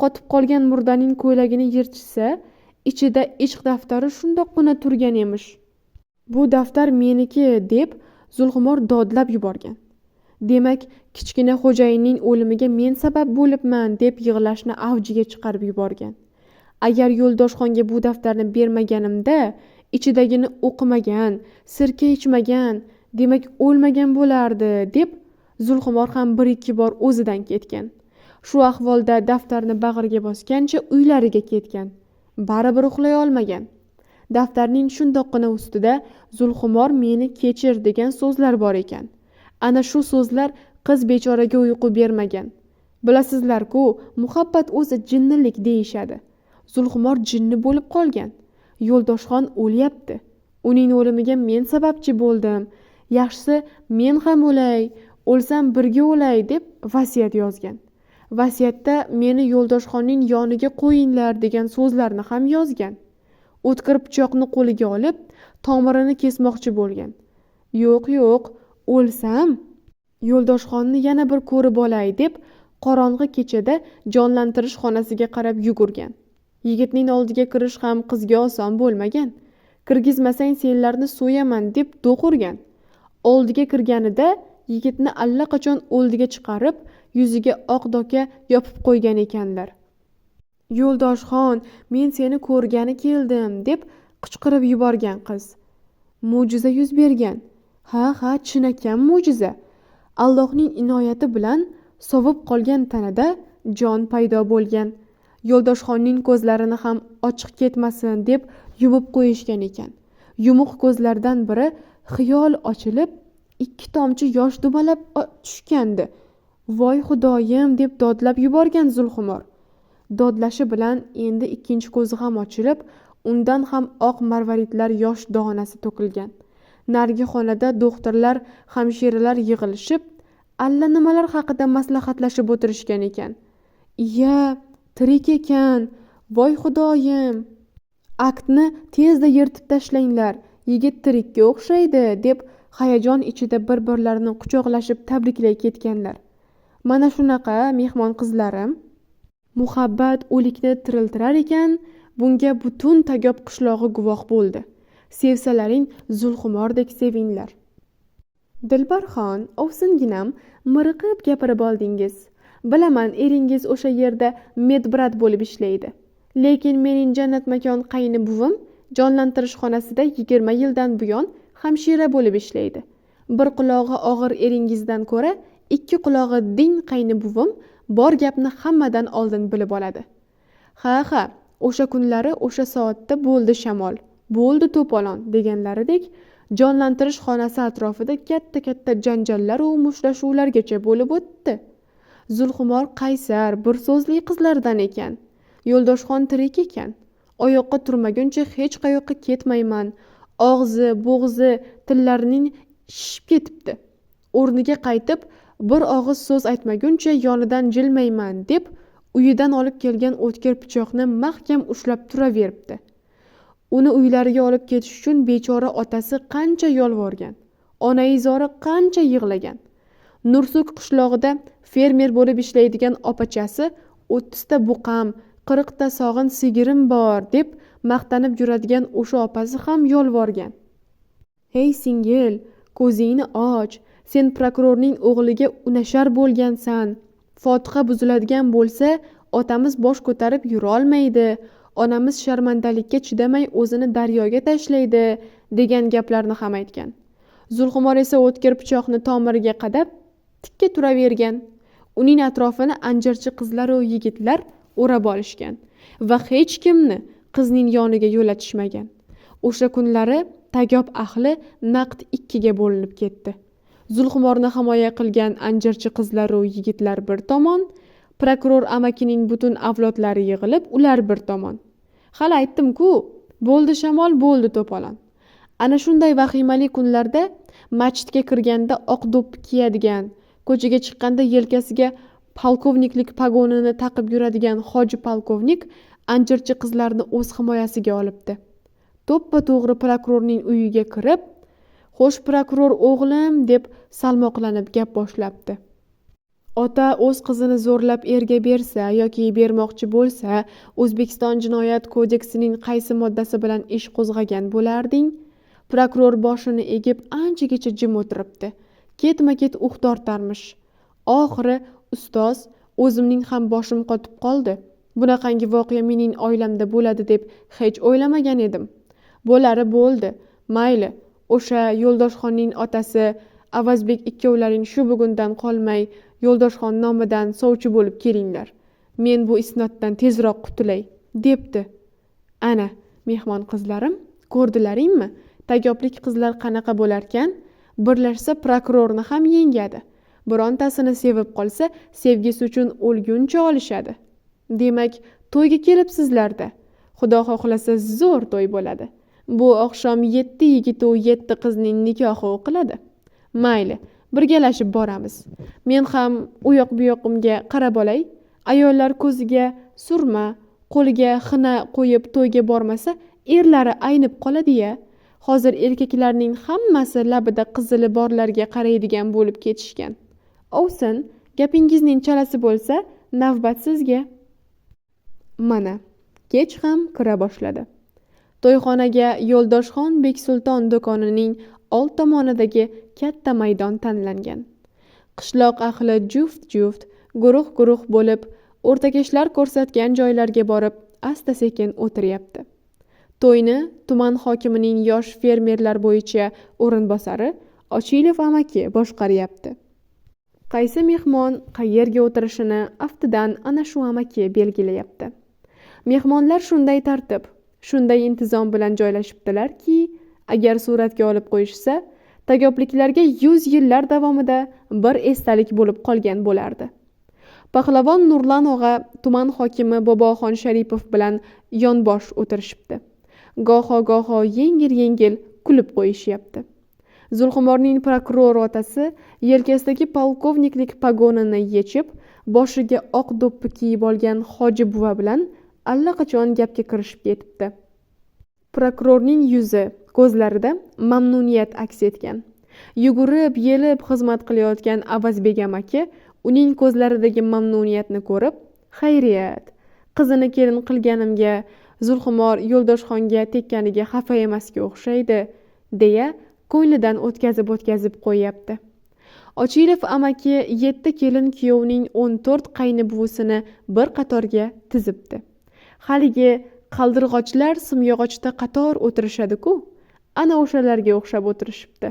Qotib qolgan murdaning ko'ylagini yirtishsa, ichida ishq daftari shundoqqina turgan emish. Bu daftar meniki deb Zulxumor dodlab yuborgan. Demak, kichkina xo'jayinning o'limiga men sabab bo'libman deb yig'lashni avjiga chiqarib yuborgan. Agar Yo'ldoshxonga bu daftarni bermaganimda, ichidagini o'qimagan, sirka ichmagan, demak o'lmagan bo'lardi deb Zulxumor ham 1-2 bor o'zidan ketgan. Shu ahvolda daftarni bag'riga bosgancha uylariga ketgan. Baribir uxlay olmagan. Daftarning shundoqqina ustida Zulxumor meni kechir degan so'zlar bor ekan. Ana shu so'zlar qiz bechoraga uyqu bermagan. Bilasizlar-ku, muhabbat o'zi jinnilik deyishadi. Zulxumor jinni bo'lib qolgan. Yo'ldoshxon o'lyapti. Uning o'limiga men sababchi bo'ldim. Yaxshisi men ham o'lay, o'lsam birga o'lay deb vasiyat yozgan. Vasiyatda meni Yo'ldoshxonning yoniga qo'yinglar degan so'zlarni ham yozgan. O'tkir pichoqni qo'liga olib, tomirini kesmoqchi bo'lgan. Yo'q, o'lsam Yo'ldoshxonni yana bir ko'rib olay deb qorong'i kechada jonlantirish xonasiga qarab yugurgan. Yigitning oldiga kirish ham qizga oson bo'lmagan. Kirgizmasang senlarni so'yaman deb do'q urgan. Oldiga kirganida yigitni allaqachon o'ldiga chiqarib, yuziga oq doka yopib qo'ygan ekanlar. Yo'ldoshxon, men seni ko'rgani keldim deb qichqirib yuborgan qiz. Mo'jiza yuz bergan. Ha, chinakam mo'jiza. Allohning inoyati bilan sovib qolgan tanada jon paydo bo'lgan. Yo'ldoshxonning ko'zlarini ham ochiq ketmasin deb yumib qo'yishgan ekan. Yumuq ko'zlardan biri xiyol ochilib, 2 tomchi yosh dumalab tushgandi. Voy xudoyim deb dodlab yuborgan Zulxumor. Dodlashi bilan endi ikkinchi ko'zi ham ochilib, undan ham oq marvaridlar yosh donasi to'kilgan. Narigi xonada doktorlar, hamshiralar yig'ilishib, allanimalar haqida maslahatlashib o'tirishgan ekan. Iya, tirik ekan. Voy xudoyim. Aktni tezda yirtib tashlanglar. Yigit tirikka o'xshaydi deb hayajon ichida bir-birlarini quchoqlashib tabriklay ketganlar. Mana shunaqa mehmon qizlarim. Muhabbat o'likni tiriltirar ekan, bunga butun Tagob qishlog'i guvoh bo'ldi. Sevsalaring Zulxumordek sevinglar. Dilbarxon, ovsinginam, miriqib gapirib oldingiz. Bilaman, eringiz o'sha yerda medbrat bo'lib ishlaydi. Lekin mening jannat makon qayni buvim jonlantirish xonasida 20 yildan buyon hamshira bo'lib ishlaydi. Bir qulog'i og'ir eringizdan ko'ra, 2 qulog'i ding qayni buvim bor gapni hammadan oldin bilib oladi. Ha, o'sha kunlari o'sha soatda bo'ldi shamol, bo'ldi to'polon deganlaridek jonlantirish xonasi atrofida katta janjallar va mushtlashuvlargacha bo'lib o'tdi. Zulxumor qaysar, bir so'zli qizlardan ekan. Yo'ldoshxon tirik ekan. Oyoqqa turmaguncha hech qayoqqa ketmayman. Og'zi, bo'g'zi, tillarining shishib ketibdi. O'rniga qaytib, bir og'iz so'z aytmaguncha yonidan jilmayman deb uyidan olib kelgan o'tkir pichoqni mahkam ushlab turaveribdi. Uni uylariga olib ketish uchun bechora otasi qancha yolvorgan, onaizori qancha yig'lagan. Nursuk qishlog'ida fermer bo'lib ishlaydigan opachasi 30 ta buqam, 40 ta sog'in sigirim bor deb maqtanib yuradigan o'sha opasi ham yolvorgan. Hey singil, ko'zingni och, sen prokurorning o'g'liga unashar bo'lgansan. Fotiha buziladigan bo'lsa, otamiz bosh ko'tarib yura olmaydi. Onamiz sharmandalikka chidamay o'zini daryoga tashlaydi degan gaplarni ham aytgan. Zulxumor esa o'tkir pichoqni tomiriga qadab tikka turavergan. Uning atrofini anjirchi qizlar va yigitlar o'rab olishgan va hech kimni qizning yoniga yo'latishmagan. O'sha kunlari Tagob ahli naqd 2 ga bo'linib ketdi. Zulxumorni himoya qilgan anjirchi qizlar va yigitlar bir tomon, prokuror amakining butun avlodlari yig'ilib, ular bir tomon. Hali aytdim-ku, bo'ldi shamol, bo'ldi to'polon. Ana shunday vahimali kunlarda masjidga kirganda oq do'ppi kiyadigan, ko'chaga chiqqanda yelkasiga polkovniklik pagonini taqib yuradigan hoji polkovnik anjirchi qizlarni o'z himoyasiga olibdi. To'ppa-to'g'ri prokurorning uyiga kirib, "Xo'sh prokuror o'g'lim" deb salmoqlanib gap boshlabdi. Ota o'z qizini zo'rlab erga bersa yoki bermoqchi bo'lsa, O'zbekiston Jinoyat kodeksining qaysi moddasi bilan ish qo'zg'agan bo'larding? Prokuror boshini egib anchagacha jim o'tiribdi. Ketma-ket uh tortarmish. Oxiri ustoz, o'zimning ham boshim qotib qoldi. Bunaqangi voqea mening oilamda bo'ladi deb hech o'ylamagan edim. Bo'lari bo'ldi. Mayli, o'sha Yo'ldoshxonning otasi Avazbek ikkovlaring shu bugundan qolmay Yo'ldoshxon nomidan sovchi bo'lib kelinglar. Men bu isnoddan tezroq qutulay, debdi. Ana, mehmon qizlarim, ko'rdilaringmi? Tagoblik qizlar qanaqa bo'larkan? Birlashsa prokurorni ham yengadi. Birontasini sevib qolsa, sevgisi uchun o'lguncha olishadi. Demak, to'yga kelibsizlarda. Xudo xohlasa zo'r to'y bo'ladi. Bu oqshom 7 yigit u 7 qizning nikohi o'qiladi. Mayli, birgalashib boramiz. Men ham u yoq bu yoqimga qarab olay. Ayollar ko'ziga surma, qo'liga xina qo'yib to'yga bormasa, erlari aynib qoladi-ya. Hozir erkaklarning hammasi labida qizili borlarga qaraydigan bo'lib ketishgan. Ovsin, gapingizning chalasi bo'lsa, navbat sizga. Mana, kech ham kira boshladi. To'yxonaga Yo'ldoshxon Beksulton do'konining old tomonidagi katta maydon tanlangan. Qishloq ahli juft-juft, guruh-guruh bo'lib, o'rtakashlar ko'rsatgan joylarga borib, asta-sekin o'tiryapti. To'yni tuman hokimining yosh fermerlar bo'yicha o'rinbosari Ochilov amaki boshqaryapti. Qaysi mehmon qayerga o'tirishini aftidan ana shu amaki belgilayapti. Mehmonlar shunday tartib, shunday intizom bilan joylashibdilarki, agar suratga olib qo'yishsa, tagobliklarga 100 yillar davomida bir esdalik bo'lib qolgan bo'lardi. Pahlavon Nurlan og'a tuman hokimi Boboxon Sharipov bilan yonbosh o'tirishibdi. Goho yengil kulib qo'yishyapti. Zulxumorning prokuror otasi yelkasidagi polkovniklik pagonini yechib, boshiga oq do'ppi kiyib olgan hoji buva bilan allaqachon gapga kirishib ketibdi. Prokurorning yuzi, ko'zlarida mamnuniyat aks etgan. Yugurib, yelib xizmat qilayotgan Avazbek amaki uning ko'zlaridagi mamnuniyatni ko'rib, "Xayriyat, qizini kelin qilganimga Zulxumor Yo'ldoshxonga tekkaniga xafa emasga o'xshaydi", deya ko'nglidan o'tkazib qo'yyapti. Ochilov amaki 7 kelin kuyovning 14 qayni buvisini bir qatorga tizibdi. Haligi qaldirg'ochlar simyog'ochda qator o'tirishadi-ku, ana o'shalarga o'xshab o'tirishibdi.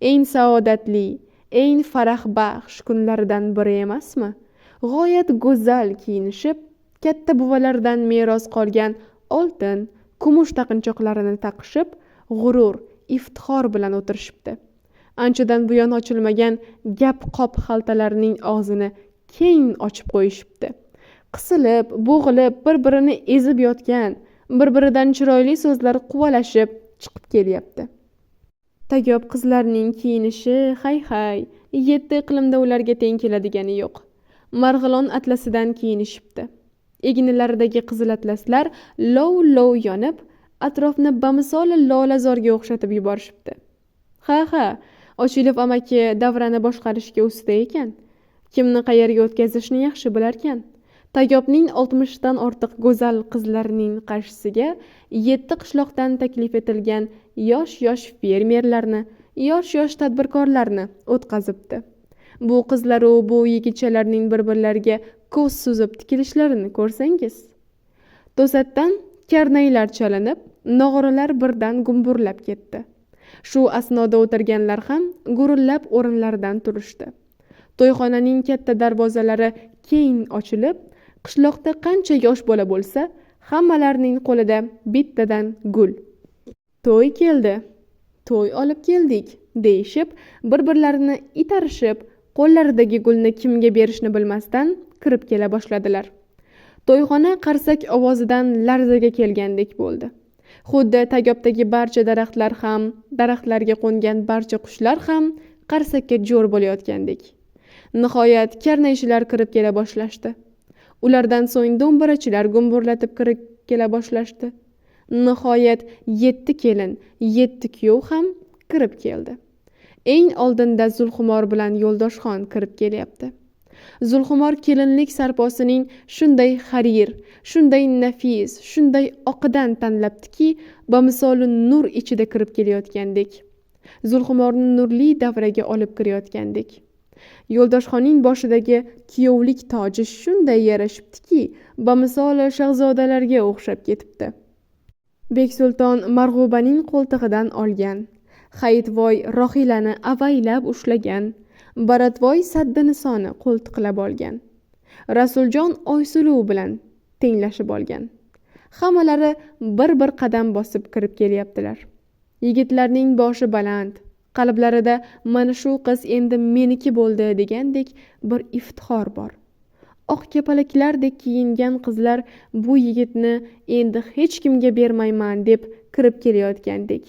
Eng saodatli, eng farahbaxsh kunlaridan biri emasmi? G'oyat go'zal kiyinishib, katta buvalardan meros qolgan oltin, kumush taqinchoqlarini taqishib, g'urur, iftixor bilan o'tirishibdi. Anchadan buyon ochilmagan gap-qop xaltalarining og'zini keng ochib qo'yishibdi. Qisilib, bo'g'ilib, bir-birini ezib yotgan, bir-biridan chiroyli so'zlar quvalashib chiqib kelyapti. Tagob qizlarning kiyinishi, hay, 7 iqlimda ularga teng keladigani yo'q. Marg'ilon atlasidan kiyinishibdi. Egnilaridagi qizil atlaslar lov yonib, atrofni bamisoli lolazorga o'xshatib yuborishibdi. Ha, Ochilov amaki davrani boshqarishga usta ekan. Kimni qayerga o'tkazishni yaxshi bilarkan. Tagobning 60 dan ortiq go'zal qizlarining qarshisiga 7 qishloqdan taklif etilgan yosh fermerlarni, yosh tadbirkorlarni o'tkazibdi. Bu qizlar u bu yigitchalarning bir-birlariga ko'z suzib tikilishlarini ko'rsangiz. To'satdan karnaylar chalinib, nog'oralar birdan gumburlab ketdi. Shu asnoda o'tirganlar ham gurillab o'rinlaridan turishdi. To'yxonaning katta darvozalari keng ochilib, qishloqda qancha yosh bola bo'lsa, hammalarining qo'lida bittadan gul. "To'y keldi, to'y olib keldik", deyishib, bir-birlarini itarishib, qo'llaridagi gulni kimga berishni bilmasdan kirib kela boshladilar. To'yxona qarsak ovozidan larzaga kelgandek bo'ldi. Xuddi tagobdagi barcha daraxtlar ham, daraxtlarga qo'ngan barcha qushlar ham qarsakka jo'r bo'layotgandek. Nihoyat karnayshilar kirib kela boshlashdi. Ulardan so'ng do'mbirachilar gumburlatib kirib kela boshlashdi. Nihoyat 7 kelin, 7 kuyov ham kirib keldi. Eng oldinda Zulxumor bilan Yo'ldoshxon kirib kelyapti. Zulxumor kelinlik sarposining shunday harir, shunday nafis, shunday oqidan tanlabdiki, bamisoli nur ichida kirib kelayotgandek. Zulxumorni nurli davraga olib kirayotgandek. Yo'ldoshxonning boshidagi kuyovlik toji shunday yarashibdiki, bamisoli shahzodalarga o'xshab ketibdi. Beksulton Marg'ubaning qo'ltig'idan olgan, Hayitvoy Rohilani avaylab ushlagan, Baratvoy Saddinisoni qo'ltiqlab olgan, Rasuljon Oysuluv bilan tenglashib olgan. Hammalari bir qadam bosib kirib kelyaptilar. Yigitlarning boshi baland, qalblarida mana shu qiz endi meniki bo'ldi degandek bir iftixor bor. Oq kapalaklardek kiyingan qizlar bu yigitni endi hech kimga bermayman deb kirib kelayotgandek.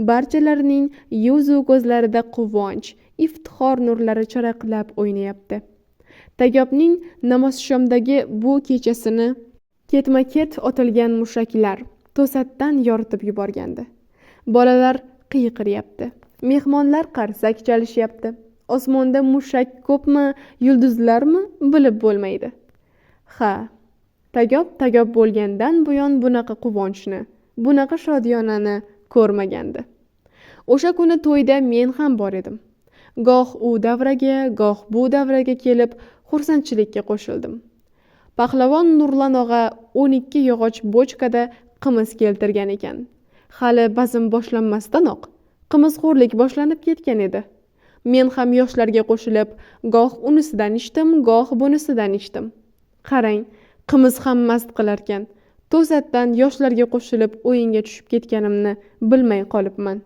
Barchalarining yuzu ko'zlarida quvonch, iftixor nurlari charaqlab o'ynayapti. Tagobning namozshomdagi bu kechasini ketma-ket otilgan mushaklar to'satdan yoritib yuborgandi. Bolalar qiyqiryapti. Mehmonlar qarsak chalishyapti. Osmonda mushak ko'pmi, yulduzlarmi bilib bo'lmaydi. Ha, tagob bo'lgandan buyon bunaqa quvonchni, bunaqa shodiyonani ko'rmagandi. O'sha kuni to'yda men ham bor edim. Goh u davraga, goh bu davraga kelib xursandchilikka qo'shildim. Pahlavon Nurlan og'a 12 yog'och bochkada qimiz keltirgan ekan. Hali bazm boshlanmasdanoq qimizxo'rlik boshlanib ketgan edi. Men ham yoshlarga qo'shilib, goh unisidan ichdim, goh bunisidan ichdim. Qarang, qimiz ham mast qilarkan. To'satdan yoshlarga qo'shilib o'yinga tushib ketganimni bilmay qolibman.